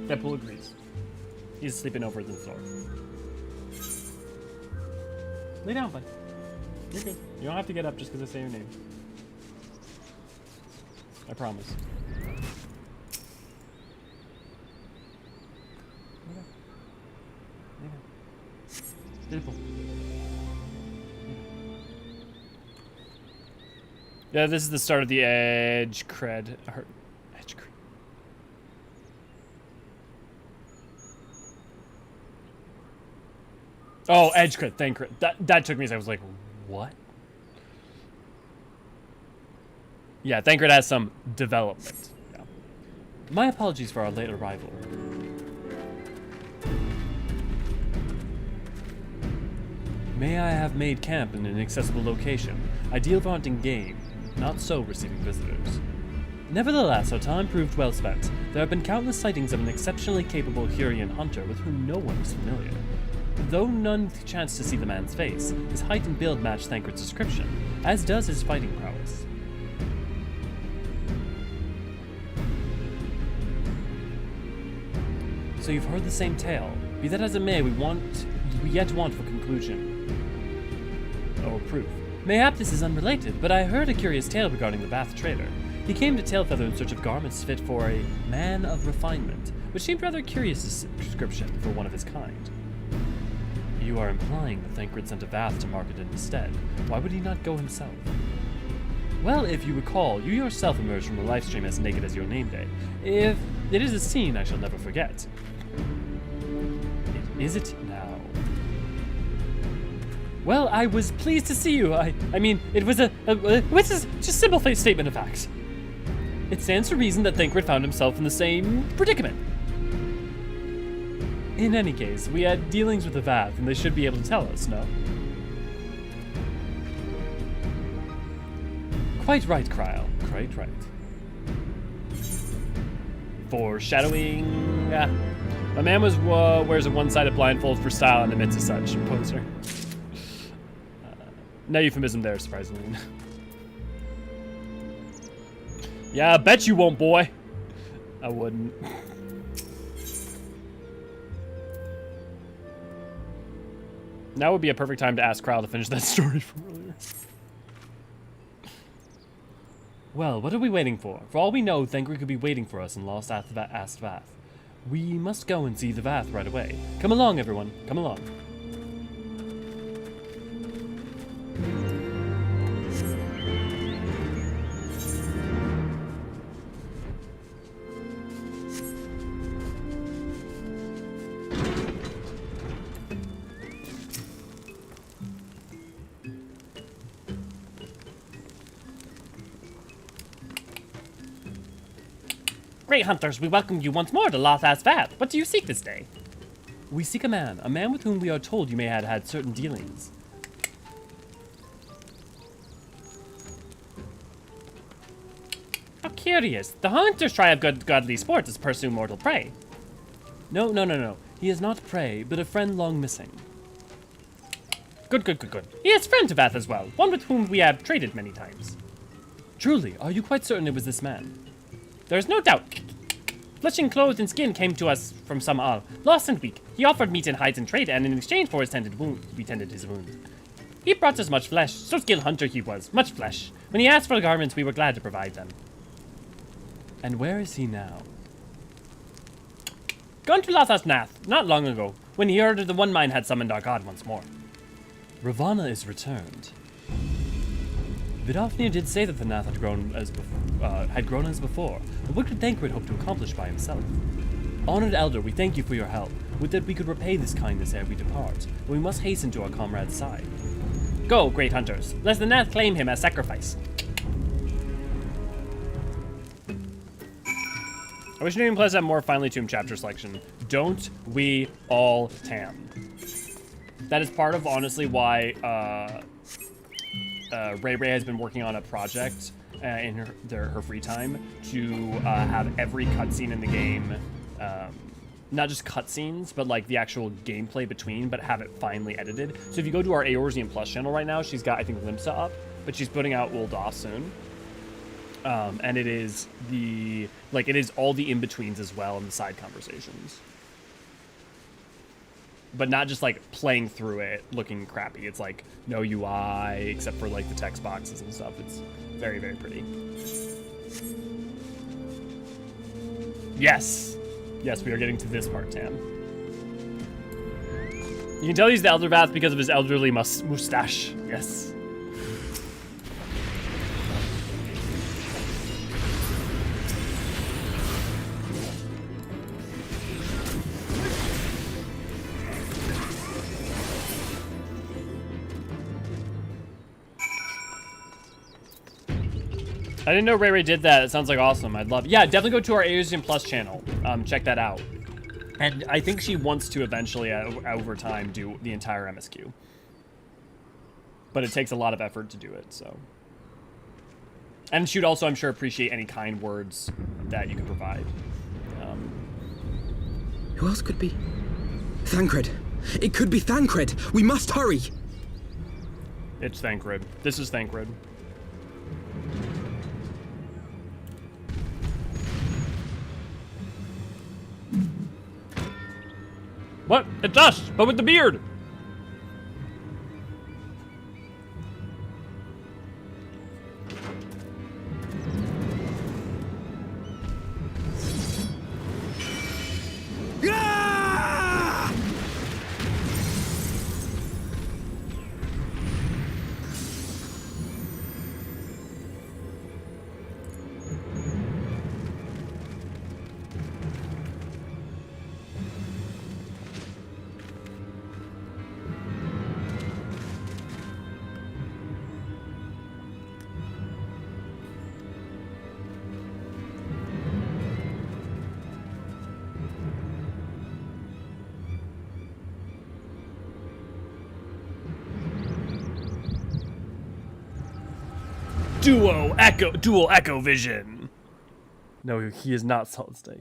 Deadpool agrees. He's sleeping over at the store. Lay down, bud. You're good. You don't have to get up just because I say your name. I promise. Yeah, this is the start of the edge cred. Edge cred. Oh, edge cred, thank cred. That took me a second. I was like, what? Yeah, Thancred has some development. Yeah. My apologies for our late arrival. May I have made camp in an accessible location, ideal for hunting game, not so receiving visitors. Nevertheless, our time proved well spent. There have been countless sightings of an exceptionally capable Eorzean hunter with whom no one is familiar. Though none chanced to see the man's face, his height and build match Thancred's description, as does his fighting prowess. So you've heard the same tale. Be that as it may, we yet want for conclusion. Or proof. Mayhap this is unrelated, but I heard a curious tale regarding the Bath trader. He came to Tailfeather in search of garments fit for a man of refinement, which seemed rather curious description for one of his kind. You are implying that Thancred sent a Bath to market it instead. Why would he not go himself? Well, if you recall, you yourself emerged from the live stream as naked as your name day. If it is a scene I shall never forget. Is it now? Well, I was pleased to see you. I mean, it was this is just a simple statement of facts. It stands to reason that Thancred found himself in the same predicament. In any case, we had dealings with the Vath, and they should be able to tell us, no? Quite right, Kryl. Quite right. Foreshadowing. My man wears a one-sided blindfold for style and admits as such. Poser. No euphemism there, surprisingly. Yeah, I bet you won't, boy. I wouldn't. Now would be a perfect time to ask Kryl to finish that story from earlier. Well, what are we waiting for? For all we know, Thancred could be waiting for us in Lost Ast Vath. We must go and see the Vath right away. Come along, everyone. Come along. Great hunters, we welcome you once more to Lost Ast Vath. What do you seek this day? We seek a man with whom we are told you may have had certain dealings. How curious. The hunters try of good godly sport to pursue mortal prey. No. He is not prey, but a friend long missing. Good. He is friend to Vath as well, one with whom we have traded many times. Truly, are you quite certain it was this man? There is no doubt. Flesh and clothes and skin came to us from some lost and weak. He offered meat and hides in trade, and in exchange for his tended wound, we tended his wound. He brought us much flesh, so skilled hunter he was, much flesh. When he asked for garments, we were glad to provide them. And where is he now? Gone to Nath, not long ago, when he heard the one mine had summoned our god once more. Ravana is returned. Vidofnir did say that the Nath had grown as before, but what could Thancred hope to accomplish by himself? Honored Elder, we thank you for your help. Would that we could repay this kindness ere we depart, but we must hasten to our comrade's side. Go, great hunters, lest the Nath claim him as sacrifice. I wish New Game Plus had more finely tuned chapter selection. Don't we all, Tam? That is part of, honestly, why Ray Ray has been working on a project in her free time to have every cutscene in the game, not just cutscenes, but like the actual gameplay between, but have it finely edited. So if you go to our Eorzean Plus channel right now, she's got, I think, Limsa up, but she's putting out Ul'dah soon. And it is all the in-betweens as well and the side conversations. But not just like playing through it looking crappy. It's like no UI except for like the text boxes and stuff. It's very, very pretty. Yes. Yes, we are getting to this part, Tam. You can tell he's the Elder Vath because of his elderly mustache. Yes. I didn't know Ray Ray did that. It sounds like awesome. I'd love. Yeah, definitely go to our Eorzean Plus channel. Check that out. And I think she wants to eventually, over time, do the entire MSQ. But it takes a lot of effort to do it. So. And she'd also, I'm sure, appreciate any kind words that you can provide. Who else could be? Thancred. It could be Thancred. We must hurry. It's Thancred. This is Thancred. What? It's us, but with the beard! Dual echo vision. No, he is not solid state.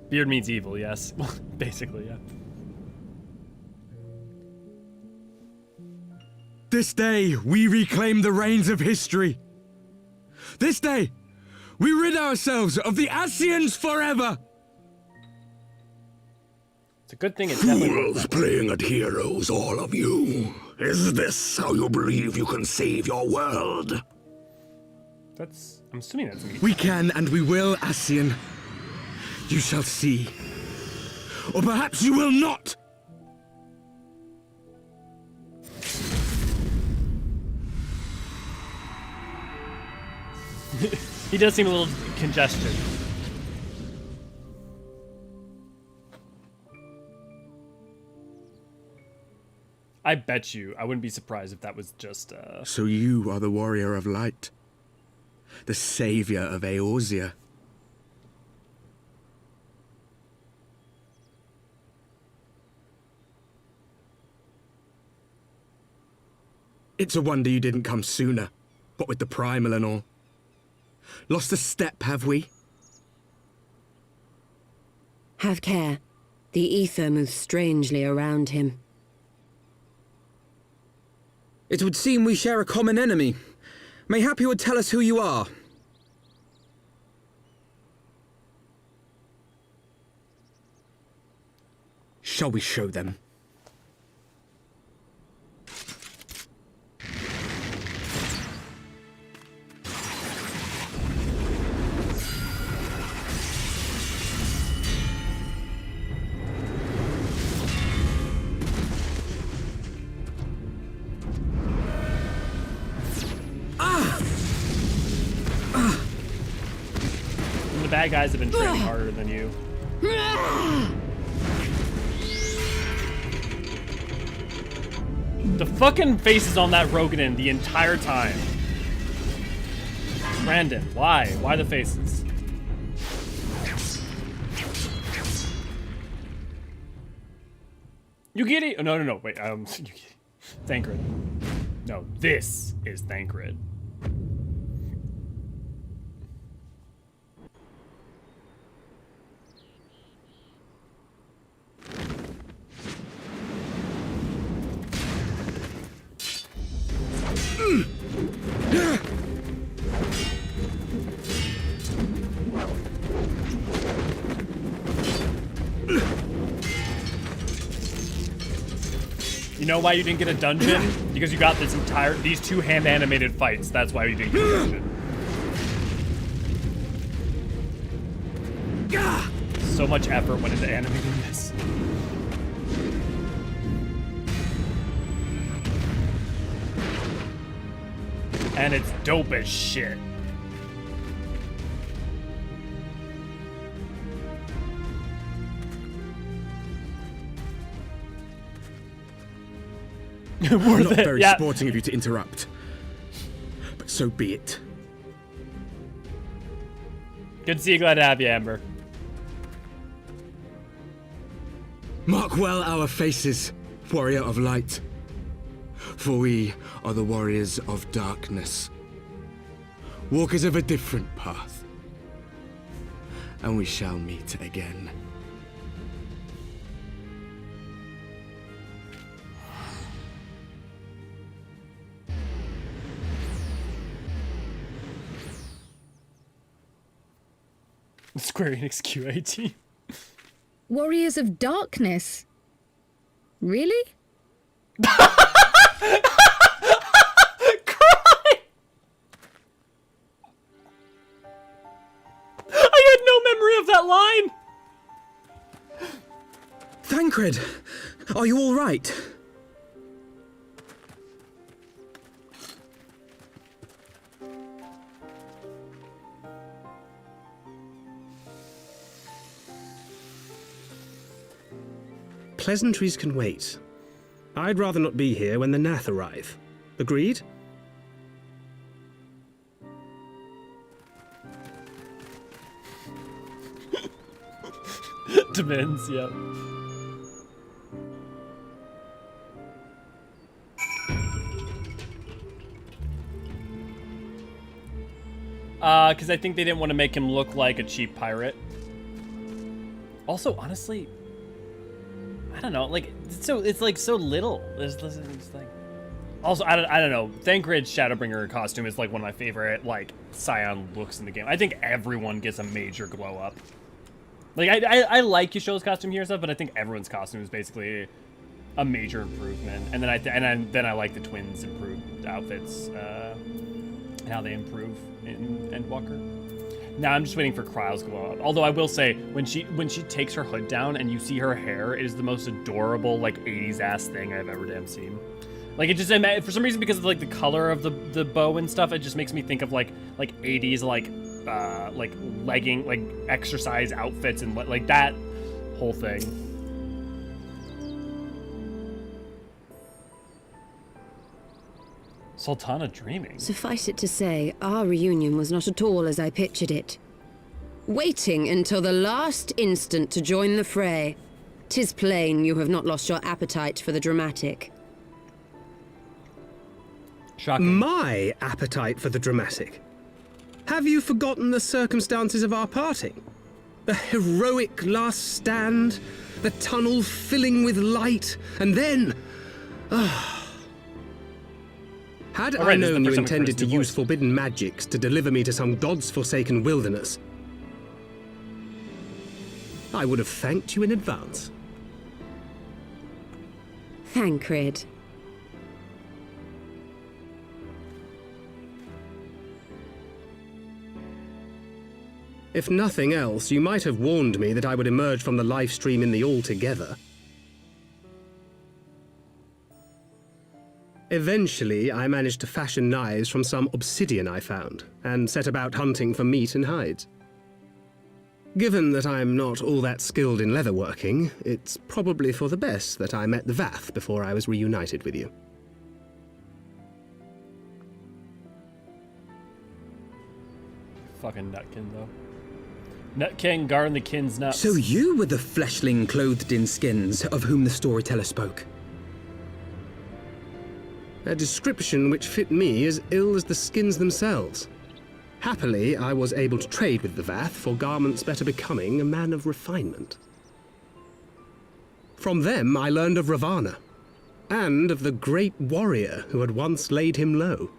Beard means evil, yes. Basically, yeah. This day, we reclaim the reins of history. This day, we rid ourselves of the Ascians forever. It's a good thing it's definitely Fools playing at heroes, all of you. Is this how you believe you can save your world? That's, I'm assuming that's me. We can and we will, Ascian. You shall see. Or perhaps you will not. He does seem a little congested. I bet you, I wouldn't be surprised if that was just, So you are the warrior of light. The savior of Eorzea. It's a wonder you didn't come sooner, what with the primal and all. Lost a step, have we? Have care. The ether moves strangely around him. It would seem we share a common enemy. Mayhap you would tell us who you are. Shall we show them? the bad guys have been training harder than you. The fucking faces on that Roganin the entire time. Brandon, why? Why the faces? Yugiri! Oh, no, wait, Thancred. No, this is Thancred. You know why you didn't get a dungeon? Because you got these two hand animated fights. That's why you didn't get a dungeon. So much effort went into animating this. And it's dope as shit. Not very sporting of you to interrupt, but so be it. Good to see you. Glad to have you, Amber. Mark well our faces, warrior of light, for we are the warriors of darkness, walkers of a different path, and we shall meet again. Square Enix QA team. Warriors of Darkness? Really? Cry! I had no memory of that line! Thancred, are you all right? Pleasantries can wait. I'd rather not be here when the Nath arrive. Agreed? Demands, yeah. Because I think they didn't want to make him look like a cheap pirate. Also, honestly, I don't know, like, it's like so little. It's like, also, I don't know. Thancred's Shadowbringer costume is like one of my favorite like Scion looks in the game. I think everyone gets a major glow up. Like I like Yasho's costume here and stuff, but I think everyone's costume is basically a major improvement. And then I like the twins' improved outfits and how they improve in Endwalker. Now I'm just waiting for Kryle's glow up. Although I will say, when she takes her hood down and you see her hair, it is the most adorable like 80s ass thing I've ever damn seen. Like, it just, for some reason, because of like the color of the bow and stuff, it just makes me think of like 80s like legging, like exercise outfits and like that whole thing. Sultana dreaming. Suffice it to say, our reunion was not at all as I pictured it. Waiting until the last instant to join the fray. 'Tis plain you have not lost your appetite for the dramatic. Shocking. My appetite for the dramatic? Have you forgotten the circumstances of our parting? The heroic last stand, the tunnel filling with light, and then... Had I known you intended to use forbidden magics to deliver me to some god's forsaken wilderness, I would have thanked you in advance. Thancred. If nothing else, you might have warned me that I would emerge from the live stream in the all together. Eventually, I managed to fashion knives from some obsidian I found, and set about hunting for meat and hides. Given that I'm not all that skilled in leatherworking, it's probably for the best that I met the Vath before I was reunited with you. Fucking Nutkin, though. Nutkin guarding the kin's nuts. So you were the fleshling clothed in skins of whom the storyteller spoke? A description which fit me as ill as the skins themselves. Happily, I was able to trade with the Vath for garments better becoming a man of refinement. From them, I learned of Ravana, and of the great warrior who had once laid him low.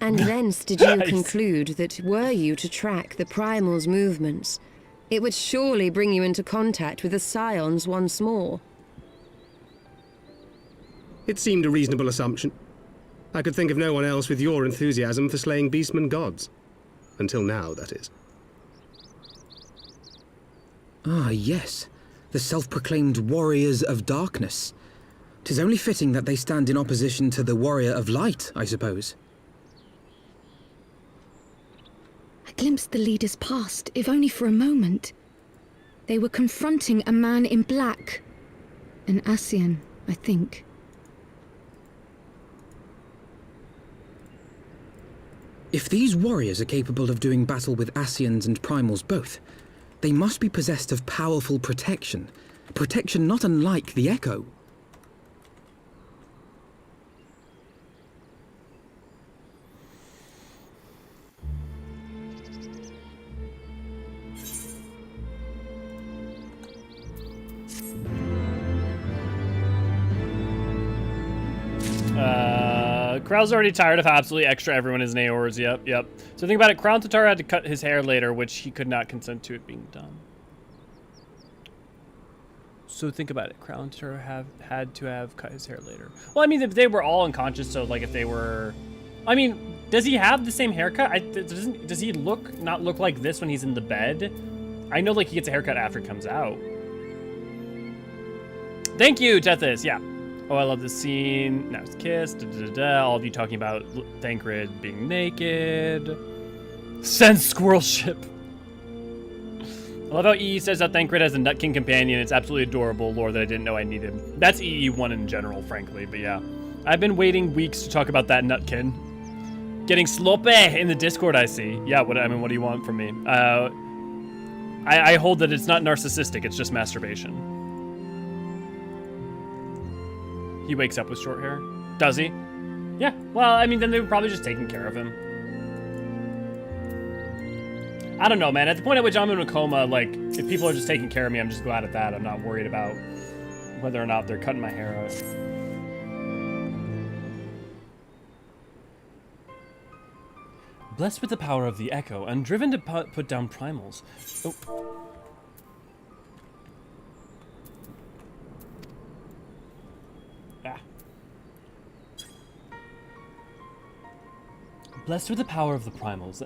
And thence did you conclude that were you to track the Primal's movements, it would surely bring you into contact with the Scions once more. It seemed a reasonable assumption. I could think of no one else with your enthusiasm for slaying beastmen gods. Until now, that is. Ah, yes. The self-proclaimed warriors of darkness. 'Tis only fitting that they stand in opposition to the warrior of light, I suppose. I glimpsed the leaders past, if only for a moment. They were confronting a man in black. An Ascian, I think. If these warriors are capable of doing battle with Ascians and Primals both, they must be possessed of powerful protection. Protection not unlike the Echo. Krell's already tired of how absolutely extra everyone is in Eorzean. Yep. So think about it. Crown Tatar had to cut his hair later, which he could not consent to it being done. So think about it. Crown Tatar had to have cut his hair later. Well, I mean, if they were all unconscious, so like if they were... I mean, does he have the same haircut? Does he not look like this when he's in the bed? I know like he gets a haircut after it comes out. Thank you, Tethys. Yeah. Oh, I love this scene. Now it's kissed. All of you talking about Thancred being naked. Send squirrel ship. I love how EE says that Thancred has a Nut King companion. It's absolutely adorable lore that I didn't know I needed. That's EE1 in general, frankly, but yeah. I've been waiting weeks to talk about that Nutkin. Getting sloppy in the Discord, I see. Yeah, what do you want from me? I hold that it's not narcissistic, it's just masturbation. He wakes up with short hair. Does he? Yeah, well, I mean, then they were probably just taking care of him. I don't know, man. At the point at which I'm in a coma, like, if people are just taking care of me, I'm just glad at that. I'm not worried about whether or not they're cutting my hair out. Blessed with the power of the Echo and driven to put down primals. Oh. Blessed with the power of the primals,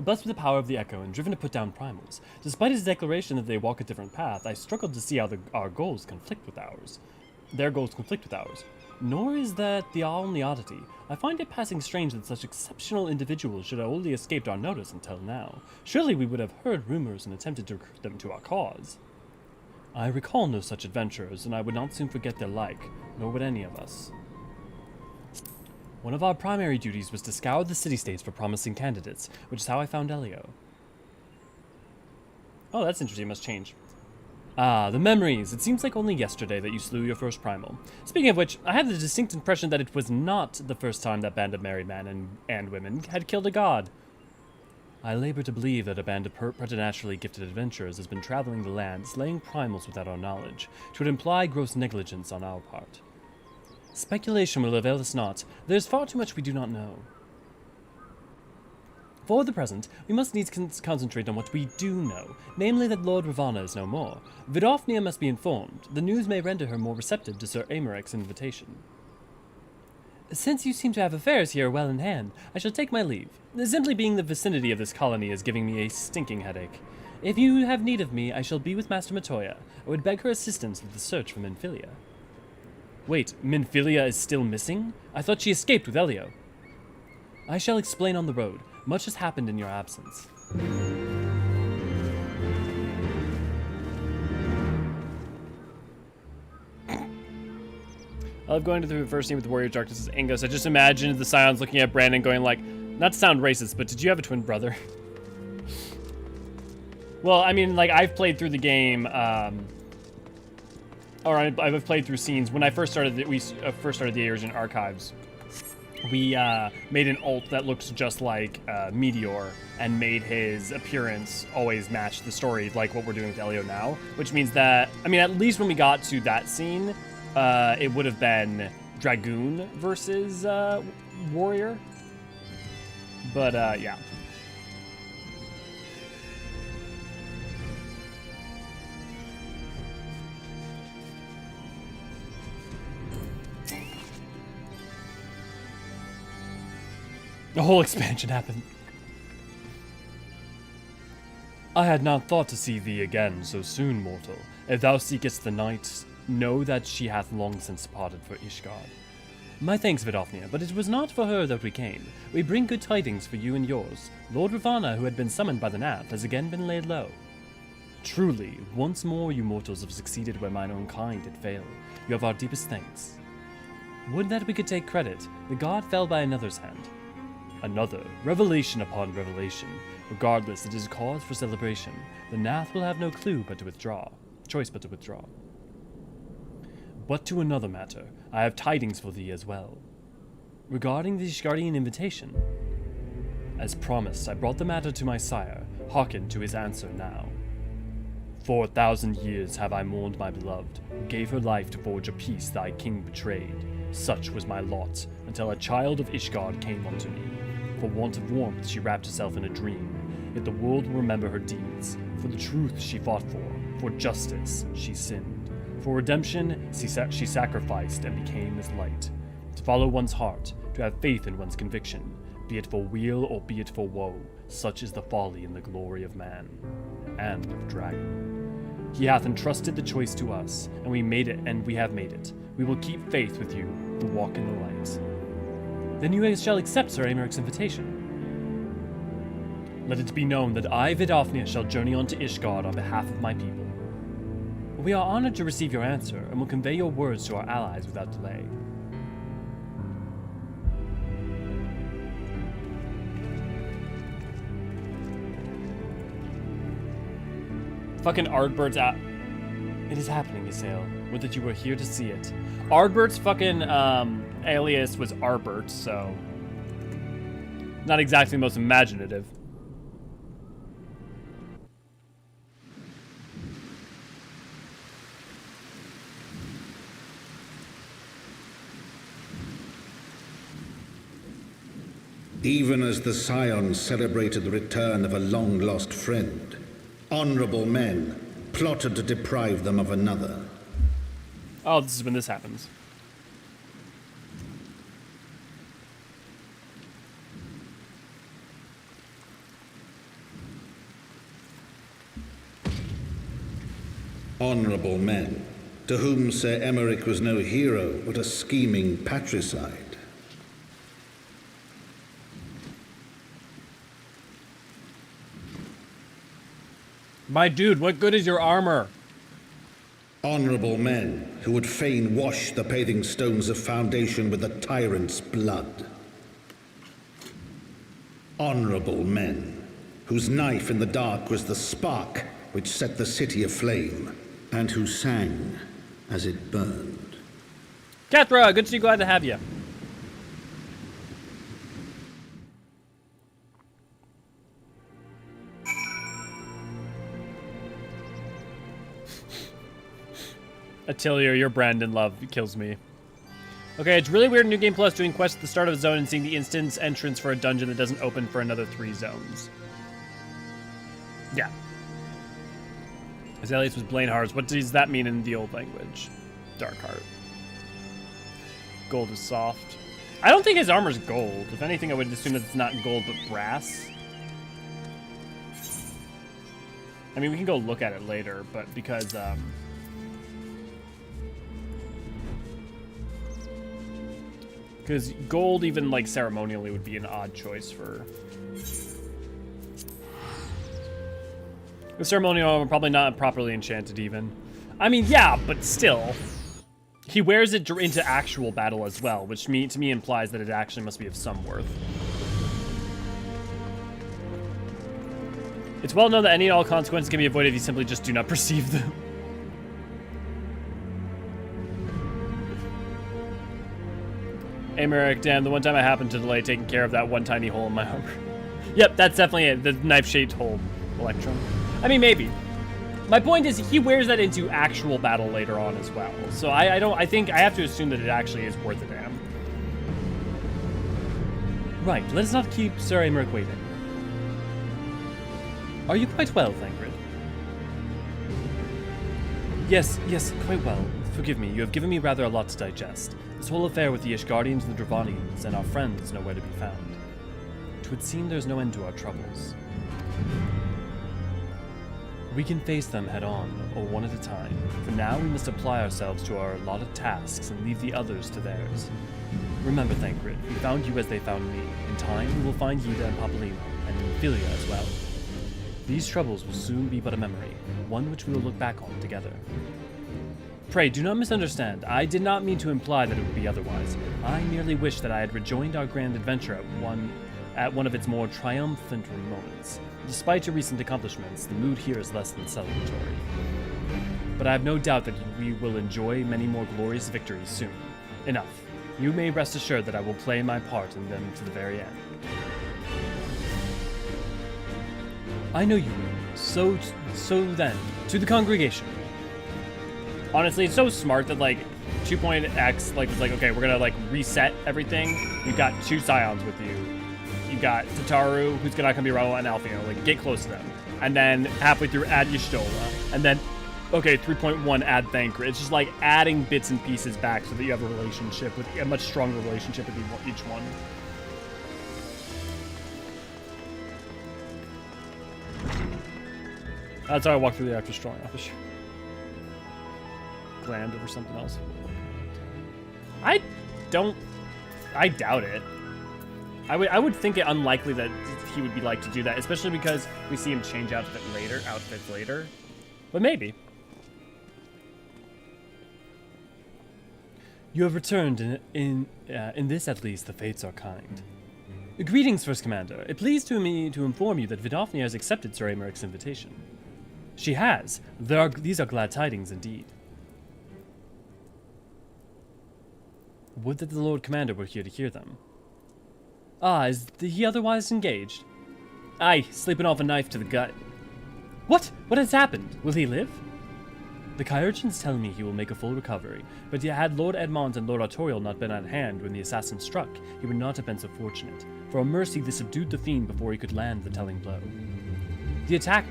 blessed with the power of the Echo and driven to put down primals. Despite his declaration that they walk a different path, I struggled to see how our goals conflict with ours. Their goals conflict with ours. Nor is that the only oddity. I find it passing strange that such exceptional individuals should have only escaped our notice until now. Surely we would have heard rumors and attempted to recruit them to our cause. I recall no such adventurers, and I would not soon forget their like, nor would any of us. One of our primary duties was to scour the city-states for promising candidates, which is how I found Elio. Oh, that's interesting. Must change. Ah, the memories. It seems like only yesterday that you slew your first primal. Speaking of which, I had the distinct impression that it was not the first time that band of married men and women had killed a god. I labor to believe that a band of preternaturally gifted adventurers has been traveling the land, slaying primals without our knowledge, which would imply gross negligence on our part. Speculation will avail us not. There is far too much we do not know. For the present, we must needs concentrate on what we do know, namely that Lord Ravana is no more. Vidofnia must be informed. The news may render her more receptive to Sir Amarek's invitation. Since you seem to have affairs here well in hand, I shall take my leave. Simply being the vicinity of this colony is giving me a stinking headache. If you have need of me, I shall be with Master Matoya. I would beg her assistance with the search for Minfilia. Wait, Minfilia is still missing? I thought she escaped with Elio. I shall explain on the road. Much has happened in your absence. I love going to the first scene with the Warrior of Darkness as Ingos. I just imagined the Scions looking at Brandon going like, not to sound racist, but did you have a twin brother? Well, I mean, like, I've played through the game, or I've played through scenes. When I first started, we first started the Eorzean archives, we made an ult that looks just like Meteor and made his appearance always match the story, like what we're doing with Elio now, which means that, I mean, at least when we got to that scene, it would have been Dragoon versus Warrior. But, yeah. The whole expansion happened. I had not thought to see thee again so soon, mortal. If thou seekest the night, know that she hath long since departed for Ishgard. My thanks, Vidofnir, but it was not for her that we came. We bring good tidings for you and yours. Lord Ravana, who had been summoned by the Nath, has again been laid low. Truly, once more you mortals have succeeded where mine own kind did fail. You have our deepest thanks. Would that we could take credit. The god fell by another's hand. Another, revelation upon revelation. Regardless, it is a cause for celebration. The Nath will have no choice but to withdraw. But to another matter, I have tidings for thee as well. Regarding the Ishgardian invitation. As promised, I brought the matter to my sire. Hearken to his answer now. 4,000 years have I mourned my beloved, who gave her life to forge a peace thy king betrayed. Such was my lot, until a child of Ishgard came unto me. For want of warmth she wrapped herself in a dream, yet the world will remember her deeds. For the truth she fought for justice she sinned. For redemption she sacrificed and became as light. To follow one's heart, to have faith in one's conviction, be it for weal or be it for woe, such is the folly and the glory of man, and of dragon. He hath entrusted the choice to us, and we have made it. We will keep faith with you, to walk in the light. Then you shall accept Sir Amaric's invitation. Let it be known that I, Vidofnir, shall journey on to Ishgard on behalf of my people. We are honored to receive your answer, and will convey your words to our allies without delay. Fucking Ardbert's out. It is happening, Ysael. Would that you were here to see it. Ardbert's fucking alias was Arbert, so not exactly the most imaginative. Even as the Scions celebrated the return of a long-lost friend, honorable men plotted to deprive them of another. Oh, this is when this happens. Honorable men, to whom Sir Emeric was no hero, but a scheming patricide. My dude, what good is your armor? Honorable men who would fain wash the paving stones of foundation with the tyrant's blood. Honorable men whose knife in the dark was the spark which set the city aflame, and who sang as it burned. Cathra, good to see you, glad to have you. Atelier, your Brandon love kills me. Okay, it's really weird in New Game Plus doing quests at the start of a zone and seeing the instance entrance for a dungeon that doesn't open for another 3 zones. Yeah. Azaleus was Blainehars. What does that mean in the old language? Darkheart. Gold is soft. I don't think his armor's gold. If anything, I would assume that it's not gold, but brass. I mean, we can go look at it later, but because, Because gold, even like ceremonially, would be an odd choice for. The ceremonial armor probably not properly enchanted even. I mean, yeah, but still. He wears it into actual battle as well, which to me implies that it actually must be of some worth. It's well known that any and all consequences can be avoided if you simply just do not perceive them. Hey, Merrick, damn, the one time I happened to delay taking care of that one tiny hole in my armor. Yep, that's definitely it. The knife-shaped hole, Electrum. I mean, maybe. My point is, he wears that into actual battle later on as well. So I think I have to assume that it actually is worth a damn. Right, let us not keep Sir Aymeric waiting. Are you quite well, Thancred? Yes, quite well. Forgive me, you have given me rather a lot to digest. This whole affair with the Ishgardians and the Dravanians and our friends nowhere to be found. 'Twould seem there's no end to our troubles. We can face them head on, or one at a time. For now, we must apply ourselves to our allotted tasks and leave the others to theirs. Remember, Thancred, we found you as they found me. In time, we will find Hydaelyn and Papalymo, and Philia as well. These troubles will soon be but a memory, one which we will look back on together. Pray, do not misunderstand. I did not mean to imply that it would be otherwise. I merely wish that I had rejoined our grand adventure at one of its more triumphant moments. Despite your recent accomplishments, the mood here is less than celebratory. But I have no doubt that we will enjoy many more glorious victories soon. Enough. You may rest assured that I will play my part in them to the very end. I know you will. So then, to the congregation. Honestly, it's so smart that, like, 2.x, like, was like, okay, we're gonna, like, reset everything. You've got 2 Scions with you. You got Tataru, who's gonna be Raoul and Alfino, like, get close to them. And then, halfway through, add Y'shtola. And then, okay, 3.1, add Thancred. It's just, like, adding bits and pieces back so that you have a relationship with, a much stronger relationship with each one. That's how I walk through the actor's drawing office. Gland over something else. I doubt it. I would think it unlikely that he would be like to do that, especially because we see him change outfits later. But maybe. You have returned. In this, at least, the fates are kind. Greetings, First Commander. It pleased me to inform you that Vidofnir has accepted Sir Aymeric's invitation. She has. These are glad tidings indeed. Would that the Lord Commander were here to hear them. Ah, is he otherwise engaged? Aye, sleeping off a knife to the gut. What? What has happened? Will he live? The Kyurchans tell me he will make a full recovery, but had Lord Edmond and Lord Artorial not been at hand when the assassin struck, he would not have been so fortunate. For a mercy, they subdued the fiend before he could land the telling blow. The attack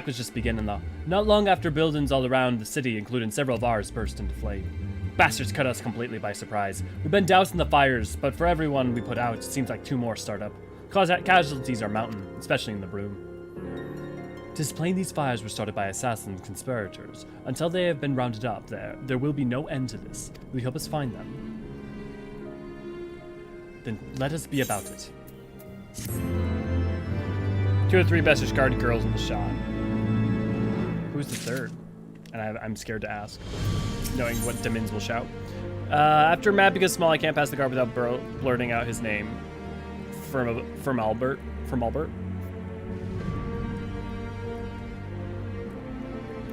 was just beginning though. Not long after buildings all around the city, including several of ours, burst into flame. Bastards cut us completely by surprise. We've been dousing the fires, but for everyone we put out, it seems like 2 more start up. Casualties are mounting, especially in the Broom. 'Tis plain these fires were started by assassins and conspirators. Until they have been rounded up, there will be no end to this. Will you help us find them? Then let us be about it. 2 or 3 best Ishgard girls in the shot. Who's the third? And I'm scared to ask, knowing what Demins will shout. After mad because small, I can't pass the guard without blurting out his name. From Albert.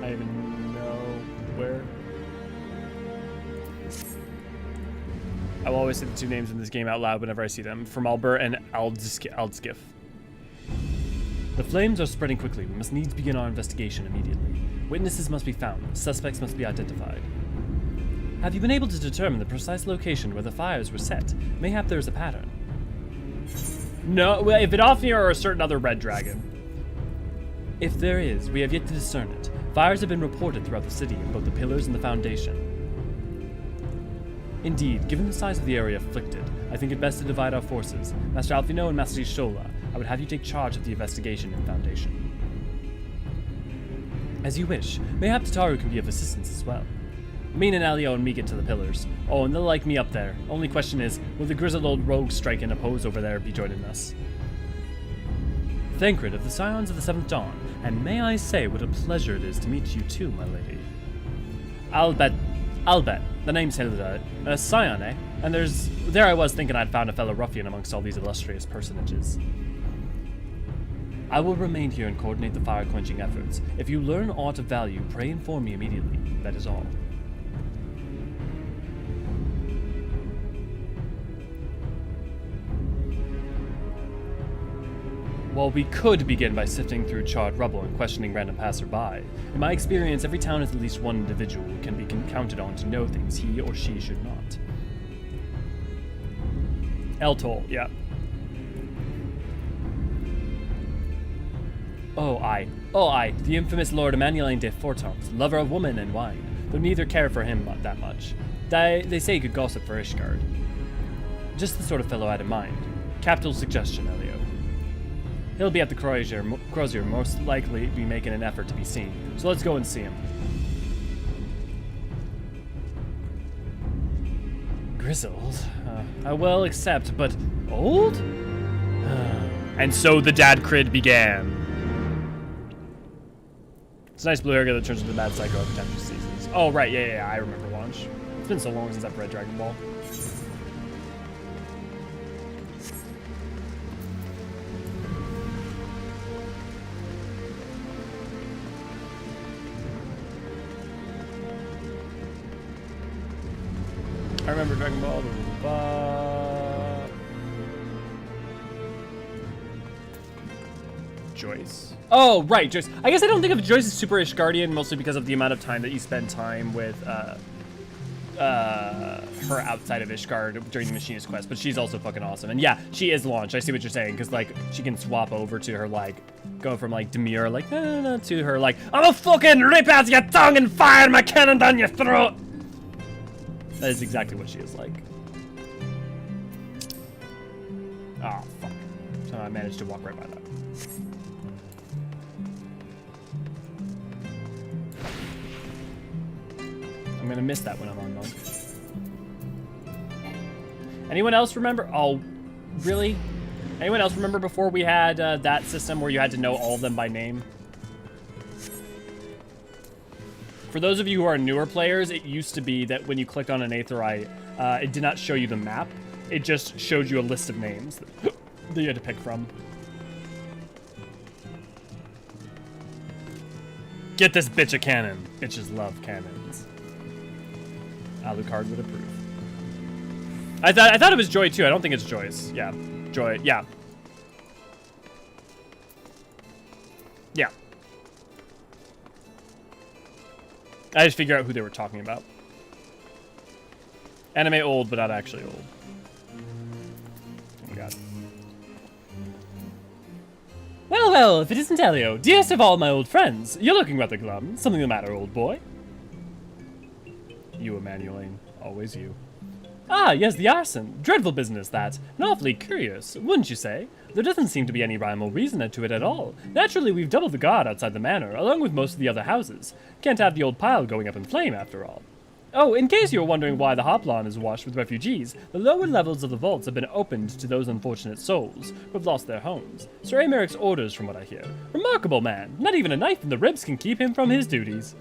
I even know where. I will always say the 2 names in this game out loud whenever I see them. From Albert and Aldskiff. The flames are spreading quickly. We must needs begin our investigation immediately. Witnesses must be found. Suspects must be identified. Have you been able to determine the precise location where the fires were set? Mayhap there is a pattern. No, well, if Vidofnir or a certain other red dragon. If there is, we have yet to discern it. Fires have been reported throughout the city in both the pillars and the foundation. Indeed, given the size of the area afflicted, I think it best to divide our forces. Master Alfino and Master Y'shtola, I would have you take charge of the investigation in Foundation. As you wish. Mayhap Tataru can be of assistance as well. Mina and Elio and me get to the pillars. Oh, and they'll like me up there. Only question is, will the grizzled old rogue strike and oppose over there be joining us? Thancred of the Scions of the Seventh Dawn, and may I say what a pleasure it is to meet you too, my lady. I'll bet. The name's Hilda. Scion, eh? And there I was thinking I'd found a fellow ruffian amongst all these illustrious personages. I will remain here and coordinate the fire-quenching efforts. If you learn aught of value, pray inform me immediately. That is all. Well, we could begin by sifting through charred rubble and questioning random passerby. In my experience, every town has at least one individual who can be counted on to know things he or she should not. Eltol, yeah. Oh, aye, the infamous Lord Emmanuel de Fortons, lover of woman and wine, though neither care for him that much. They say he could gossip for Ishgard. Just the sort of fellow I had in mind. Capital suggestion, Elio. He'll be at the Crozier, most likely be making an effort to be seen. So let's go and see him. Grizzled? I will accept, but old? And so the dad crid began. It's a nice blue hair guy that turns into a mad psycho every time she sees these. Oh, right, yeah, I remember Launch. It's been so long since I've read Dragon Ball. I remember Dragon Ball. Joyce. Oh, right, Joyce. I guess I don't think of Joyce as super Ishgardian, mostly because of the amount of time that you spend time with her outside of Ishgard during the Machinist quest, but she's also fucking awesome. And yeah, she is Launch. I see what you're saying, because like she can swap over to her like go from like demure like no to her like I'ma fucking rip out your tongue and fire my cannon down your throat. That is exactly what she is like. Oh, fuck. So I managed to walk right by that. I'm gonna miss that when I'm on Monk. Anyone else remember? Oh, really? Anyone else remember before we had that system where you had to know all of them by name? For those of you who are newer players, it used to be that when you clicked on an Aetherai, it did not show you the map. It just showed you a list of names that you had to pick from. Get this bitch a cannon. Bitches love cannons. Alucard would approve. I thought it was Joy too. I don't think it's Joyce. Yeah, Joy. Yeah. Yeah. I just figure out who they were talking about. Anime old, but not actually old. Oh my god. Well, if it isn't Elio, dearest of all my old friends, you're looking rather glum. Something the matter, old boy? You, Emmanuel, always you. Ah, yes, the arson. Dreadful business, that. And awfully curious, wouldn't you say? There doesn't seem to be any rhyme or reason to it at all. Naturally, we've doubled the guard outside the manor, along with most of the other houses. Can't have the old pile going up in flame, after all. Oh, in case you were wondering why the Hoplon is washed with refugees, the lower levels of the vaults have been opened to those unfortunate souls who have lost their homes. Sir Americ's orders, from what I hear. Remarkable man. Not even a knife in the ribs can keep him from his duties.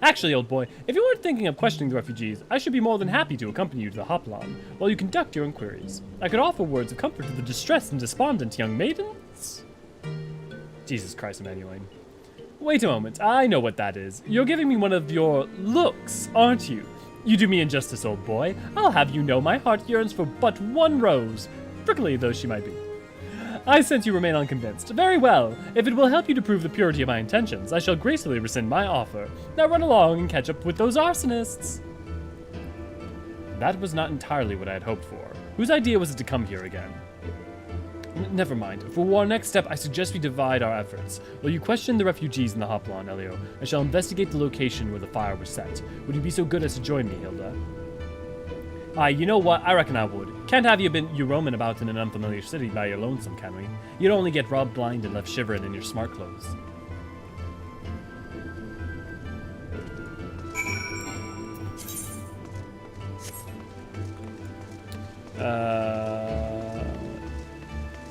Actually, old boy, if you weren't thinking of questioning the refugees, I should be more than happy to accompany you to the Hoplon while you conduct your inquiries. I could offer words of comfort to the distressed and despondent young maidens. Jesus Christ, Emmanuel. Wait a moment, I know what that is. You're giving me one of your looks, aren't you? You do me injustice, old boy. I'll have you know my heart yearns for but one rose, prickly though she might be. I sense you remain unconvinced. Very well. If it will help you to prove the purity of my intentions, I shall gracefully rescind my offer. Now run along and catch up with those arsonists. That was not entirely what I had hoped for. Whose idea was it to come here again? Never mind. For our next step, I suggest we divide our efforts. While you question the refugees in the Hoplon, Elio, I shall investigate the location where the fire was set. Would you be so good as to join me, Hilda? Aye, you know what? I reckon I would. Can't have you roaming about in an unfamiliar city by your lonesome, can we? You'd only get robbed blind and left shivering in your smart clothes.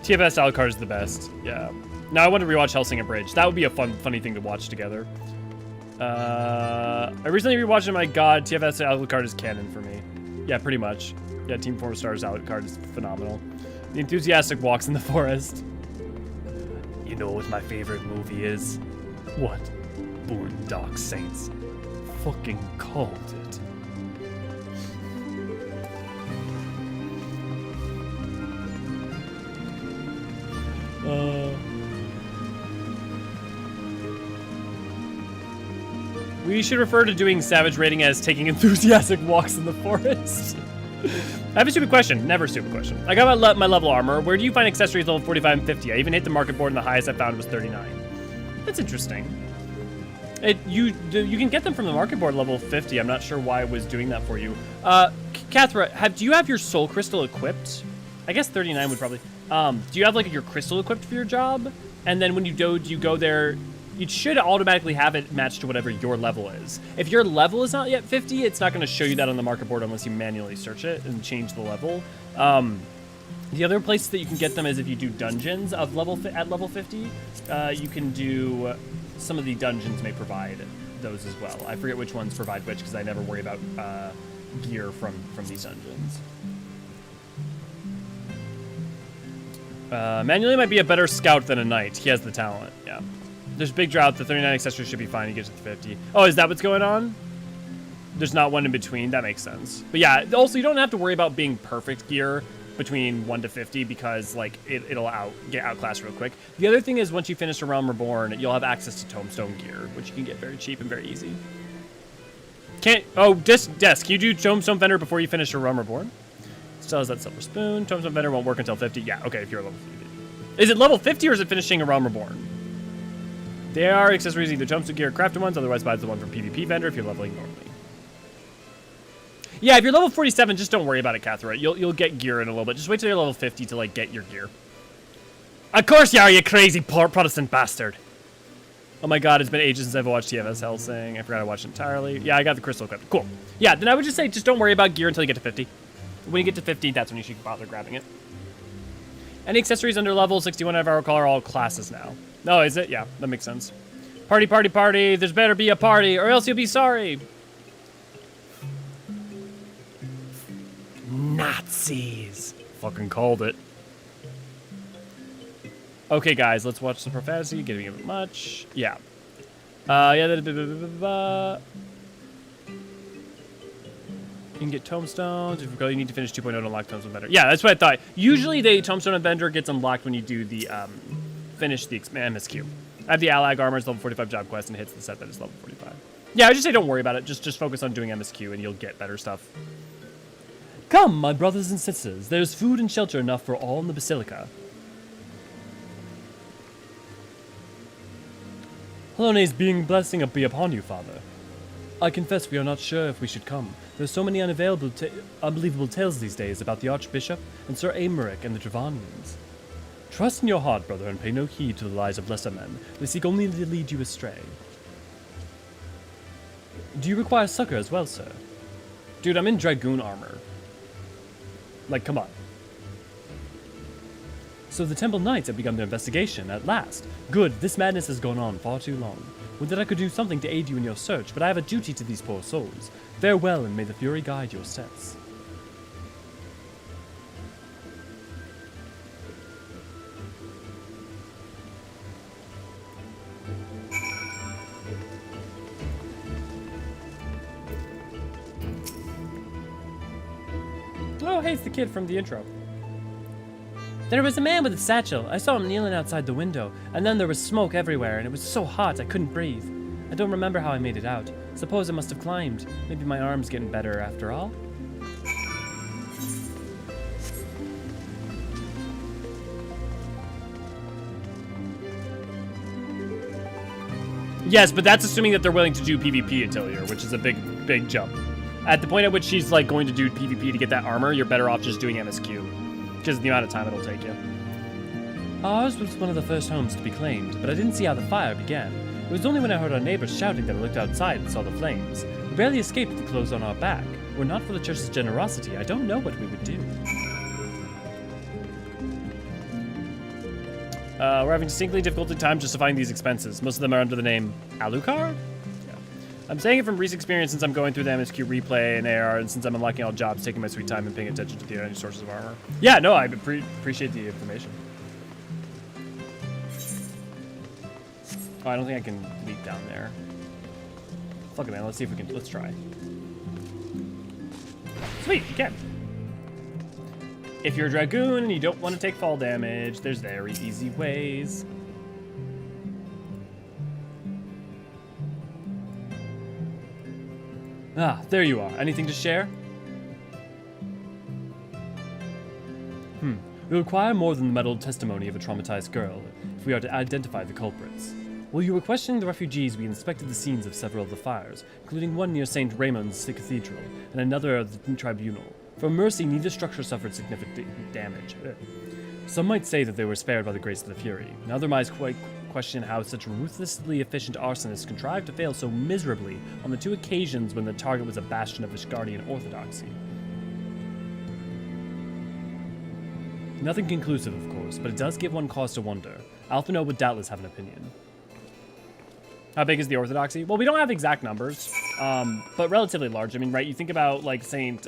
TFS Alucard is the best. Yeah. Now I want to rewatch Hellsinger Bridge. That would be a funny thing to watch together. I recently rewatched it. My God, TFS Alucard is canon for me. Yeah, pretty much. Yeah, Team 4 Stars Alucard is phenomenal. The enthusiastic walks in the forest. You know what my favorite movie is? What? Boondock Saints. Fucking called it. We should refer to doing Savage rating as taking enthusiastic walks in the forest. I have a stupid question. Never a stupid question. I got my level armor. Where do you find accessories level 45 and 50? I even hit the market board and the highest I found was 39. That's interesting. You can get them from the market board level 50. I'm not sure why it was doing that for you. Kathra, do you have your soul crystal equipped? I guess 39 would probably... do you have like your crystal equipped for your job? And then when you go there, it should automatically have it matched to whatever your level is. If your level is not yet 50, it's not going to show you that on the market board unless you manually search it and change the level. The other place that you can get them is if you do dungeons at level 50. You can do... Some of the dungeons may provide those as well. I forget which ones provide which because I never worry about gear from these dungeons. Manually might be a better scout than a knight. He has the talent, yeah. There's big drought. The 39 accessories should be fine. He gets to the 50. Oh, is that what's going on? There's not one in between. That makes sense. But yeah, also you don't have to worry about being perfect gear between 1 to 50 because like it'll get outclassed real quick. The other thing is once you finish A Realm Reborn, you'll have access to Tombstone gear, which you can get very cheap and very easy. Can you do Tombstone Vendor before you finish A Realm Reborn? Still has that silver spoon. Tombstone Vendor won't work until 50. Yeah, okay, if you're level 50. Is it level 50 or is it finishing A Realm Reborn? They are accessories, either Tombstone gear or crafted ones, otherwise buy the one from PvP Vendor if you're leveling normally. Yeah, if you're level 47, just don't worry about it, Kathra. You'll get gear in a little bit. Just wait till you're level 50 to, like, get your gear. Of course you are, you crazy Protestant bastard. Oh my God, it's been ages since I've watched TFS Hellsing. I forgot I watched it entirely. Yeah, I got the crystal equipped. Cool. Yeah, then I would just say just don't worry about gear until you get to 50. When you get to 50, that's when you should bother grabbing it. Any accessories under level 61 of our recall are all classes now. Oh, is it? Yeah, that makes sense. Party, party, party. There's better be a party, or else you'll be sorry. Nazis. Fucking called it. Okay, guys, let's watch the profanity. Getting a bit much. Yeah. You can get tombstones. If you need to finish 2.0 to unlock Tombstone Vendor. Yeah, that's what I thought. Usually, the Tombstone Vendor gets unlocked when you do the finish the MSQ. I have the Allag Armor's level 45 job quest and hits the set that is level 45. Yeah, I just say don't worry about it. Just focus on doing MSQ and you'll get better stuff. Come, my brothers and sisters. There's food and shelter enough for all in the Basilica. Halone's blessing be upon you, Father. I confess we are not sure if we should come. There's so many unbelievable tales these days about the Archbishop and Sir Aymeric and the Travanians. Trust in your heart, brother, and pay no heed to the lies of lesser men. They seek only to lead you astray. Do you require succor as well, sir? Dude, I'm in Dragoon armor. Like, come on. So the Temple Knights have begun their investigation, at last. Good, this madness has gone on far too long. Would that I could do something to aid you in your search, but I have a duty to these poor souls. Farewell, and may the Fury guide your steps. Oh, hey, it's the kid from the intro. There was a man with a satchel. I saw him kneeling outside the window, and then there was smoke everywhere, and it was so hot I couldn't breathe. I don't remember how I made it out. Suppose I must have climbed. Maybe my arm's getting better after all. Yes, but that's assuming that they're willing to do PvP Atelier, which is a big jump. At the point at which she's like going to do PvP to get that armor, you're better off just doing MSQ. Because of the amount of time it'll take you. Ours was one of the first homes to be claimed, but I didn't see how the fire began. It was only when I heard our neighbors shouting that I looked outside and saw the flames. We barely escaped with the clothes on our back. Were not for the church's generosity, I don't know what we would do. We're having distinctly difficult time justifying these expenses. Most of them are under the name Alucard? Yeah. I'm saying it from recent experience since I'm going through the MSQ replay and AR, and since I'm unlocking all jobs, taking my sweet time and paying attention to the other sources of armor. Yeah, no, I appreciate the information. Oh, I don't think I can leap down there. Fuck it, man. Let's see if we can. Let's try. Sweet, you can. If you're a Dragoon and you don't want to take fall damage, there's very easy ways. Ah, there you are. Anything to share? We require more than the muddled testimony of a traumatized girl if we are to identify the culprits. While you were questioning the refugees, we inspected the scenes of several of the fires, including one near St. Raymond's Cathedral and another at the tribunal. For mercy, neither structure suffered significant damage. Some might say that they were spared by the grace of the Fury, and others might quite question how such ruthlessly efficient arsonists contrived to fail so miserably on the 2 occasions when the target was a bastion of Ishgardian orthodoxy. Nothing conclusive, of course, but it does give one cause to wonder. Alphino would doubtless have an opinion. How big is the orthodoxy? Well, we don't have exact numbers, but relatively large. I mean, right, you think about, like, St.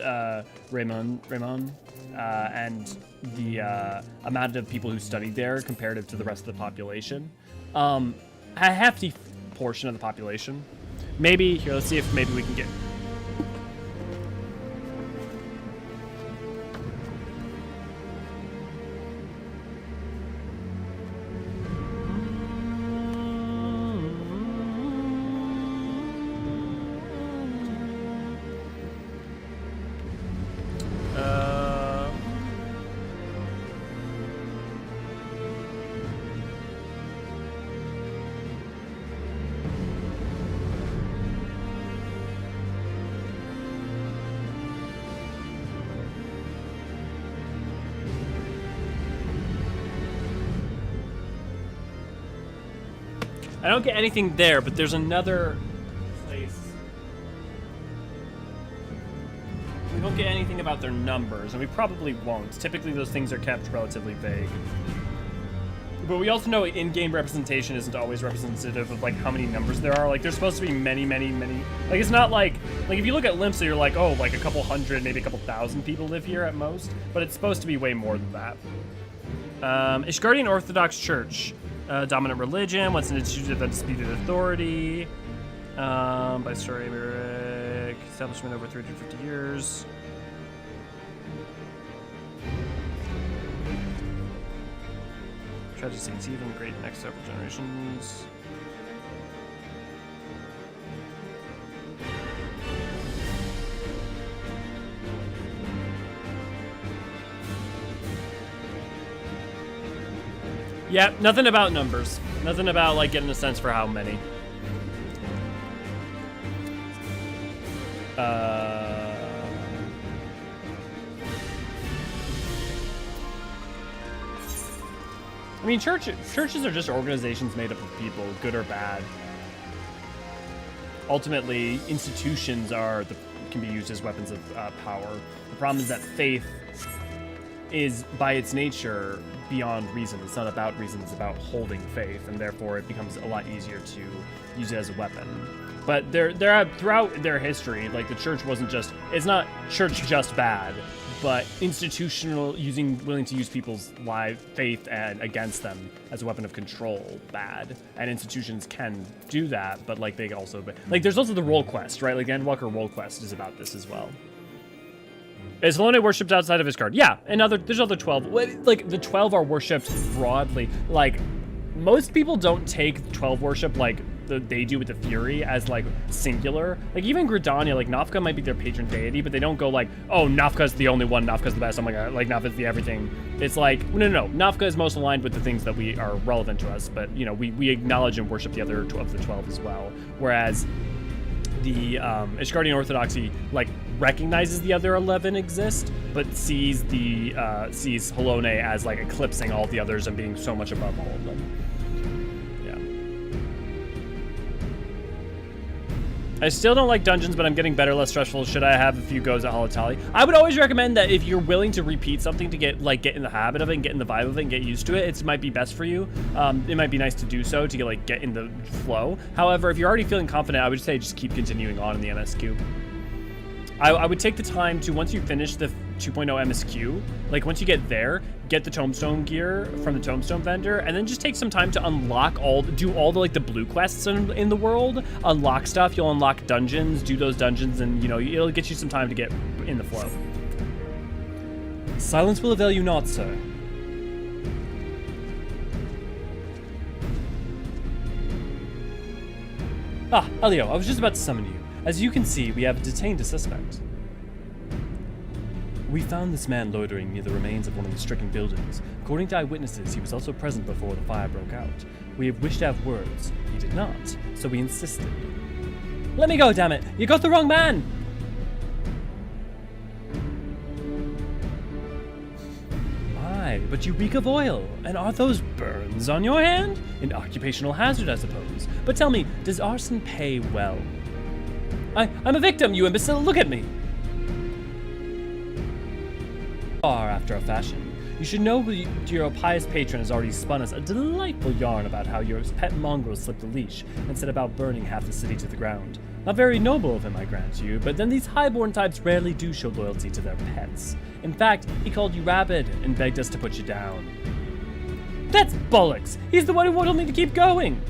Raymond, and the amount of people who studied there comparative to the rest of the population. A hefty portion of the population. Maybe, here, let's see if maybe we can get... I don't get anything there, but there's another place. We don't get anything about their numbers, and we probably won't. Typically, those things are kept relatively vague. But we also know in-game representation isn't always representative of, like, how many numbers there are. Like, there's supposed to be many, many, many... Like, it's not like... Like, if you look at Limsa, you're like, oh, like, a couple hundred, maybe a couple thousand people live here at most. But it's supposed to be way more than that. Ishgardian Orthodox Church. Dominant religion, once an institute of undisputed authority. By story, establishment over 350 years. Tragedy Saints even great next several generations. Yeah, nothing about numbers. Nothing about, like, getting a sense for how many. I mean, churches are just organizations made up of people, good or bad. Ultimately, institutions can be used as weapons of power. The problem is that faith is, by its nature, beyond reason. It's not about reason, it's about holding faith, and therefore it becomes a lot easier to use it as a weapon. But there are, throughout their history, like, the church wasn't just, it's not church just bad, but institutional, willing to use people's faith and against them as a weapon of control, bad. And institutions can do that, but, like, they also, like, there's also the role quest, right? Like, the Endwalker role quest is about this as well. Is Helone worshipped outside of Ishgard? Yeah, and there's other 12. Like, the 12 are worshipped broadly. Like, most people don't take 12 worship like they do with the Fury as, like, singular. Like, even Gridania, like, Nafka might be their patron deity, but they don't go like, oh, Nafka's the only one, Nafka's the best, oh my god, like, Nafka's the everything. It's like, no, Nafka is most aligned with the things that are relevant to us, but, you know, we acknowledge and worship the other 12 of the 12 as well. Whereas the Ishgardian Orthodoxy, like, recognizes the other 11 exist, but sees Helone as, like, eclipsing all the others and being so much above all of them. I still don't like dungeons, but I'm getting better, less stressful. Should I have a few goes at Hydaelyn? I would always recommend that if you're willing to repeat something to get in the habit of it and get in the vibe of it and get used to it, it might be best for you. It might be nice to do so to get in the flow. However, if you're already feeling confident, I would say just keep continuing on in the MSQ. I would take the time to, once you finish the 2.0 MSQ, like once you get there, get the tombstone gear from the tombstone vendor, and then just take some time to unlock do all the the blue quests in the world, unlock stuff. You'll unlock dungeons, do those dungeons, and it'll get you some time to get in the flow. Silence will avail you not, sir. Ah, Elio, I was just about to summon you. As you can see, we have detained a suspect. We found this man loitering near the remains of one of the stricken buildings. According to eyewitnesses, he was also present before the fire broke out. We have wished to have words. He did not, so we insisted. Let me go, damn it! You got the wrong man! My, but you reek of oil. And are those burns on your hand? An occupational hazard, I suppose. But tell me, does arson pay well? I'm a victim, you imbecile! Look at me! Are after a fashion. You should know your pious patron has already spun us a delightful yarn about how your pet mongrel slipped a leash and set about burning half the city to the ground. Not very noble of him, I grant you, but then these highborn types rarely do show loyalty to their pets. In fact, he called you rabid and begged us to put you down. That's bollocks! He's the one who wanted me to keep going!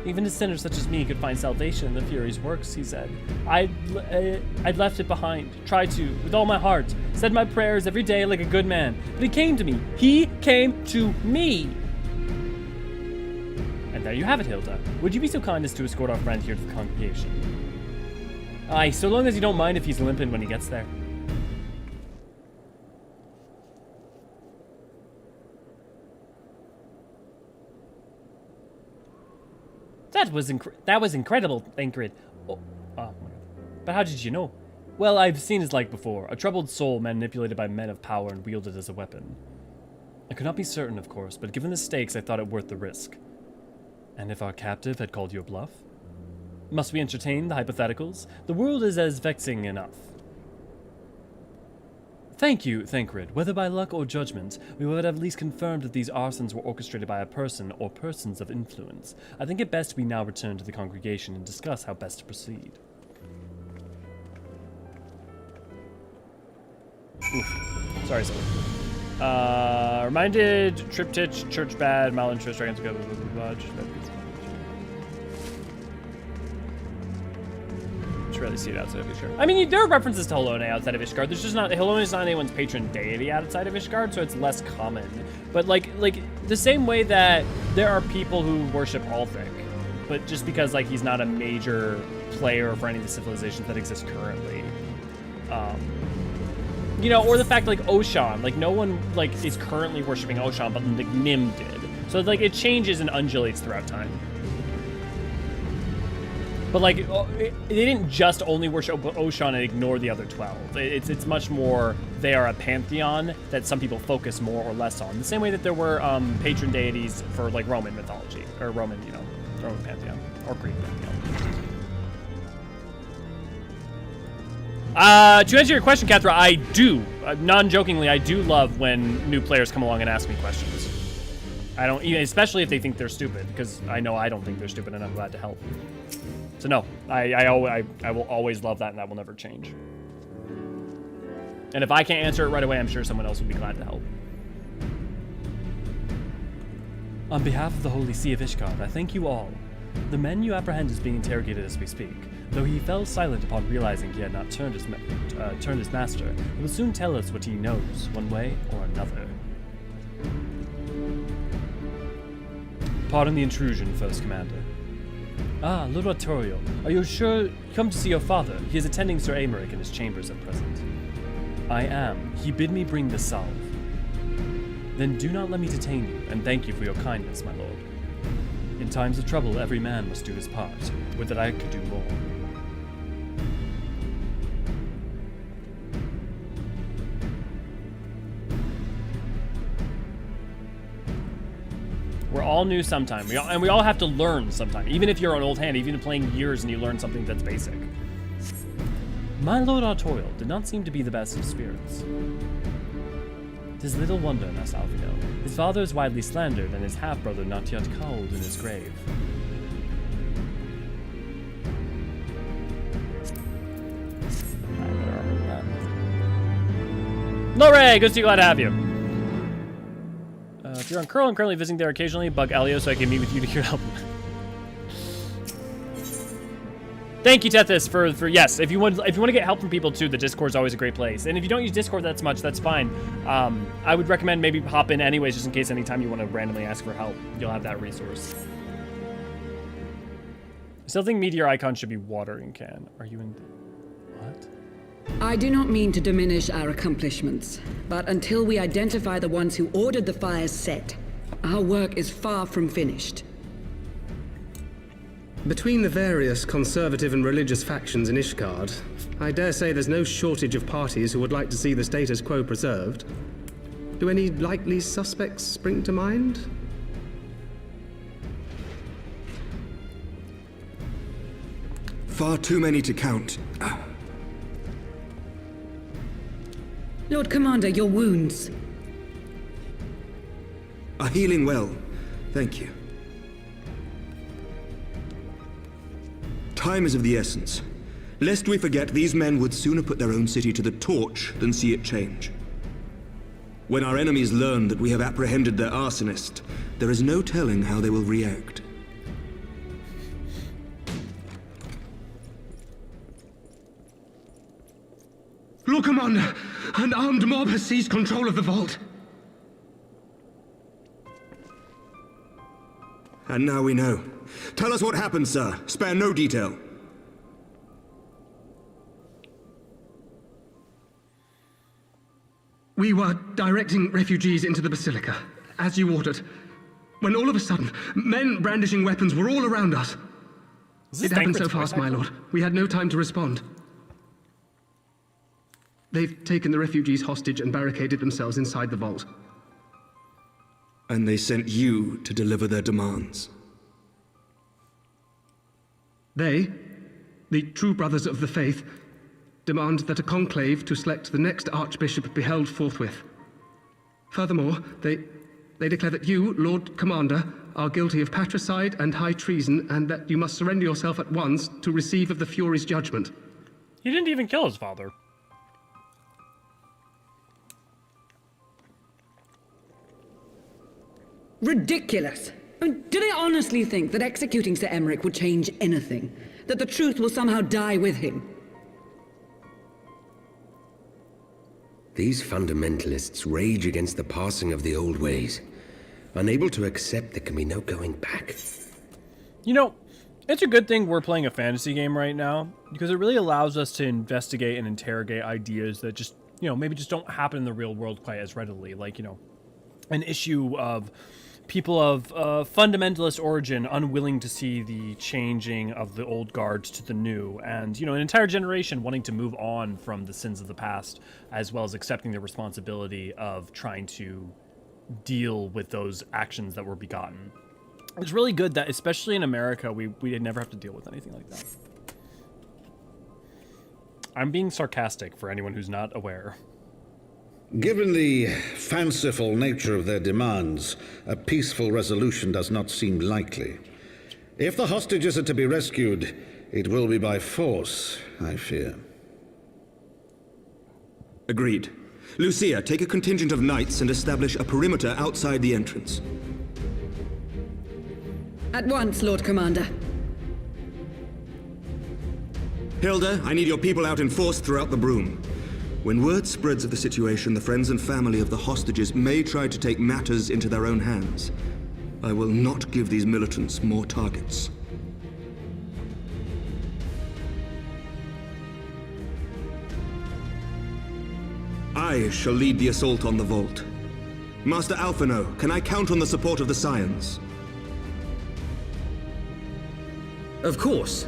Even a sinner such as me could find salvation in the Fury's works, he said. I'd left it behind, tried to, with all my heart, said my prayers every day like a good man. But he came to me. He came to me! And there you have it, Hilda. Would you be so kind as to escort our friend here to the congregation? Aye, so long as you don't mind if he's limping when he gets there. That was incredible, Ingrid. Oh my god. But how did you know? Well, I've seen his like before. A troubled soul manipulated by men of power and wielded as a weapon. I could not be certain, of course, but given the stakes, I thought it worth the risk. And if our captive had called your bluff? Must we entertain the hypotheticals? The world is as vexing enough. Thank you, Thancred. Whether by luck or judgment, we would have at least confirmed that these arsons were orchestrated by a person or persons of influence. I think it best we now return to the congregation and discuss how best to proceed. Oof. Sorry, reminded, triptych, church bad, malinterest, dragons go, really see it outside of Ishgard. I mean, there are references to Helone outside of Ishgard. There's just not, Helone is not anyone's patron deity outside of Ishgard, so it's less common. But like the same way that there are people who worship Althric, but just because like he's not a major player for any of the civilizations that exist currently. Or the fact like Oshan, like no one like is currently worshiping Oshan, but like Nim did. So like it changes and undulates throughout time. But like, they didn't just only worship Oshan and ignore the other 12. It's much more, they are a pantheon that some people focus more or less on. The same way that there were patron deities for like Roman mythology, or Roman, Roman pantheon, or Greek pantheon. To answer your question, Kathra, I do, non-jokingly, I do love when new players come along and ask me questions. I don't, especially if they think they're stupid, because I know I don't think they're stupid and I'm glad to help. So no, I will always love that, and that will never change. And if I can't answer it right away, I'm sure someone else will be glad to help. On behalf of the Holy See of Ishgard, I thank you all. The man you apprehend is being interrogated as we speak. Though he fell silent upon realizing he had not turned his master, he will soon tell us what he knows, one way or another. Pardon the intrusion, First Commander. Ah, Lord Artorio, are you sure you come to see your father? He is attending Sir Aymeric in his chambers at present. I am. He bid me bring the salve. Then do not let me detain you, and thank you for your kindness, my lord. In times of trouble, every man must do his part. Would that I could do more. We're all new sometime. We all have to learn sometime. Even if you're an old hand, even playing years and you learn something that's basic. My lord Artorial did not seem to be the best of spirits. 'Tis little wonder, Master Alfredo. His father is widely slandered, and his half-brother not yet cold in his grave. Lore, good to see you, glad to have you. If you're on Curl, I'm currently visiting there occasionally. Bug Elio so I can meet with you to hear help. Thank you, Tethys, for yes. If you want to get help from people too, the Discord's always a great place. And if you don't use Discord that much, that's fine. I would recommend maybe hop in anyways, just in case anytime you want to randomly ask for help, you'll have that resource. I still think Meteor Icon should be watering can. Are you in? What? I do not mean to diminish our accomplishments, but until we identify the ones who ordered the fires set, our work is far from finished. Between the various conservative and religious factions in Ishgard, I dare say there's no shortage of parties who would like to see the status quo preserved. Do any likely suspects spring to mind? Far too many to count. Lord Commander, your wounds. Are healing well. Thank you. Time is of the essence. Lest we forget, these men would sooner put their own city to the torch than see it change. When our enemies learn that we have apprehended their arsonist, there is no telling how they will react. Lord Commander, an armed mob has seized control of the vault. And now we know. Tell us what happened, sir. Spare no detail. We were directing refugees into the Basilica, as you ordered, when all of a sudden, men brandishing weapons were all around us. It happened so fast, my lord. We had no time to respond. They've taken the refugees hostage and barricaded themselves inside the vault. And they sent you to deliver their demands. They, the true brothers of the faith, demand that a conclave to select the next archbishop be held forthwith. Furthermore, they declare that you, Lord Commander, are guilty of patricide and high treason, and that you must surrender yourself at once to receive of the Fury's judgment. He didn't even kill his father. Ridiculous! I mean, do they honestly think that executing Sir Emmerich would change anything? That the truth will somehow die with him? These fundamentalists rage against the passing of the old ways, unable to accept there can be no going back. You know, it's a good thing we're playing a fantasy game right now, because it really allows us to investigate and interrogate ideas that just, you know, maybe just don't happen in the real world quite as readily. Like, you know, an issue of people of fundamentalist origin unwilling to see the changing of the old guards to the new, and, you know, an entire generation wanting to move on from the sins of the past, as well as accepting the responsibility of trying to deal with those actions that were begotten. It's really good that, especially in America, we never have to deal with anything like that. I'm being sarcastic for anyone who's not aware. Given the fanciful nature of their demands, a peaceful resolution does not seem likely. If the hostages are to be rescued, it will be by force, I fear. Agreed. Lucia, take a contingent of knights and establish a perimeter outside the entrance. At once, Lord Commander. Hilda, I need your people out in force throughout the Broom. When word spreads of the situation, the friends and family of the hostages may try to take matters into their own hands. I will not give these militants more targets. I shall lead the assault on the vault. Master Alphino, can I count on the support of the Scions? Of course.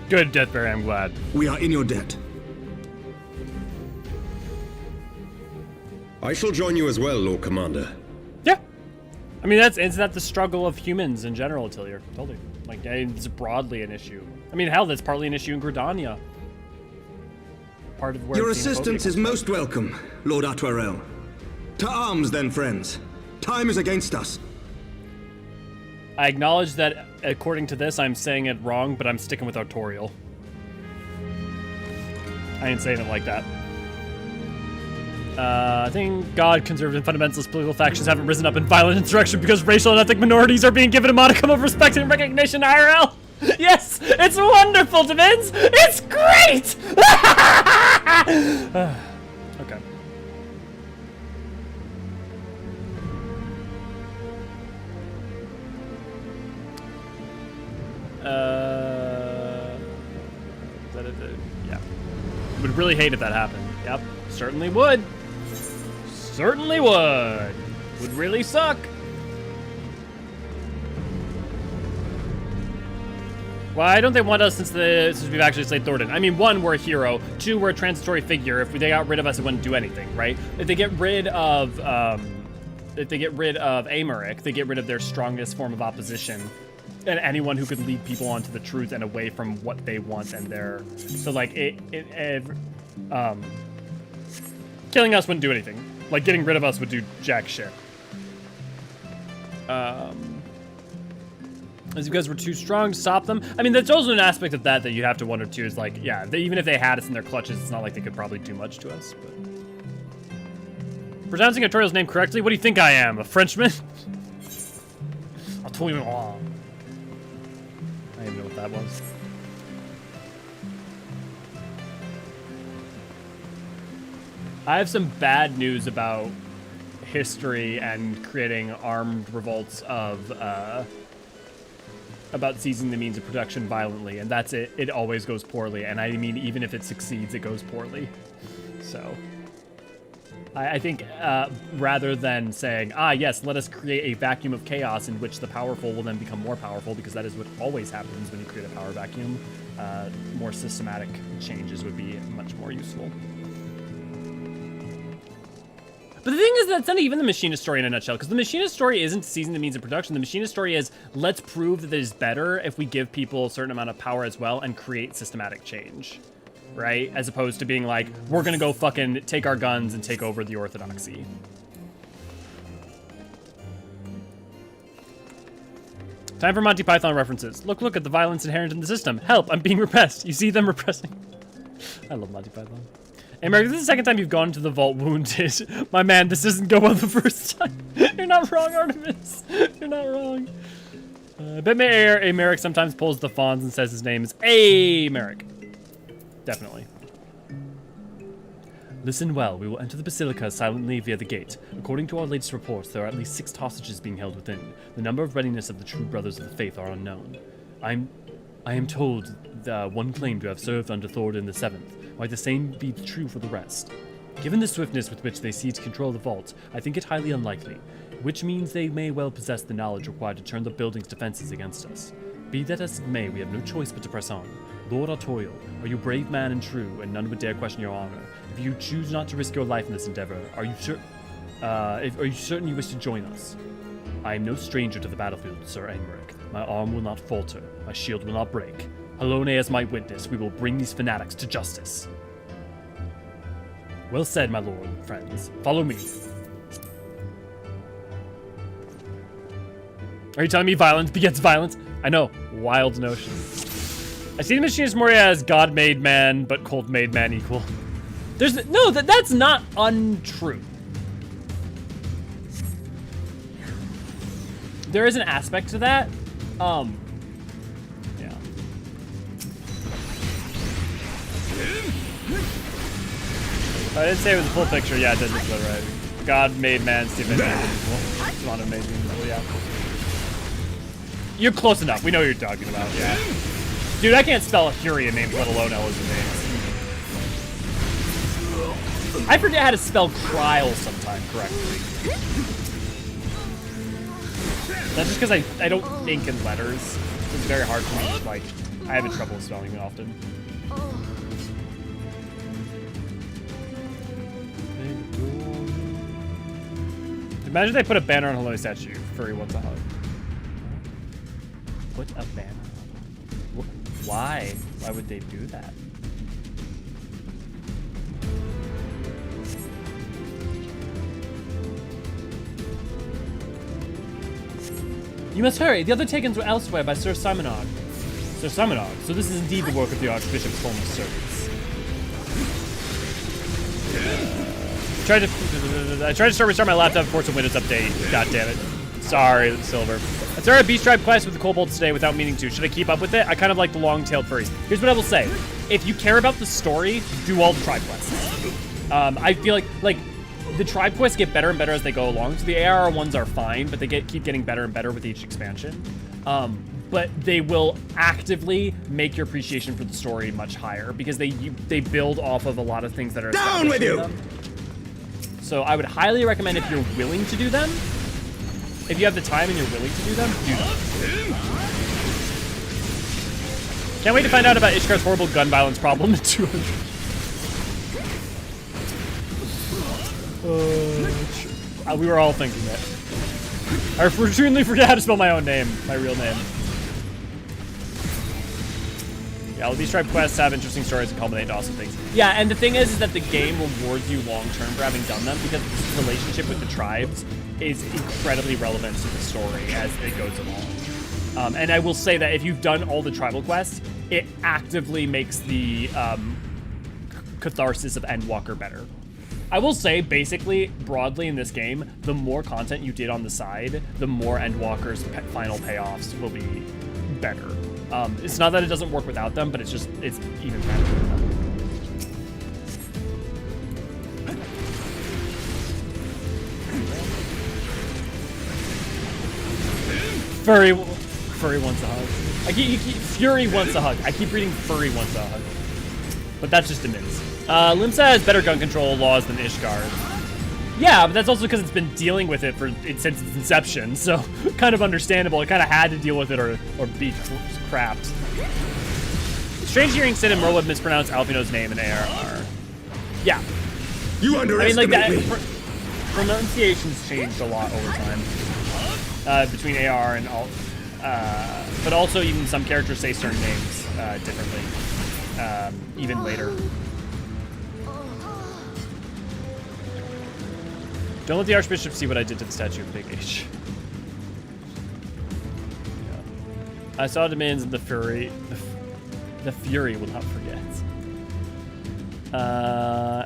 Good, Deathberry, I'm glad. We are in your debt. I shall join you as well, Lord Commander. Yeah. I mean, isn't that the struggle of humans in general, Tillier? Totally. Like, it's broadly an issue. I mean, hell, that's partly an issue in Gridania. Part of where your assistance is most welcome, Lord Atwarel. To arms, then, friends. Time is against us. I acknowledge that, according to this, I'm saying it wrong, but I'm sticking with Artorial. I ain't saying it like that. I think God, conservative, fundamentalist political factions haven't risen up in violent insurrection because racial and ethnic minorities are being given a modicum of respect and recognition, IRL. Yes, it's wonderful, Divins. It's great. Okay. Yeah. Would really hate if that happened. Yep, certainly would. Certainly would. Would really suck. Why don't they want us since we've actually slayed Thornton? I mean, one, we're a hero. Two, we're a transitory figure. If they got rid of us, it wouldn't do anything, right? If they get rid of Amaric, they get rid of their strongest form of opposition, and anyone who could lead people onto the truth and away from what they want and their. So like killing us wouldn't do anything. Like getting rid of us would do jack shit. Is because we're too strong to stop them. I mean, that's also an aspect of that you have to wonder too. Is like, yeah, even if they had us in their clutches, it's not like they could probably do much to us. But pronouncing Artorial's name correctly, what do you think I am, a Frenchman? I'll tell you all. I didn't know what that was. I have some bad news about history and creating armed revolts of about seizing the means of production violently, and that's it. It always goes poorly, and I mean, even if it succeeds, it goes poorly. So, I think rather than saying, yes, let us create a vacuum of chaos in which the powerful will then become more powerful, because that is what always happens when you create a power vacuum, more systematic changes would be much more useful. But the thing is, that's not even the Machinist story in a nutshell, because the Machinist story isn't seizing the means of production. The Machinist story is, let's prove that it is better if we give people a certain amount of power as well and create systematic change, right? As opposed to being like, we're gonna go fucking take our guns and take over the Orthodoxy. Time for Monty Python references. Look at the violence inherent in the system. Help, I'm being repressed. You see them repressing. I love Monty Python. Hey, Merrick, this is the second time you've gone to the vault wounded. My man, this doesn't go well the first time. You're not wrong, Artemis. You're not wrong. I bet Merrick sometimes pulls the fawns and says his name is Merrick. Definitely. Listen well, we will enter the Basilica silently via the gate. According to our latest reports, there are at least 6 hostages being held within. The number of readiness of the true brothers of the faith are unknown. I am told that one claimed to have served under Thornton VII. Might the same be true for the rest? Given the swiftness with which they seized control of the vault, I think it highly unlikely, which means they may well possess the knowledge required to turn the building's defenses against us. Be that as it may, we have no choice but to press on. Lord Artorial, are you a brave man and true, and none would dare question your honor? If you choose not to risk your life in this endeavor, are you certain you wish to join us? I am no stranger to the battlefield, Sir Aymeric. My arm will not falter, my shield will not break. Halone as my witness, we will bring these fanatics to justice. Well said, my lord, friends. Follow me. Are you telling me violence begets violence? I know, wild notion. I see the Machinist Moria as God made man, but Cold made man equal. That's not untrue. There is an aspect to that. Yeah. I didn't say it was a full picture. Yeah, it does look about right. God made man, Stephen made equal. Toronto made equal, yeah. You're close enough. We know what you're talking about, yeah. Dude, I can't spell Hurian names, let alone Elizabeth names. I forget how to spell trial sometime correctly. That's just because I don't think in letters. It's very hard for me. Like, I have trouble spelling it often. Imagine they put a banner on Hello statue. Furry wants a hug. Put a banner. Why? Why would they do that? You must hurry. The other takens were elsewhere by Sir Simonog. Sir Simonog. So this is indeed the work of the Archbishop's former servants. I tried to restart my laptop before some Windows update. God damn it. Sorry, Silver. I started a Beast Tribe quest with the Kobolds today without meaning to. Should I keep up with it? I kind of like the long-tailed furries. Here's what I will say. If you care about the story, do all the tribe quests. I feel like the tribe quests get better and better as they go along. So the ARR ones are fine, but they keep getting better and better with each expansion. But they will actively make your appreciation for the story much higher because they build off of a lot of things that are down with you. So I would highly recommend if you're willing to do them. If you have the time and you're willing to do them, do them. Can't wait to find out about Ishgard's horrible gun violence problem in 200. We were all thinking it. I routinely forget how to spell my own name, my real name. Yeah, all these tribe quests have interesting stories and culminate into awesome things. Yeah, and the thing is that the game rewards you long-term for having done them because this relationship with the tribes is incredibly relevant to the story as it goes along. And I will say that if you've done all the tribal quests, it actively makes the catharsis of Endwalker better. I will say, basically, broadly in this game, the more content you did on the side, the more Endwalker's final payoffs will be better. It's not that it doesn't work without them, but it's even better with them. Furry wants a hug. Fury wants a hug. I keep reading Furry wants a hug. But that's just a miss. Limsa has better gun control laws than Ishgard. Yeah, but that's also because it's been dealing with it since its inception, so kind of understandable. It kind of had to deal with it or be crapped. Strange hearing Sid and Merlin mispronounce Alfino's name in ARR. Yeah. You underestimate me. Pronunciation's changed a lot over time. Between AR and alt. But also even some characters say certain names differently. Even later. Don't let the Archbishop see what I did to the statue of Big H. Yeah. I saw demands of the Fury. The Fury will not forget.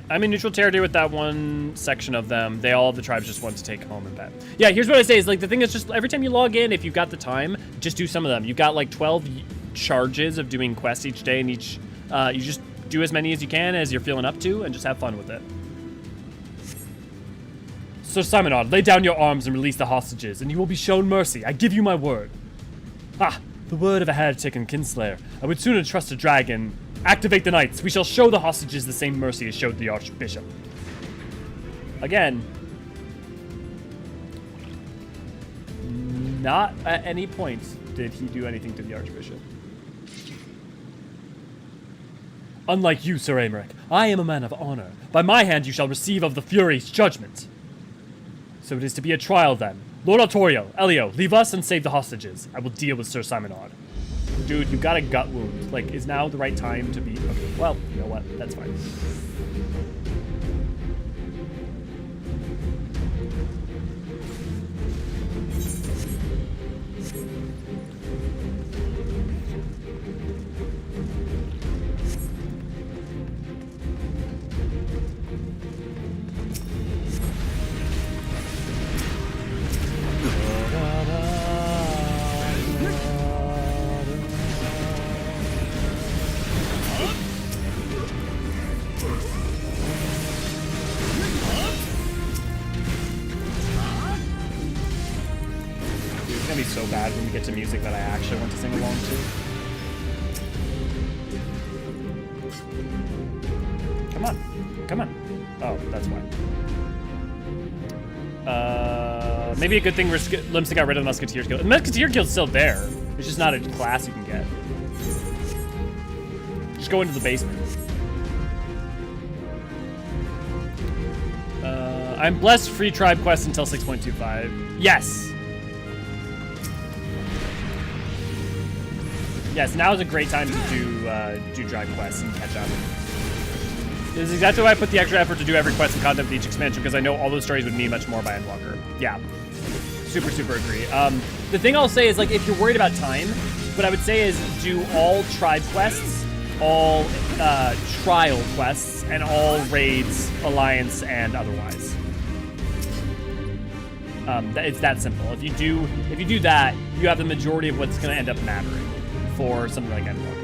I'm in neutral territory with that one section of them. All of the tribes just want to take home and bet. Yeah, here's what I say is like the thing is just every time you log in, if you've got the time, just do some of them. You've got like 12 charges of doing quests each day, and each you just do as many as you can as you're feeling up to, and just have fun with it. Sir Simonod, lay down your arms and release the hostages, and you will be shown mercy. I give you my word. Ah, the word of a heretic and kinslayer. I would sooner trust a dragon. Activate the knights. We shall show the hostages the same mercy as showed the Archbishop. Again, not at any point did he do anything to the Archbishop. Unlike you, Sir Aymeric, I am a man of honor. By my hand you shall receive of the Fury's judgment. So it is to be a trial then. Lord Artorio, Elio, leave us and save the hostages. I will deal with Sir Simonod. Dude, you got a gut wound. Like, is now the right time to be... Okay, well, you know what? That's fine. So bad when we get to music that I actually want to sing along to. Come on. Come on. Oh, that's why. Maybe a good thing Limsa got rid of the Musketeer Guild. The Musketeer Guild's still there. It's just not a class you can get. Just go into the basement. I'm blessed free tribe quest until 6.25. Yes. Yes, now is a great time to do tribe quests and catch up. This is exactly why I put the extra effort to do every quest and content with each expansion, because I know all those stories would mean much more by Endwalker. Yeah. Super, super agree. The thing I'll say is, like, if you're worried about time, what I would say is do all tribe quests, all trial quests, and all raids, alliance, and otherwise. It's that simple. If you do that, you have the majority of what's going to end up mattering for something like Endwalker.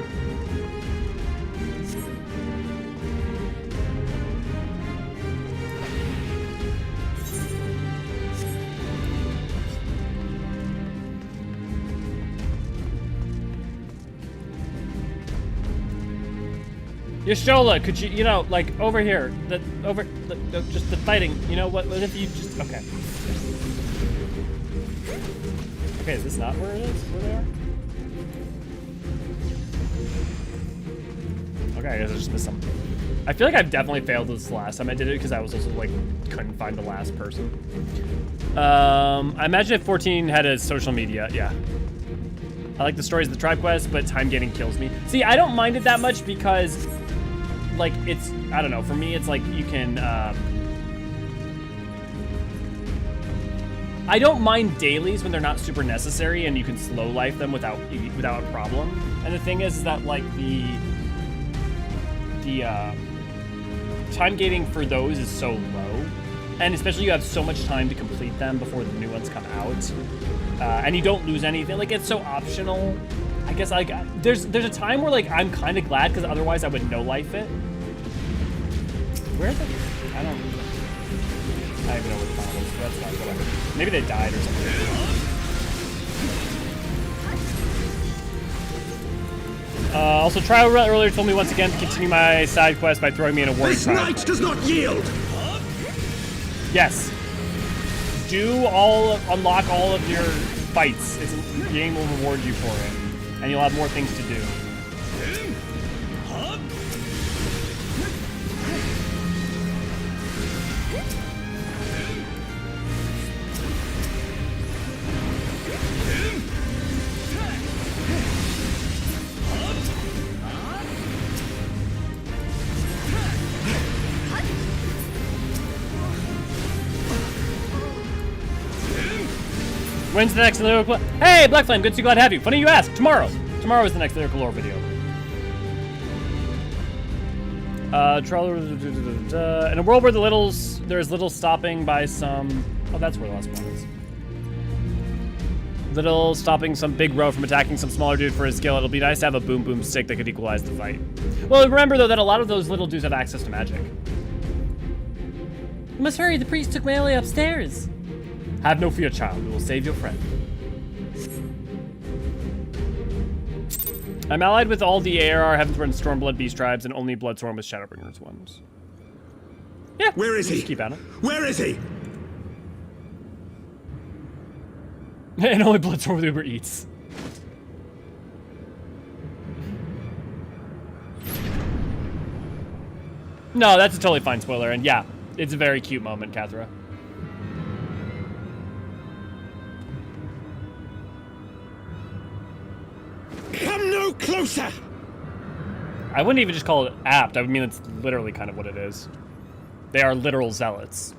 Yashola, could you know, like, over here, just the fighting, you know, what if you just, okay. Okay, is this not where it is? Where they are? Okay, I guess I just missed something. I feel like I've definitely failed this last time I did it because I was also, like, couldn't find the last person. I imagine if 14 had a social media, yeah. I like the stories of the tribe quest, but time gating kills me. See, I don't mind it that much because, like, it's, I don't know, for me, it's like you can, I don't mind dailies when they're not super necessary and you can slow life them without a problem. And the thing is that, like, the time gating for those is so low. And especially you have so much time to complete them before the new ones come out. And you don't lose anything. Like, it's so optional. I guess, like, there's a time where, like, I'm kind of glad because otherwise I would no-life it. Where the... I don't even know what the final is. That's fine, whatever. Maybe they died or something. Also, Trial earlier told me once again to continue my side quest by throwing me in a warrior This knight does not yield! Yes. Unlock all of your fights. The game will reward you for it. And you'll have more things to do. When's the next lyrical? Hey, Black Flame, good to see you. Glad to have you. Funny you ask. Tomorrow is the next lyrical lore video. In a world where there's little stopping by some. Oh, that's where the last one is. Little stopping some big bro from attacking some smaller dude for his skill. It'll be nice to have a boom boom stick that could equalize the fight. Well, remember though that a lot of those little dudes have access to magic. You must hurry. The priest took Melee upstairs. Have no fear, child. We will save your friend. I'm allied with all the ARR, Heavensward, and Stormblood Beast tribes, and only Bloodstorm with Shadowbringers ones. Yeah. Where is he? Keep at it. Where is he? And only Bloodstorm with Uber Eats. No, that's a totally fine spoiler, and yeah, it's a very cute moment, Kathra. Come no closer! I wouldn't even just call it apt. I would mean it's literally kind of what it is. They are literal zealots.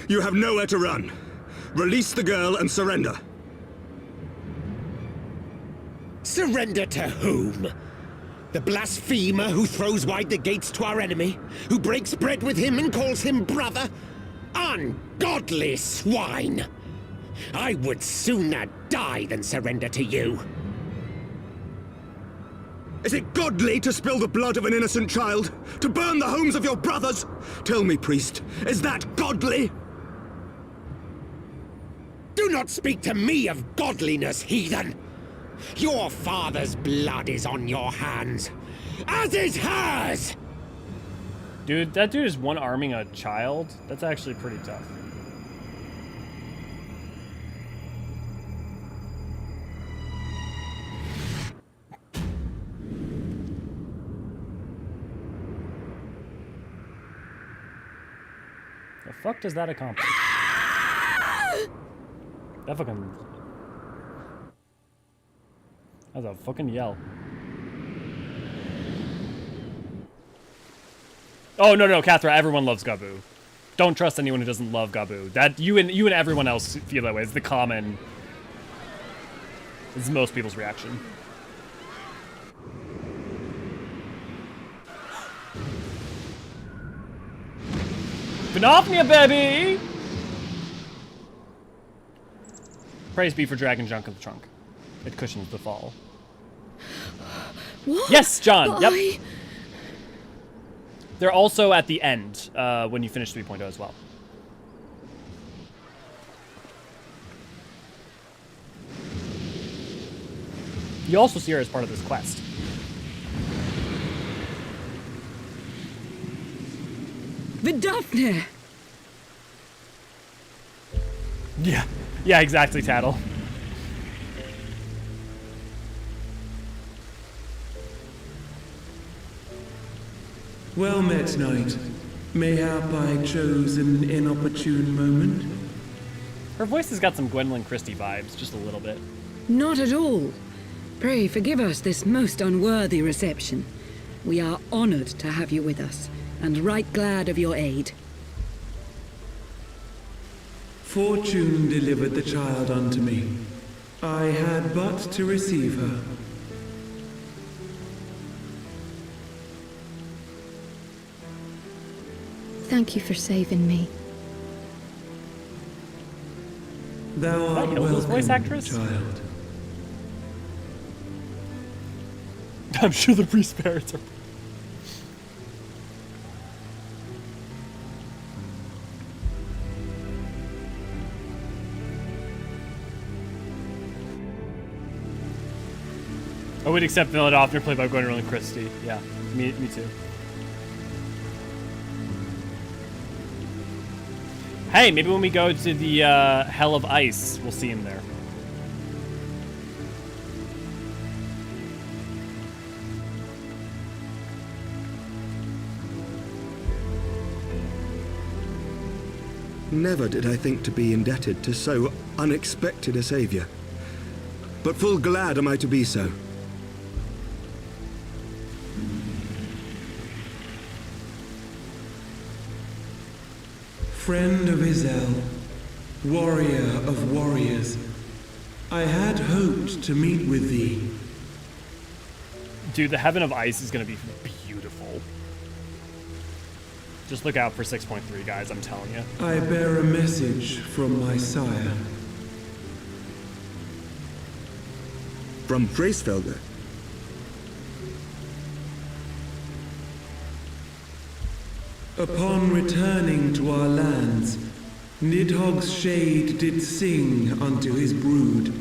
You have nowhere to run. Release the girl and surrender. Surrender to whom? The blasphemer who throws wide the gates to our enemy? Who breaks bread with him and calls him brother? Ungodly swine! I would sooner die than surrender to you. Is it godly to spill the blood of an innocent child? To burn the homes of your brothers? Tell me, priest, is that godly? Do not speak to me of godliness, heathen! Your father's blood is on your hands, as is hers! Dude, that dude is one-arming a child? That's actually pretty tough. fuck does that accomplish? That fucking... That's a fucking yell. Oh, no, Kathra, everyone loves Gabu. Don't trust anyone who doesn't love Gabu. That, you and everyone else feel that way. It's the common... It's most people's reaction. Phenopnia, baby! Praise be for Dragon Junk of the Trunk. It cushions the fall. What? Yes, John. But Yep. They're also at the end when you finish 3.0 as well. You also see her as part of this quest. Vidafne! Yeah, exactly, Tattle. Well met, knight. Mayhap I chose an inopportune moment. Her voice has got some Gwendolyn Christie vibes, just a little bit. Not at all. Pray forgive us this most unworthy reception. We are honored to have you with us, and right glad of your aid. Fortune delivered the child unto me. I had but to receive her. Thank you for saving me. Thou art Hilda's voice welcome, actress? child. I'm sure the priest spirits are... I would accept Philadelphia played by Gwendolyn Christie. Yeah, me too. Hey, maybe when we go to the Hell of Ice, we'll see him there. Never did I think to be indebted to so unexpected a savior. But full glad am I to be so. Friend of Izel, warrior of warriors, I had hoped to meet with thee. Dude, the Heaven of Ice is going to be beautiful. Just look out for 6.3, guys, I'm telling you. I bear a message from my sire. From Bracefelder? Upon returning to our lands, Nidhogg's shade did sing unto his brood,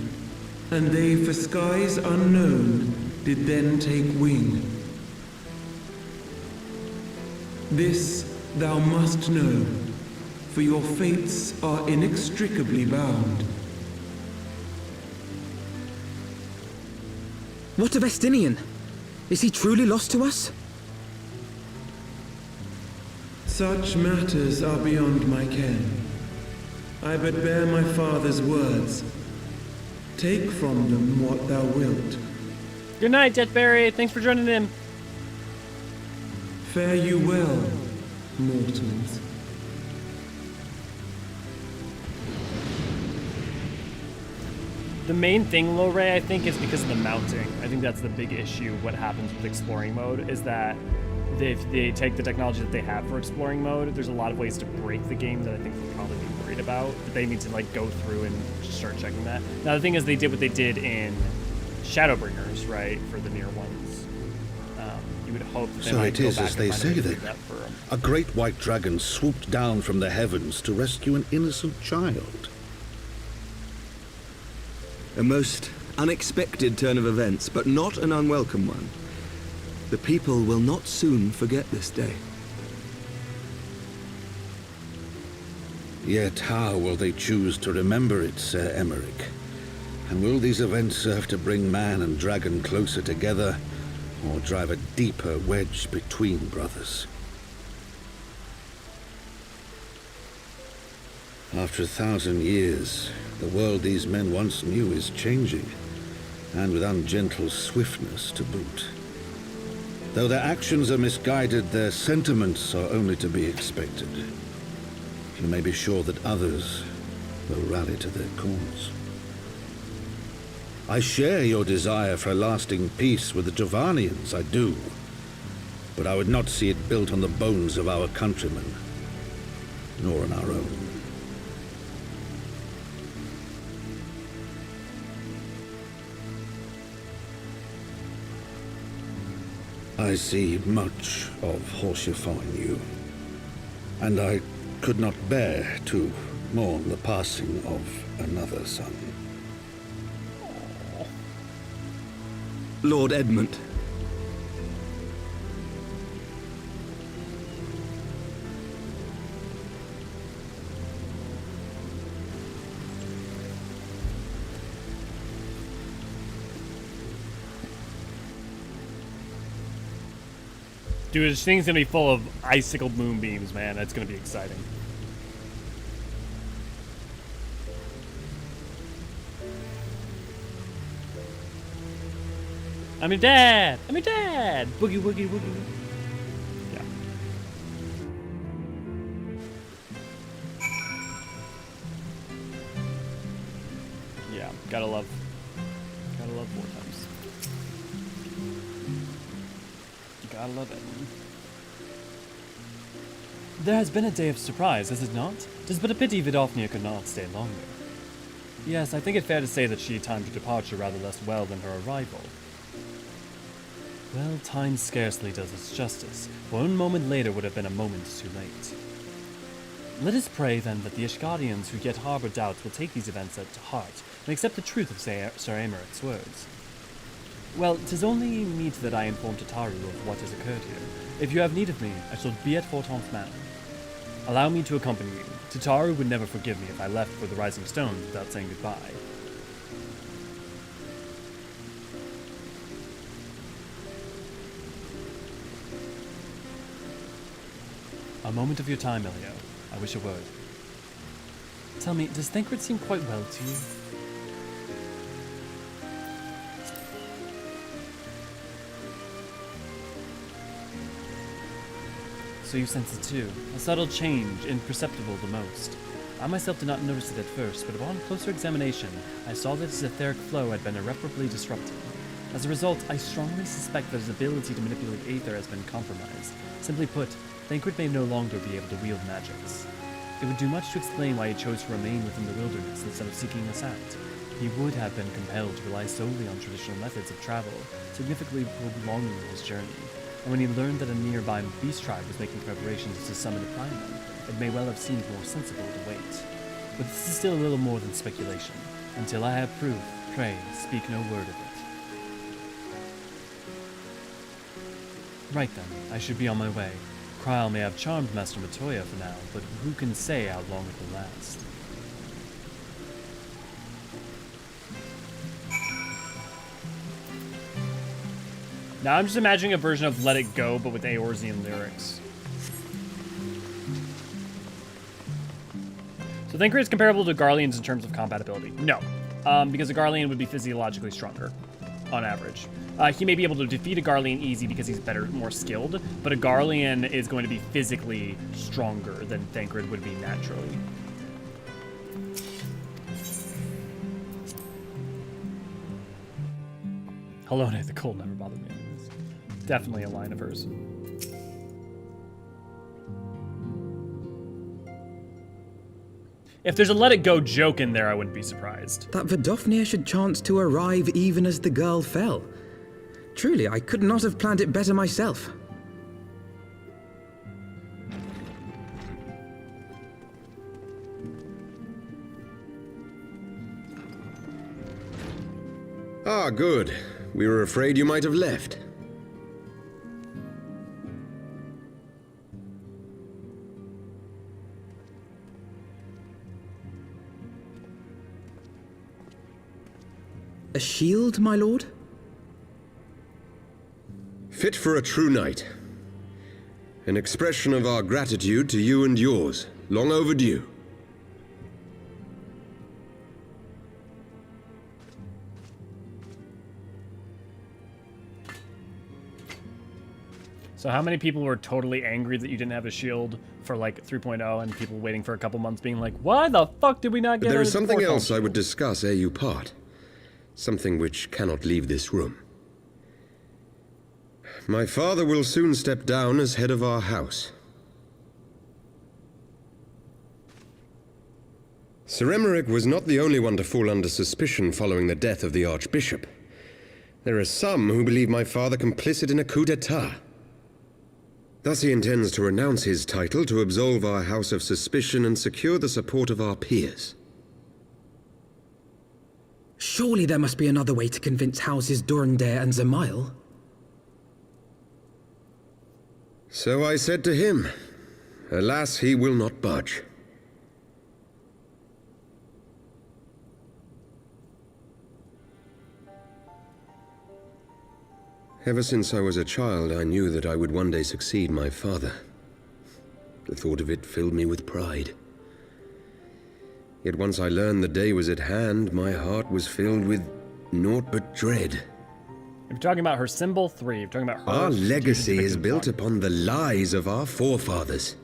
and they for skies unknown did then take wing. This thou must know, for your fates are inextricably bound. What of Estinian? Is he truly lost to us? Such matters are beyond my ken. I but bear my father's words. Take from them what thou wilt. Good night, Jetberry. Thanks for joining in. Fare you well, mortals. The main thing, Lorray, I think, is because of the mounting. I think that's the big issue. What happens with exploring mode is that they take the technology that they have for exploring mode. There's a lot of ways to break the game that I think they'll probably be worried about. That they need to like go through and just start checking that. Now the thing is, they did what they did in Shadowbringers, right, for the near ones. You would hope that they So might it go is back as and they find a say way to then. do that for 'em. A great white dragon swooped down from the heavens to rescue an innocent child. A most unexpected turn of events, but not an unwelcome one. The people will not soon forget this day. Yet how will they choose to remember it, Sir Emmerich? And will these events serve to bring man and dragon closer together, or drive a deeper wedge between brothers? After 1,000 years, the world these men once knew is changing, and with ungentle swiftness to boot. Though their actions are misguided, their sentiments are only to be expected. You may be sure that others will rally to their cause. I share your desire for a lasting peace with the Jovanians, I do. But I would not see it built on the bones of our countrymen, nor on our own. I see much of Horsefall in you, and I could not bear to mourn the passing of another son. Lord Edmund. Dude, this thing's gonna be full of icicle moonbeams, man. That's gonna be exciting. I'm your dad! I'm your dad! Boogie, woogie, woogie. Yeah. Yeah, gotta love war times. Gotta love it. There has been a day of surprise, has it not? 'Tis but a pity Vidofnia could not stay longer. Yes, I think it fair to say that she timed her departure rather less well than her arrival. Well, time scarcely does us justice. 1 moment later would have been a moment too late. Let us pray, then, that the Ishgardians who yet harbor doubts will take these events to heart and accept the truth of Sir Americ's words. Well, 'tis only meet that I inform Tataru of what has occurred here. If you have need of me, I shall be at Forton's Manor. Allow me to accompany you. Tataru would never forgive me if I left for the Rising Stone without saying goodbye. A moment of your time, Elio. I wish a word. Tell me, does Thancred seem quite well to you? So you sense it too. A subtle change, imperceptible to most. I myself did not notice it at first, but upon closer examination, I saw that his etheric flow had been irreparably disrupted. As a result, I strongly suspect that his ability to manipulate aether has been compromised. Simply put, Thancred may no longer be able to wield magics. It would do much to explain why he chose to remain within the wilderness instead of seeking us out. He would have been compelled to rely solely on traditional methods of travel, significantly prolonging his journey. And when he learned that a nearby beast tribe was making preparations to summon a primal, it may well have seemed more sensible to wait. But this is still a little more than speculation. Until I have proof, pray, speak no word of it. Right then, I should be on my way. Krile may have charmed Master Matoya for now, but who can say how long it will last? Now I'm just imagining a version of Let It Go, but with Eorzean lyrics. So Thancred is comparable to Garleans in terms of compatibility. No, because a Garlean would be physiologically stronger, on average. He may be able to defeat a Garlean easy because he's better, more skilled, but a Garlean is going to be physically stronger than Thancred would be naturally. Halone the Cold never bothered me. It's definitely a line of hers. If there's a Let It Go joke in there, I wouldn't be surprised. That Vidofnia should chance to arrive even as the girl fell. Truly, I could not have planned it better myself. Ah, good. We were afraid you might have left. A shield, my lord? Fit for a true knight. An expression of our gratitude to you and yours, long overdue. So how many people were totally angry that you didn't have a shield for like 3.0 and people waiting for a couple months being like, why the fuck did we not get But there a is something fourth else I shield? would discuss ere you part. Something which cannot leave this room. My father will soon step down as head of our house. Sir Emmerich was not the only one to fall under suspicion following the death of the Archbishop. There are some who believe my father complicit in a coup d'etat. Thus he intends to renounce his title to absolve our house of suspicion and secure the support of our peers. Surely there must be another way to convince Houses Durandare and Zemail. So I said to him. Alas, he will not budge. Ever since I was a child, I knew that I would one day succeed my father. The thought of it filled me with pride. Yet once I learned the day was at hand, my heart was filled with naught but dread. If you're talking about her symbol 3, if you're talking about her... Our legacy is built upon the lies of our forefathers.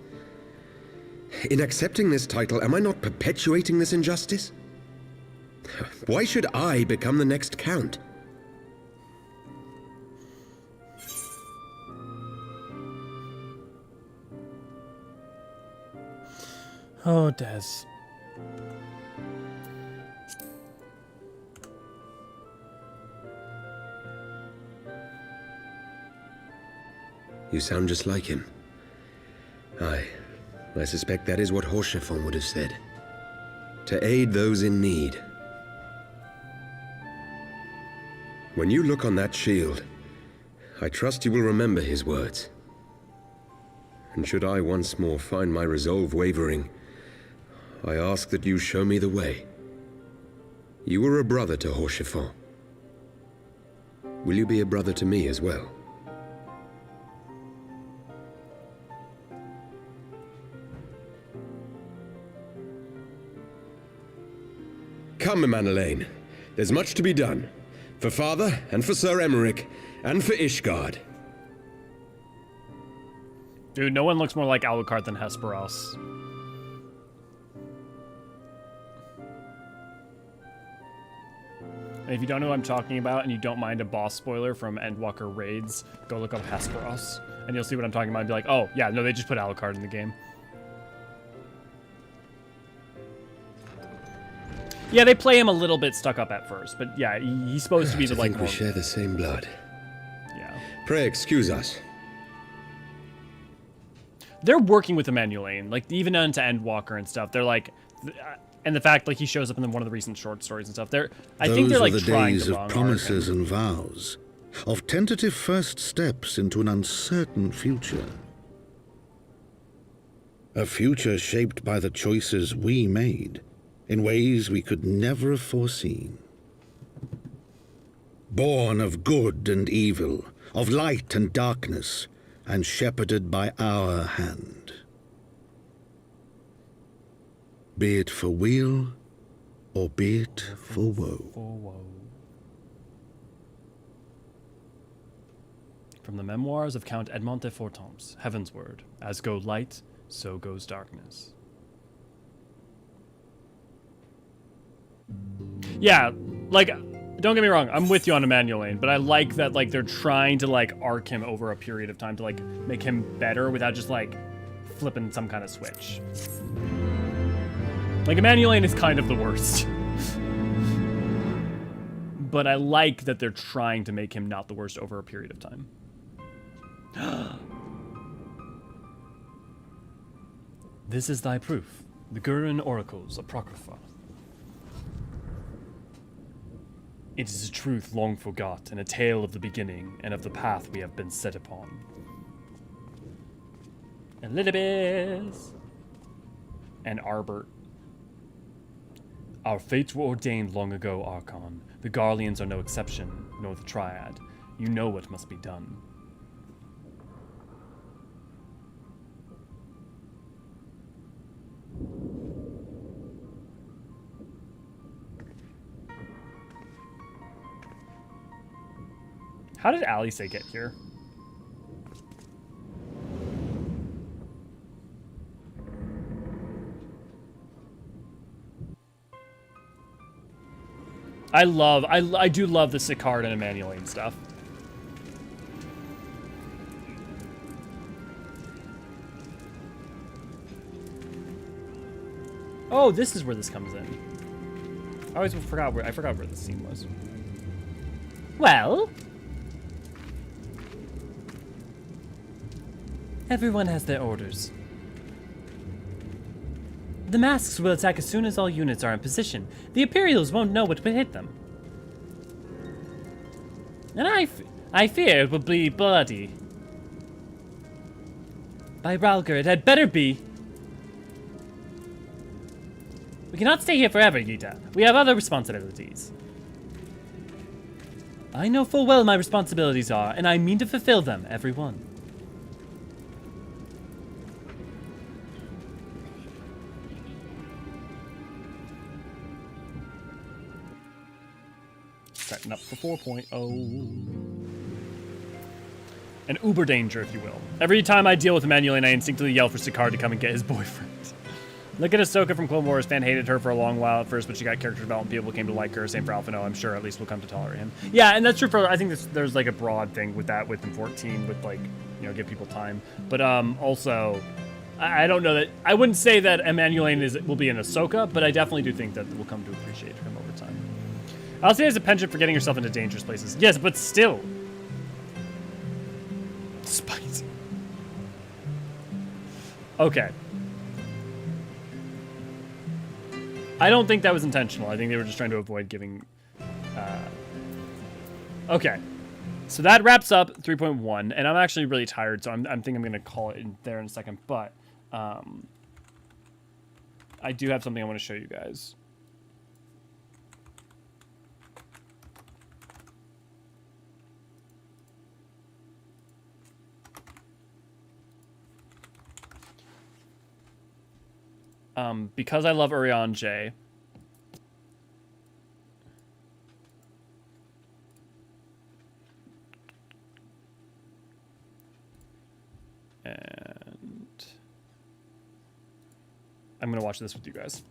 In accepting this title, am I not perpetuating this injustice? Why should I become the next count? Oh, Des. You sound just like him. Aye, I suspect that is what Horschiffon would have said. To aid those in need. When you look on that shield, I trust you will remember his words. And should I once more find my resolve wavering, I ask that you show me the way. You were a brother to Horschiffon. Will you be a brother to me as well? Come, Emanuelaine. There's much to be done. For Father, and for Sir Emmerich, and for Ishgard. Dude, no one looks more like Alucard than Hesperos. And if you don't know what I'm talking about, and you don't mind a boss spoiler from Endwalker Raids, go look up Hesperos, and you'll see what I'm talking about and be like, oh, yeah, no, they just put Alucard in the game. Yeah, they play him a little bit stuck up at first, but yeah, he's supposed to be the like. I think we share the same blood. Yeah. Pray excuse us. They're working with Emanuelaine, like even into Endwalker and stuff. They're like, and the fact like he shows up in one of the recent short stories and stuff. I think they're like the trying days to of promises and vows, of tentative first steps into an uncertain future. A future shaped by the choices we made, in ways we could never have foreseen. Born of good and evil, of light and darkness, and shepherded by our hand. Be it for weal, or be it for woe. From the memoirs of Count Edmond de Fortemps, Heaven's Word, as go light, so goes darkness. Yeah, like, don't get me wrong, I'm with you on Emanuelaine, but I like that, like, they're trying to, like, arc him over a period of time to, like, make him better without just, like, flipping some kind of switch. Like, Emanuelaine is kind of the worst. But I like that they're trying to make him not the worst over a period of time. This is thy proof, the Gurren Oracles Apocrypha. It is a truth long forgot, and a tale of the beginning, and of the path we have been set upon. Elizabeth! And Arbert. Our fates were ordained long ago, Archon. The Garleans are no exception, nor the Triad. You know what must be done. How did Alice get here? I do love the Ishgard and Emmanuel stuff. Oh, this is where this comes in. I always forgot where this scene was. Well, everyone has their orders. The masks will attack as soon as all units are in position. The Imperials won't know what will hit them. And I fear it will be bloody. By Ralger, it had better be. We cannot stay here forever, Yita. We have other responsibilities. I know full well my responsibilities are, and I mean to fulfill them, every one. Setting up for 4.0. An uber danger, if you will. Every time I deal with Emmanuel, I instinctively yell for Ishgard to come and get his boyfriend. Look at Ahsoka from Clone Wars. Fan hated her for a long while at first, but she got character development. People came to like her. Same for Alpha No. I'm sure at least we'll come to tolerate him. Yeah, and that's true for. I think there's like a broad thing with that with 14, with like, you know, give people time. But also, I don't know that I wouldn't say that Emmanuel will be in Ahsoka, but I definitely do think that we'll come to appreciate him over time. I'll say as a penchant for getting yourself into dangerous places. Yes, but still. Spite. Okay. I don't think that was intentional. I think they were just trying to avoid giving... Okay. So that wraps up 3.1, and I'm actually really tired, so I think I'm going to call it in there in a second, but I do have something I want to show you guys. Because I love Eorzean J. And I'm gonna watch this with you guys.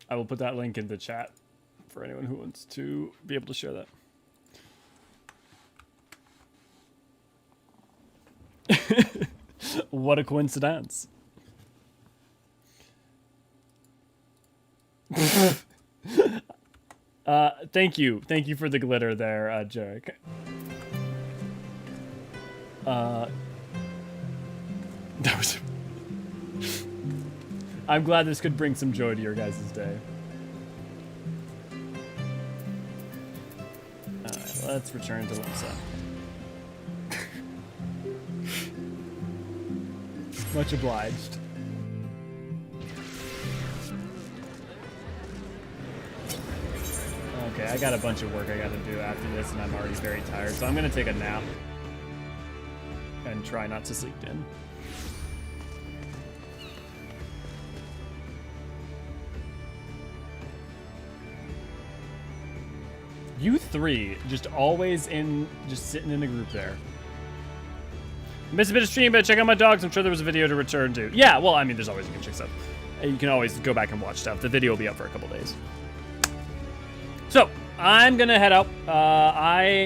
I will put that link in the chat for anyone who wants to be able to share that. What a coincidence. Thank you for the glitter there, Jarek. That was. I'm glad this could bring some joy to your guys' day. Alright, let's return to Limsa. Much obliged. Okay, I got a bunch of work I gotta do after this, and I'm already very tired, so I'm gonna take a nap. And try not to sleep in. You three, just always in, just sitting in the group there. Missed a bit of stream, but check out my dogs. I'm sure there was a video to return to. Yeah, well, I mean, there's always, you can check stuff. You can always go back and watch stuff. The video will be up for a couple days. So, I'm gonna head out.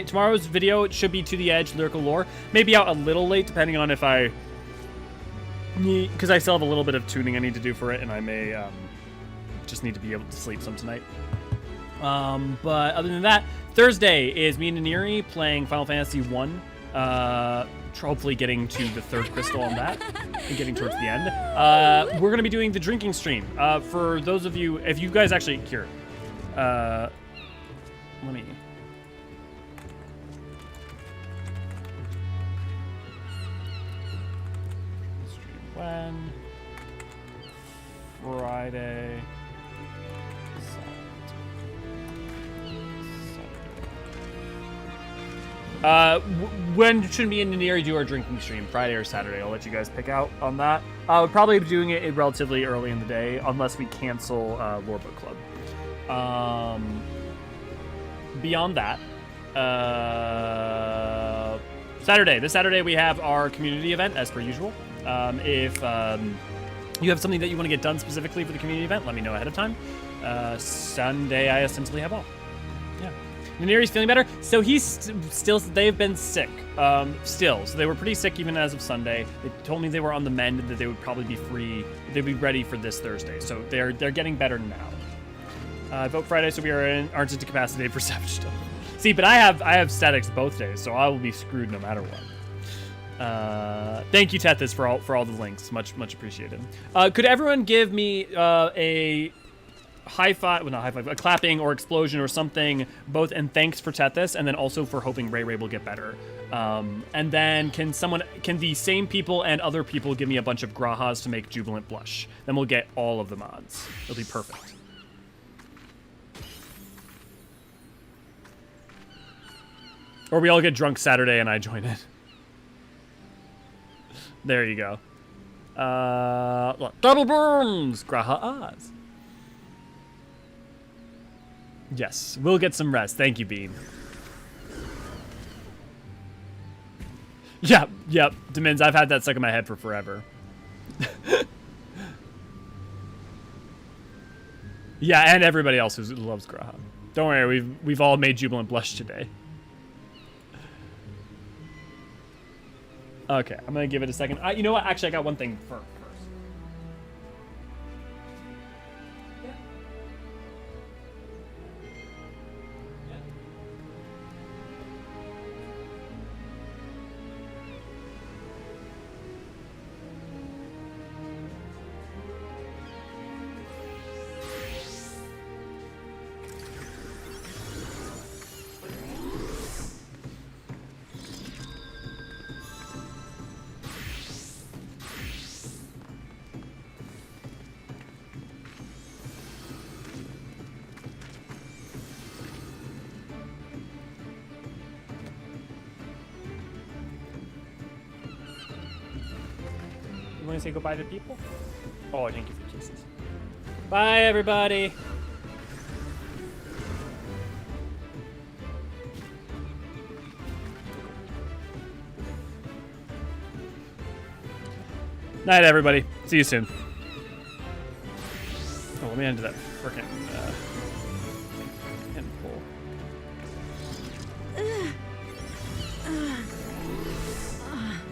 Tomorrow's video, it should be To the Edge, Lyrical Lore. Maybe out a little late, depending on if I need, because I still have a little bit of tuning I need to do for it, and I may just need to be able to sleep some tonight. But other than that, Thursday is me and Neri playing Final Fantasy 1. Hopefully getting to the 3rd crystal on that and getting towards the end. We're going to be doing the drinking stream. For those of you, if you guys actually, here, let me... Stream when? Friday. When should me and Neri do our drinking stream? Friday or Saturday? I'll let you guys pick out on that. We'll probably be doing it relatively early in the day, unless we cancel Lore Book Club. Beyond that, Saturday. This Saturday we have our community event, as per usual. If you have something that you want to get done specifically for the community event, let me know ahead of time. Sunday, I essentially have off. Yeah. Neri's feeling better. So he's they've been sick, still. So they were pretty sick even as of Sunday. They told me they were on the mend, that they would probably be free. They'd be ready for this Thursday. So they're getting better now. Vote Friday, so we aren't at capacity for Savage stuff. See, but I have statics both days, so I will be screwed no matter what. Thank you, Tethys, for all the links. Much appreciated. Could everyone give me a high five, well, not high five, a clapping or explosion or something, both, and thanks for Tethys, and then also for hoping Ray will get better. And then can the same people and other people give me a bunch of Grahas to make Jubilant blush? Then we'll get all of the mods. It'll be perfect. Or we all get drunk Saturday and I join it. There you go. Double burns! Grahas. Yes, we'll get some rest. Thank you, Bean. Yep. Demins, I've had that stuck in my head for forever. Yeah, and everybody else who loves Graha. Don't worry, we've all made Jubilant blush today. Okay, I'm gonna give it a second. You know what? Actually, I got one thing first. Want to say goodbye to people? Oh, thank you for kisses. Bye, everybody. Night, everybody. See you soon. Oh, let me undo that frickin' pin pull.